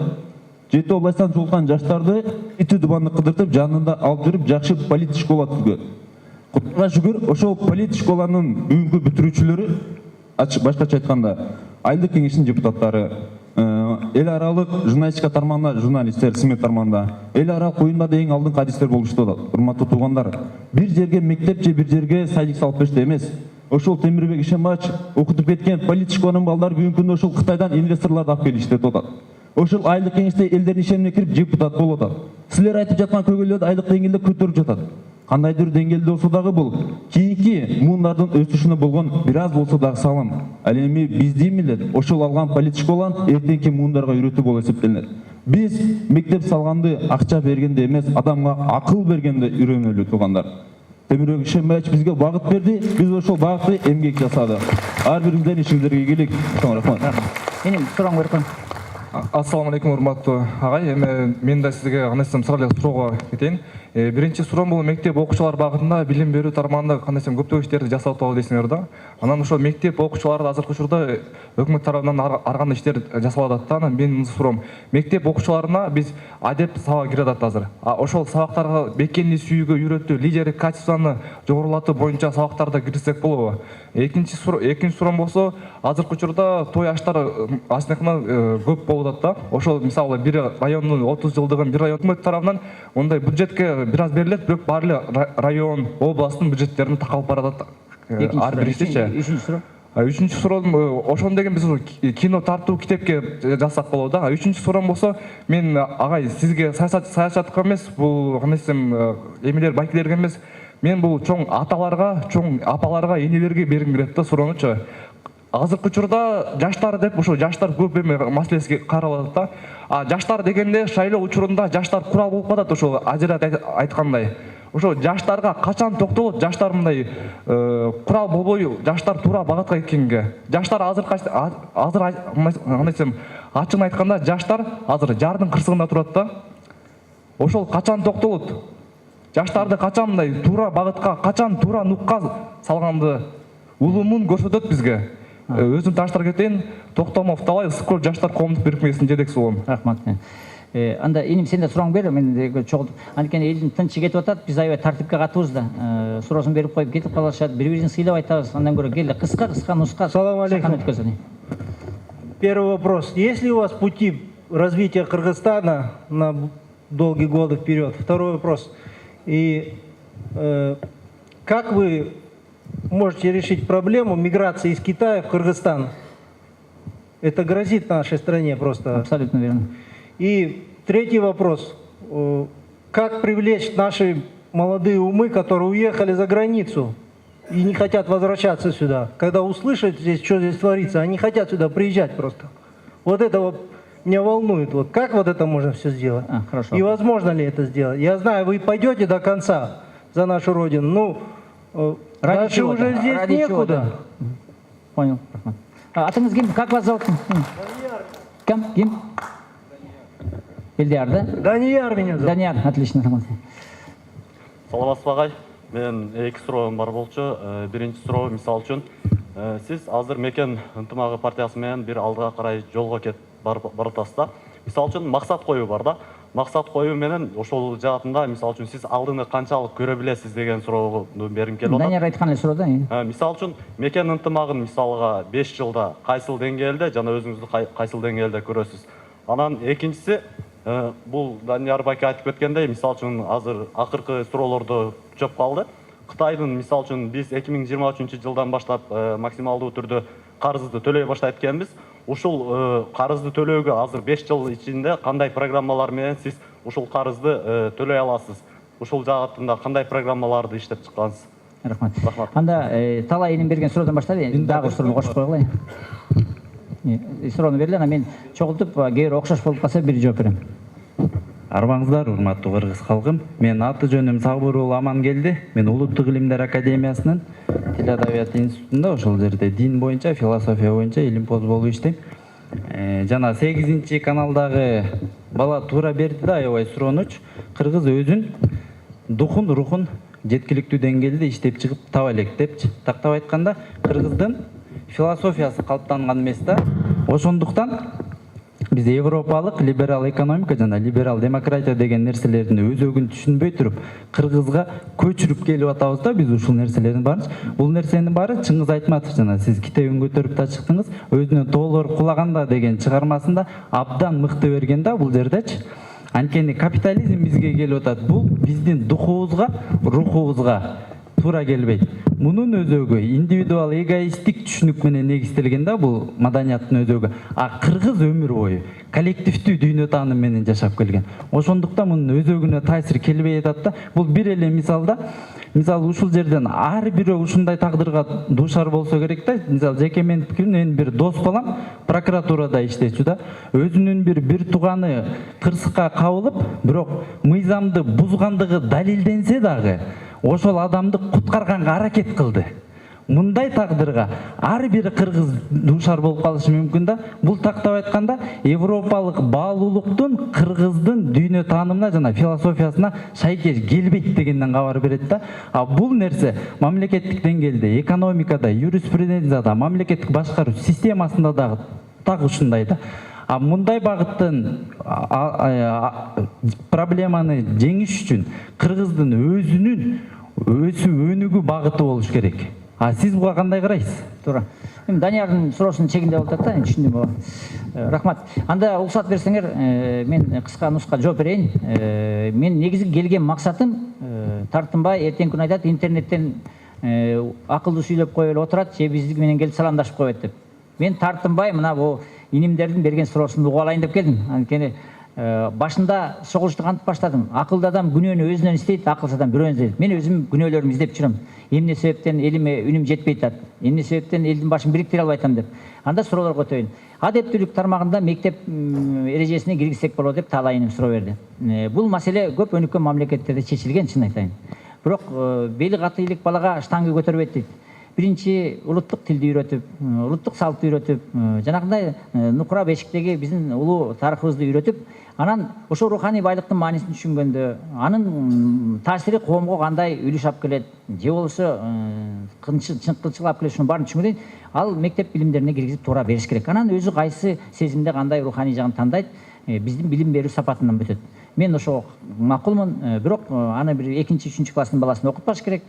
7 областан чулкан жаштарды ити дубанды кыдыртып, жанында алып жүрүп, жакшы политик школа түзгөн. Кутка шүгүр, ошол политик школанын бүгүнкү бүтүрүүчүлөрү, башкача айтканда, Айылдык кеңешинин депутаттары, эл аралык журналистика тармагында журналисттер, симет тармагында, эл аралык оюндарда эң алдыңкы адистер болушту атат. Урматтуу туугандар, бир жерге мектеп же бир жерге садик салып бериште эмес. Ошол Темирбек Ишембаевич окутуп кеткен политик школанын балдары бүгүнкү күндө ошол Кытайдан инвесторлорду алып келип иштетип атат. Ошол айылдык кеңеште элдердин ишенимине кирип депутат болуп атат. Силер айтып жаткан көйгөйлөрдү айылдык деңгээлде көтөрүп жатат. Кандайдыр деңгээлде болсо дагы бул кийинки муундардын өсүшүнө болгон бир аз болсо дагы салым. Ал эми биздин милдет ошол алган политик школан эртеңки муундарга үйрөтүү болуп эсептелет. Биз мектеп салганды акча бергенде эмес, адамга акыл бергенде үйрөнөлү туугандар. Темирбек Ишембаевич бизге багыт берди, биз ошол багытты эмгек жасадык. Ар бириңизден ишиңиздерге ийгилик. Рахмат. Менин сурооңду берип коеюн. Ассаламу алейкум, урматтуу агай. Мен да сизге кандайсам сыра эле суроого кетейин. Биринчи суроом бул мектеп окуучулар багытында билим берүү тармагында кандайсам көптөгөн иштерди жасап атабыз дейсиңер да. Анан ошол мектеп окуучулары азыркы учурда өкмөт тарабынан ар кандай иштер жасалып атат да. Анан менин суроом, мектеп окуучуларына биз адеп сабак кирип атат азыр. Ошол сабактарга бекемди сүйүүгө үйрөтүү, лидерлик качествону жогорулатуу боюнча сабактарды киргизсек болобу? Экинчи суроом болсо, азыркы учурда той аштар аслыкта көп болуп атат да. Ошол мисалы бир райондун 30 жылдыгын бир район өкмөт тарабынан ондай бюджетке бир аз берилет, бирок баары эле район, областтын бюджеттерине такалып баратат. Ар бирisi. Үчүнчү суроо. Үчүнчү суроом ошону деген биз кино тартуу китепке жазсак болот да. Үчүнчү суроом болсо, мен агай сизге саясатка эмес, бул кандай десем, эмелер байкелерге эмес, мен бул чоң аталарга, чоң апаларга, энелерге бергим келет да суроону. Азыркы учурда жаштар деп ошо жаштар көп эме маселеси каралып атат да. Жаштар дегенде шайлоо учурунда жаштар курал болуп калат, ошо Азират айткандай. Ошо жаштарга качан токтолот, жаштар мындай курал болбой, жаштар туура багытка кеткенге. Жаштар азыр кандай десем, ачыгын айтканда жаштар азыр жардын кырсыгында турат да. Ошол качан токтолот? Жаштарды качан мындай туура багытка, качан туура нукка салганды улумун көрсөтөт бизге. Өзүм таштар кетейин, Токтомов талай ысык жаштар коомдук бирикмесинин жетекчиси болом. Рахмат. Анда эним сен да сурооңду бер, мен чогултуп. Анткени элдин тынчы кетип атат, биз аябай тартипке катыбыз да. Суроосун берип коюп кетип калышат, бири-бирин сыйлап айтабыз. Андан көрө келе кыска нуска. Салам алейкум. Первый вопрос. Есть ли у вас пути развития Кыргызстана на долгие годы вперед? Второй вопрос. И как вы можете решить проблему миграции из Китая в Кыргызстан? Это грозит нашей стране просто. Абсолютно верно. И третий вопрос. Как привлечь наши молодые умы, которые уехали за границу и не хотят возвращаться сюда? Когда услышат здесь, что здесь творится, они хотят сюда приезжать просто. Вот это вот меня волнует. Вот как вот это можно все сделать? Хорошо. И возможно ли это сделать? Я знаю, вы пойдете до конца за нашу Родину. Ну, дальше уже здесь некуда. Понял. Атыңыз ким? Как вас зовут? Ким? Элдияр, да? Данияр меня зовут. Данияр, отлично. Саламатсызбы агай. Мен эки суроом бар болчу. Биринчи суроо мисал үчүн, сиз азыр Мекен ынтымагы партиясы менен бир алдыга карай жолго барып атасыз да. Мисал үчүн максат коюу бар да. Максат коюу менен ошол жаатында мисал үчүн сиз алдыны канчалык көрө билесиз деген суроого берим келип атат. Данияр айткан эле суроо да. Мисал үчүн Мекен ынтымагын мисалга 5 жылда кайсыл деңгээлде жана өзүңүздү кайсыл деңгээлде көрөсүз? Анан экинчиси, бул Данияр байке айтып кеткендей, мисал үчүн азыр акыркы суроолордо чөп калды. Кытайдын мисал үчүн биз 2023-жылдан баштап максималдуу түрдө карызды төлөй баштайт экенбиз. Ушул карызды төлөөгө азыр 5 жыл ичинде кандай программалар менен сиз ушул карызды төлөй аласыз? Ушул жаатында кандай программаларды иштеп чыккансыз? Рахмат. Анда талай эним берген суроодан баштайлы, дагы суроону кошуп койгула. Суроону берели, анан мен чогултуп, кээ окшош болуп калса бир жооп берем. Арбаңыздар, урматтуу кыргыз калкым. Мен аты жөнүм Сагбырул Амангелди. Мен Улуттук илимдер академиясынын Тил адабият институтунда ошол жерде дин боюнча, философия боюнча илимпоз болуп иштейм. жана 8-каналдагы бала туура берди да, аябай суроонуч. Кыргыз өзүн духун, рухун жеткиликтүү деңгээлде иштеп чыгып таба элек депчи. Тактап айтканда, кыргыздын философиясы калыптанган эмес да. Ошондуктан биз европалык либерал экономика жана либерал демократия деген нерселердин өзөгүн түшүнбөй туруп, кыргызга көчүрүп келип атабыз да. Биз ушул нерселердин баарын, бул нерсенин баары Чыңгыз Айтматов жана сиз китебин көтөрүп да чыктыңыз. Өзүнүн тоолор кулаганда деген чыгармасында абдан мыкты берген да бул жердечи. Анткени капитализм бизге келип атат. Бул биздин духубузга, рухубузга туура келбейт. Мунун өзөгү индивидуал эгоисттик түшүнүк менен негизделген да бул маданияттын өзөгү. А кыргыз өмүр бою коллективдүү дүйнө тааным менен жашап келген. Ошондуктан мунун өзөгүнө таасир келбей атат да. Бул бир эле мисалда, мисалы ушул жерден ар бирөө ушундай тагдырга дуушар болсо керек да. Мисалы жеке менин пикирим, менин бир дос балам прокуратурада иштечү да. Өзүнүн бир тууганы кырсыкка кабылып, бирок мыйзамды бузгандыгы далилденсе дагы ошол адамды куткарганга аракет кылды. Мындай тагдырга ар бир кыргыз дуушар болуп калышы мүмкүн да. Бул тактап айтканда европалык баалуулуктун кыргыздын дүйнө таанымына жана философиясына шайкеш келбейт дегенден кабар берет да. А бул нерсе мамлекеттик деңгээлде, экономикада, юриспруденцияда, мамлекеттик башкаруу системасында дагы так ушундай да. А мындай багыттын проблеманы жеңиш үчүн кыргыздын өзүнүн өсүп өнүгүү багыты болуш керек. А сиз буга кандай карайсыз? Туура. Эми Даниярдын суроосунун чегинде болуп атат да, түшүндүм бала. Рахмат. Анда уруксат берсеңер, мен кыска нуска жооп берейин. Мен негизги келген максатым тартынбай эртең күн айтат интернеттен акылды сүйлөп коюп эле отурат, же биздики менен келип саламдашып коет деп. Мен тартынбай мына бул инимдердин берген суроосун угуп алайын деп келдим. Анткени башында согушту кантип баштадым? Акылды адам күнөөнү өзүнөн издейт, акылсыз адам бирөөнөн издейт. Мен өзүм күнөөлөрүмдү издеп жүрөм. Эмне себептен элиме үнүм жетпей атат? Эмне себептен элдин башын бириктире албай атам деп. Анда суроолор көтөрөйүн. Адептүүлүк тармагында мектеп эрежесине киргизсек болот деп талайын суроо берди. Бул маселе көп өнүккөн мамлекеттерде чечилген, чын айтайын. Бирок бели каты илик балага штанга көтөрбөйт дейт. Биринчи улуттук тилди үйрөтүп, улуттук салтты үйрөтүп, жанагындай нукура бешиктеги биздин улуу тарыхыбызды үйрөтүп, анан ошо руханий байлыктын маанисин түшүнгөндө, анын таасири коомго кандай үлүш алып келет, же болбосо кылчыл алып келет, ушунун баарын түшүнгөндөн ал мектеп билимдерине киргизип туура бериш керек. Анан өзү кайсы сезимде кандай руханий жагын тандайт, биздин билим берүү сапатынан бүтөт. Мен ошо макулмун, бирок аны бир 2-3 класстын баласын окутпаш керек.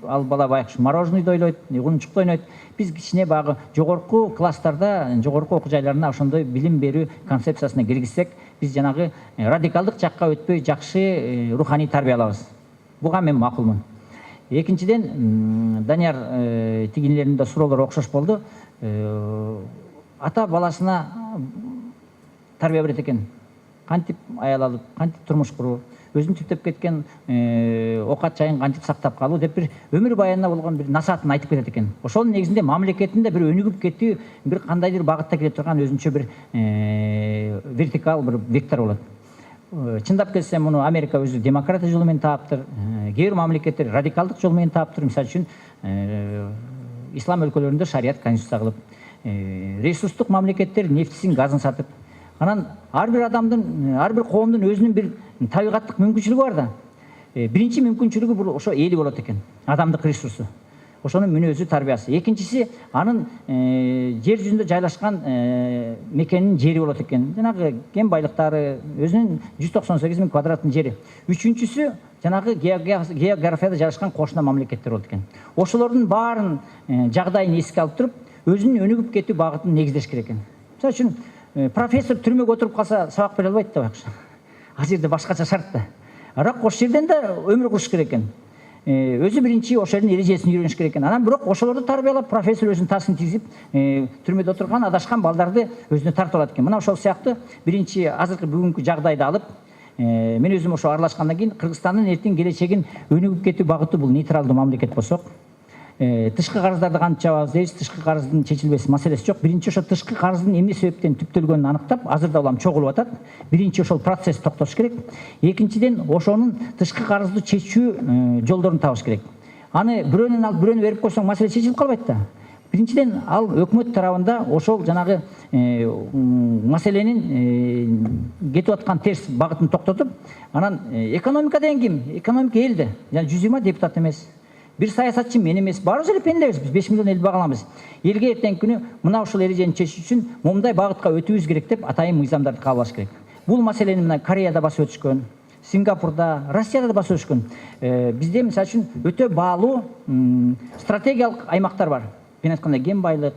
Ал бала байкуш мороженыйды ойлойт, угунчукту ойнойт. Биз кичине багы жогорку класстарда, жогорку окуу жайларына ошондой билим берүү концепциясына киргизсек, биз жанагы радикалдык жакка өтпөй жакшы руханий тарбия алабыз. Буга мен макулмун. Экинчиден, Данияр тигинлеринде суроолор окшош болду. Ата баласына тарбия берет экен. Кантип аял алып, кантип турмуш куруу, өзүн түптөп кеткен окат жайын кантип сактап калуу деп бир өмүр баянына болгон бир насаатын айтып кетет экен. Ошонун негизинде мамлекетинде бир өнүгүп кетүү, бир кандайдыр багытта келе турган өзүнчө бир вертикал бир вектор болот. Чындап келсем, муну Америка өзү демократия жолу менен таптыр, кээ бир мамлекеттер радикалдык жол менен таптыр. Мисалы үчүн ислам өлкөлөрүндө шарият конституция кылып, ресурстук мамлекеттер нефтисин, газын сатып, анан ар бир адамдын, ар бир коомдун өзүнүн бир табигаттык мүмкүнчүлүгү бар да. Биринчи мүмкүнчүлүгү бул ошо эли болот экен, адамдык ресурсу. Ошонун мүнөзү, тарбиясы. Экинчиси, анын жер жүзүндө жайлашкан мекенинин жери болот экен. Жанагы кен байлыктары, өзүнүн 198 000 квадраттын жери. Үчүнчүсү, жанагы географияда жайгашкан кошуна мамлекеттер болот экен. Ошолордун баарын жагдайын эске алып туруп, өзүнүн өнүгүп кетүү багытын негиздеш керек экен. Мисалы үчүн профессор түрмөгө отуруп калса сабак бере албайт да байкуш. Ал жерде башкача шарт да. Бирок ошол жерден да өмүр куруш керек экен. Өзү биринчи ошол жердин эрежесин үйрөнүш керек экен. Анан бирок ошолорду тарбиялап, профессор өзүнүн таасын тийгизип, түрмөдө отурган адашкан балдарды өзүнө тартып алат экен. Мына ошол сыяктуу биринчи азыркы бүгүнкү жагдайды алып, мен өзүм ошо аралашкандан кийин Кыргызстандын эртең келечегин өнүгүп кетүү багыты бул нейтралдуу мамлекет болсок, тышкы карыздарды кантип жабабыз дейбиз, тышкы карыздын чечилбеси маселеси жок. Биринчи ошо тышкы карыздын эмне себептен түптөлгөнүн аныктап, азырда улам чогулуп атат. Биринчи ошол процесс токтош керек. Экинчиден, ошонун тышкы карызды чечүү жолдорун табыш керек. Аны бирөөнөн алып бирөөнө берип койсоң маселе чечилип калбайт да. Биринчиден ал өкмөт тарабында ошол жанагы маселенин кетип аткан терс багытын токтотуп, анан экономика деген ким? Экономика элде. Жана 120 депутат эмес. Бир саясатчы мен эмес, баарыбыз эле пендебиз, биз 5 миллион эл багаламыз. Элге эртеңки күнү мына ушул эрежени чечиш үчүн момундай багытка өтүүбүз керек деп атайын мыйзамдарды кабыл алыш керек. Бул маселени мына Кореяда басып өтүшкөн, Сингапурда, Россияда да басып өтүшкөн. Бизде мисалы үчүн өтө баалуу стратегиялык аймактар бар. Мен айткандай кен байлык,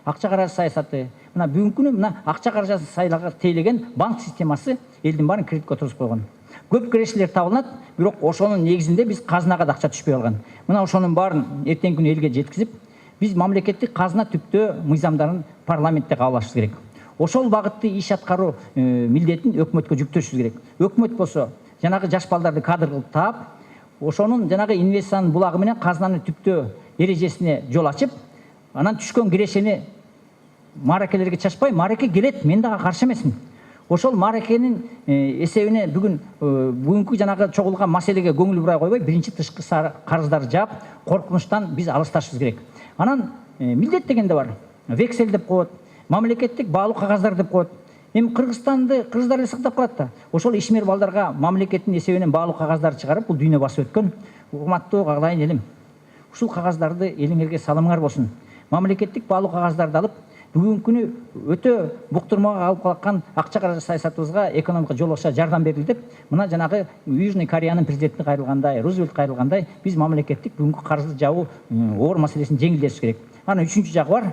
акча каражы саясаты. Мына бүгүнкү күнү мына акча каражаты сайлага тейлеген банк системасы элдин баарын кредитке отургузуп койгон. Көп кирешелер табылат, бирок ошонун негизинде биз казынага да акча түшпөй калган. Мына ошонун баарын эртеңки күнү элге жеткизип, биз мамлекеттик казына түптөө мыйзамдарын парламентте кабыл алышыбыз керек. Ошол багытты иш аткаруу милдетин өкмөткө жүктөшүбүз керек. Өкмөт болсо жанагы жаш балдарды кадр кылып таап, ошонун жанагы инвестициянын булагы менен казынанын түптөө эрежесине жол ачып, анан түшкөн кирешени мааракелерге чачпай, маареке келет, мен дагы каршы эмесмин. Ошол мааракенин эсебине бүгүнкү жанагы чогулган маселеге көңүл бурай койбой, биринчи тышкы карыздарды жаап, коркунучтан биз алысташыбыз керек. Анан милдет деген да бар. Вексель деп коет, мамлекеттик баалуу кагаздар деп коет. Эми Кыргызстанды кыргыздар эле сактап калат да. Ошол ишмер балдарга мамлекеттин эсебинен баалуу кагаздарды чыгарып, бул дүйнө басып өткөн. Урматтуу кагылайын элим. Ушул кагаздарды элиңерге салымыңар болсун. Мамлекеттик баалуу кагаздарды алып, бүгүнкү күнү өтө буктурмага алып калган акча каражы саясатыбызга экономика жол аша жардам берди деп, мына жанагы Южный Кореянын президенти кайрылгандай, Рузвельт кайрылгандай, биз мамлекеттик бүгүнкү карызды жабуу оор маселесин жеңилдетиш керек. Анан үчүнчү жагы бар.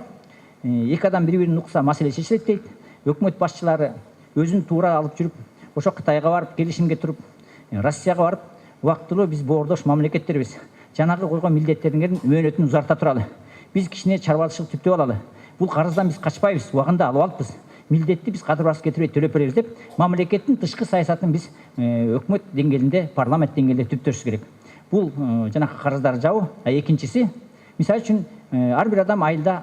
Эки адам бири-бирин укса маселе чечилет дейт. Өкмөт башчылары өзүн туура алып жүрүп, ошо Кытайга барып, келишимге туруп, Россияга барып, убактылуу биз боордош мамлекеттербиз. Жанагы койгон милдеттериңердин мөөнөтүн узарта туралы. Биз кичине чарбачылык түптөп алалы. Бул карыздан биз качпайбыз, убагында алып алыппыз. Милдетти биз кадыр бас кетирбей төлөп беребиз деп, мамлекеттин тышкы саясатын биз өкмөт деңгээлинде, парламент деңгээлинде түптөшүбүз керек. Бул жанагы карыздарды жабуу. Экинчиси, мисалы үчүн ар бир адам айылда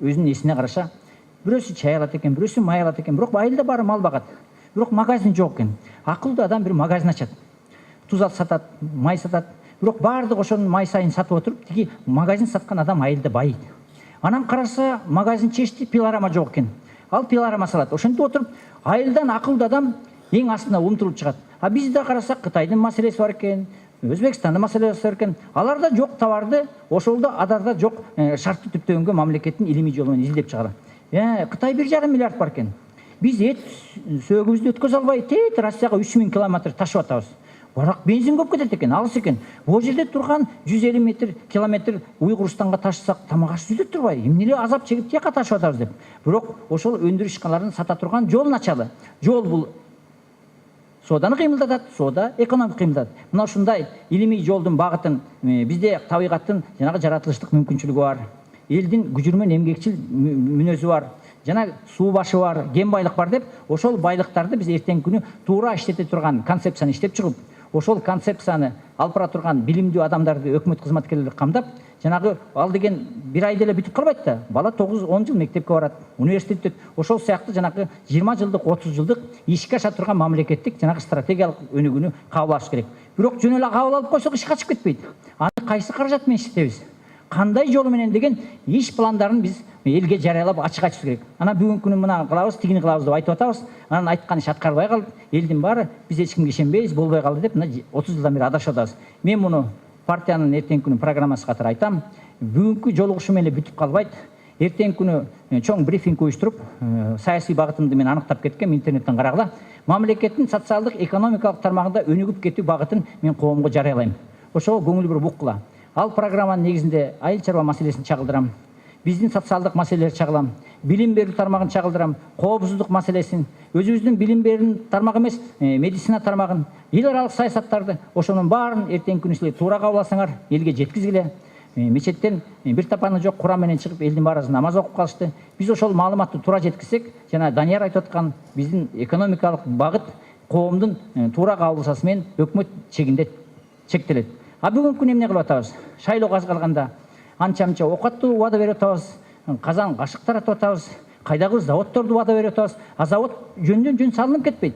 өзүнүн эсине караша, бирөөсү чай алат экен, бирөөсү май алат экен, бирок айылда баары мал багат. Бирок магазин жок экен. Акылдуу адам бир магазин ачат. Туз сатат, май сатат. Бирок баардык ошонун май сайын сатып отуруп, тиги магазин саткан адам айылда байыйт. Анан караса, магазин чечти, пилорама жок экен. Ал пилорама салат. Ошентип отуруп, айылдан акылдуу адам эң астына умтулуп чыгат. А бизде карасак, Кытайдын маселеси бар экен, Өзбекстандын маселеси бар экен. Аларда жок товарды, ошолдо адарда жок шартты түптөгөнгө мамлекеттин илимий жолу менен изилдеп чыгарат. Кытай 1,5 миллиард бар экен. Биз эт сөөгүбүздү өткөзө албай, Россияга 3000 километр ташып атабыз. Бирок бензин көп кетет экен, алыс экен. Бул жерде турган 150 километр Уйгурстанга ташысак, тамак аш түзүп турбай, эмне эле азап чегип тияка ташып атабыз деп. Бирок ошол өндүрүш ишканаларын сата турган жолун ачалы. Жол бул сооданы кыймылдатат, соода экономика кыймылдатат. Мына ушундай илимий жолдун багытын бизде табигаттын жанагы жаратылыштык мүмкүнчүлүгү бар. Элдин күжүрмөн эмгекчил мүнөзү бар. Жана суу башы бар, кен байлык бар деп, ошол байлыктарды биз эртеңки күнү туура иштете турган концепцияны иштеп чыгып, ошол концепцияны алып бара турган билимдүү адамдарды өкмөт кызматкерлери камдап, жанагы ал деген бир айда эле бүтүп калбайт да. Бала 9-10 жыл мектепке барат, университетте ошол сыяктуу жанагы 20 жылдык, 30 жылдык ишке аша турган мамлекеттик жанагы стратегиялык өнүгүүнү кабыл алыш керек. Бирок жөн эле кабыл алып койсок ишке ачып кетпейт. Аны кайсы каражат менен иштетебиз? Кандай жолу менен деген иш пландарын биз элге жарыялап ачык айтышыбыз керек. Анан бүгүнкү күнү мына кылабыз, тигини кылабыз деп айтып атабыз. Анан айткан иш аткарылбай калып, элдин баары биз эч кимге ишенбейбиз, болбой калды деп мына 30 жылдан бери адашып атабыз. Мен муну партиянын эртеңки күнү программасы катары айтам. Бүгүнкү жолугушуу менен бүтүп калбайт. Эртеңки күнү чоң брифинг уюштуруп, саясий багытымды мен аныктап кеткем, интернеттен карагыла. Мамлекеттин социалдык, экономикалык тармагында өнүгүп кетүү багытын мен коомго жарыялайм. Ошого көңүл буруп уккула. Ал программанын негизинде айыл чарба маселесин чагылдырам. Биздин социалдык маселелерди чагылам. Билим берүү тармагын чагылдырам. Коопсуздук маселесин, өзүбүздүн билим берүү тармагы эмес, медицина тармагын, эл аралык саясаттарды, ошонун баарын эртеңки күнү силер туура кабыл алсаңар, элге жеткизгиле. Мечеттен бир тапаны жок Куран менен чыгып, элдин баары намаз окуп калышты. Биз ошол маалыматты туура жеткизсек, жана Данияр айтып аткан биздин экономикалык багыт коомдун туура кабыл алышасы менен өкмөт чегинде чектелет. А бүгүнкү күнү эмне кылып атабыз? Шайлоо аз калганда анча-мынча оокаттуу убада берип атабыз, казан кашык таратып атабыз, кайдагы заводдорду убада берип атабыз. А завод жөндөн жөн салынып кетпейт.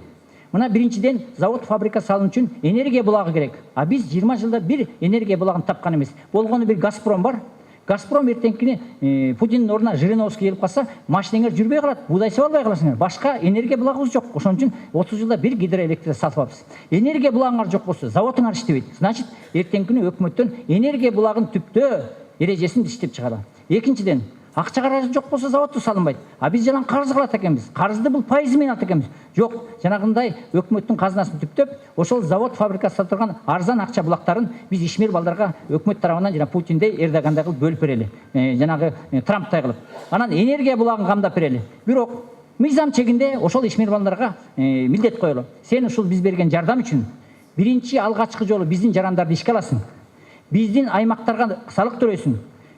Мына биринчиден завод, фабрика салуу үчүн энергия булагы керек. А биз 20 жылда бир энергия булагын тапкан эмес. Болгону бир Газпром бар. Газпром ертеңкini Путиндин ордуна Жириновский келип калса, машинеңер жүрбөй калат, буудай сеп албай каласыңар. Башка энергия булагыбыз жок. Ошон үчүн 30 жылда бир гидроэлектр сатып алабыз. Энергия булагыңар жок болсо, заводуңар иштебейт. Значит, ертеңкини өкмөттөн энергия булагын түптөө эрежесин иштеп чыгарат. Экинчиден, акча каражат жок болсо заводду салынбайт. А биз жалаң карыз кылат экенбиз. Карызды бул пайызы менен алат экенбиз. Жок, жанагындай өкмөттүн казынасын түптөп, ошол завод, фабрика сатылган арзан акча булактарын биз ишмер балдарга өкмөт тарабынан жана Путиндей, Эрдогандай кылып бөлүп берели. Жанагы Трамптай кылып. Анан энергия булагын камдап берели. Бирок мыйзам чегинде ошол ишмер балдарга милдет коелу. Сен ушул биз берген жардам үчүн биринчи алгачкы жолу биздин жарандарды ишке аласың. Биздин аймактарга салык төлөйсүң.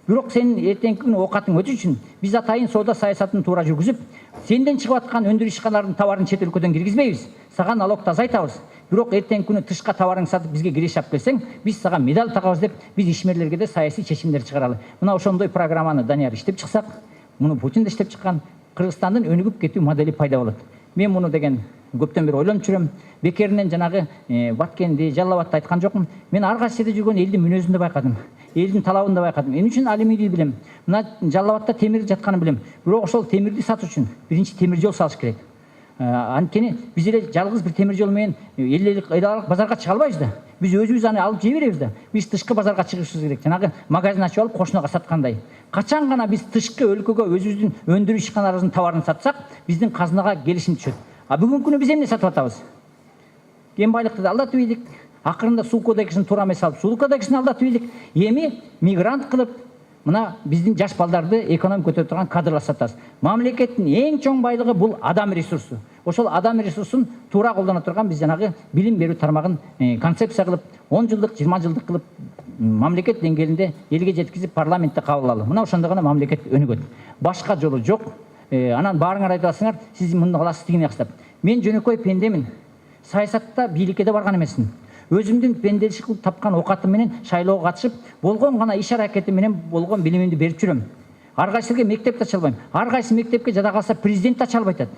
Бирок сенин эртеңки күнү оокатың өтүш үчүн биз атайын соода саясатын туура жүргүзүп, сенден чыгып аткан өндүрүш ишканалардын товарын чет өлкөдөн киргизбейбиз. Сага налогду азайтабыз. Бирок эртеңки күнү тышка товарың сатып бизге киреш алып келсең, биз сага медаль тагабыз деп биз ишмерлерге да саясий чечимдер чыгаралы. Мына ошондой программаны Данияр иштеп чыксак, муну Путин да иштеп чыккан, Кыргызстандын өнүгүп кетүү модели пайда болот. Мен муну деген көптөн бери ойлонуп жүрөм. Бекеринен жанагы Баткенди, Жалал Абадты айткан жокмун. Мен ар кайсы жерде жүргөн элдин мүнөзүн да байкадым. Элдин талабын да байкадым. Эмне үчүн алюминий билем? Мына Жалал Абадта темир жатканын билем. Бирок ошол темирди сатуу үчүн биринчи темир жол салыш керек. Анткени биз эле жалгыз бир темир жол менен элдик базарга чыга албайбыз да. Биз өзүбүз аны алып жей беребиз да. Биз тышкы базарга чыгышыбыз керек. Жанагы магазин ачып алып кошунага саткандай. Качан гана биз тышкы өлкөгө өзүбүздүн өндүрүү ишканаларыбыздын товарын сатсак, биздин казынага келишим түшөт. А бүгүнкү күнү биз эмне сатып атабыз? Кен байлыкты да алдатып ийдик. Акырында суу кодексин туура эмес алып, суу кодексин алдатып ийдик. Эми мигрант кылып, мына биздин жаш балдарды экономик көтөрүп турган кадрлар сатабыз. Мамлекеттин эң чоң байлыгы бул адам ресурсу. Ошол адам ресурсун туура колдоно турган биз жанагы билим берүү тармагын концепция кылып, 10 жылдык, 20 жылдык кылып мамлекет деңгээлинде элге жеткизип парламентте кабыл алалы. Мына ошондо гана мамлекет өнүгөт. Башка жолу жок. Анан баарыңар айтасыңар, сиз мындай кыласыз, тигине кыласыз деп. Мен жөнөкөй пендемин. Саясатта бийликке да барган эмесмин. Өзүмдүн пенделишик кылып тапкан оокатым менен шайлоого катышып, болгон гана иш аракетим менен болгон билимимди берип жүрөм. Ар кайсыга мектеп ача албайм. Ар кайсы мектепке жада калса президент ача албай атат.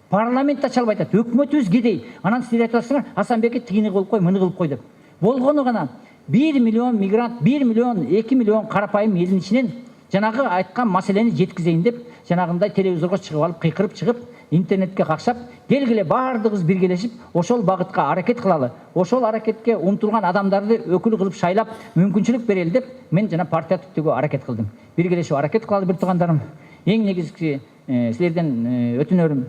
Парламент ача албай атат. Өкмөтүбүз кедей. Анан силер айтасыңар, Асанбекке тигини кылып кой, муну кылып кой деп. Болгону гана 1 миллион мигрант, 1 миллион, 2 миллион карапайым элдин ичинен жанагы айткан маселени жеткизейин деп, жанагындай телевизорго чыгып алып, кыйкырып чыгып, интернетке какшап, келгиле баардыгыбыз биргелешип, ошол багытка аракет кылалы. Ошол аракетке умтулган адамдарды өкүл кылып шайлап, мүмкүнчүлүк берели деп, мен жана партия түптөгө аракет кылдым. Биргелешип аракет кылалы бир туугандарым. Эң негизги силерден өтүнөрүм,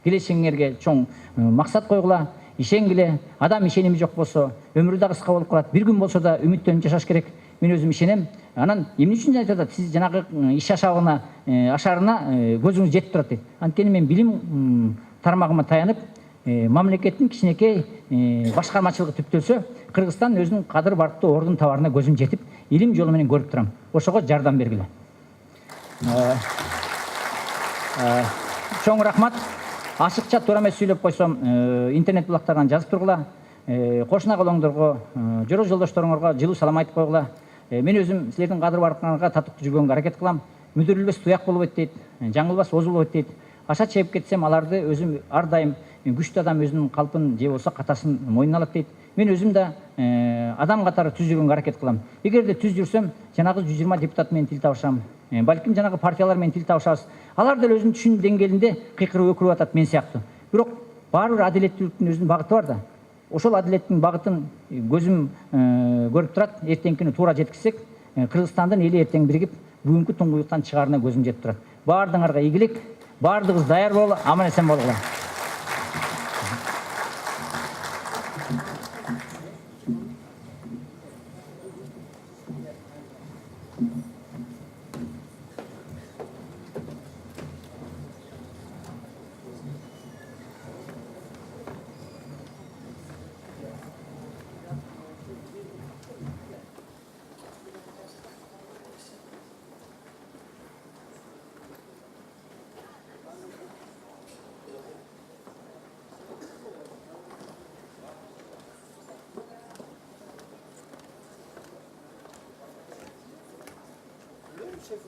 келечегиңерге чоң максат койгула, ишенгиле. Адам ишеними жок болсо, өмүрү да кыска болуп калат. Бир күн болсо да үмүттөнүп жашаш керек. Мен өзүм ишенем. Анан эмне үчүн айтып атат? Сиз жанагы иш ашарына көзүңүз жетип турат дейт. Анткени мен билим тармагыма таянып, мамлекеттин кичинекей башкармачылыгы түптөлсө, Кыргызстан өзүнүн кадыр барктуу ордун табарына көзүм жетип, илим жолу менен көрүп турам. Ошого жардам бергиле. Чоң рахмат. Ашыкча туура эмес сүйлөп койсом, интернет булактардан жазып тургула. Кошуна колоңдорго, жора жолдошторуңорго жылуу салам айтып койгула. Мен өзүм силердин кадыр барктарыңарга татык жүргөнгө аракет кылам. Мүдүрүлбөс туяк болбойт дейт, жаңылбас озу болбойт дейт. Аша чегип кетсем, аларды өзүм ар дайым күчтүү адам өзүнүн калпын же болсо катасын мойнуна алат дейт. Мен өзүм да адам катары түз жүргөнгө аракет кылам. Эгерде түз жүрсөм, жанагы 120 депутат менен тил табышам. Балким жанагы партиялар менен тил табышабыз. Алар да өзүнүн түшүнүү деңгээлинде кыйкырып өкүрүп атат мен сыяктуу. Бирок баары бир адилеттүүлүктүн өзүнүн багыты бар да. Ошол адилеттин багытын көзүм көрүп турат. Эртеңкини туура жеткизсек, Кыргызстандын эли эртең биригип, бүгүнкү туңгуюктан чыгаарына көзүм жетип турат. Баардыгыңарга ийгилик, баардыгыбыз даяр бололу, аман эсен болгула. Şef,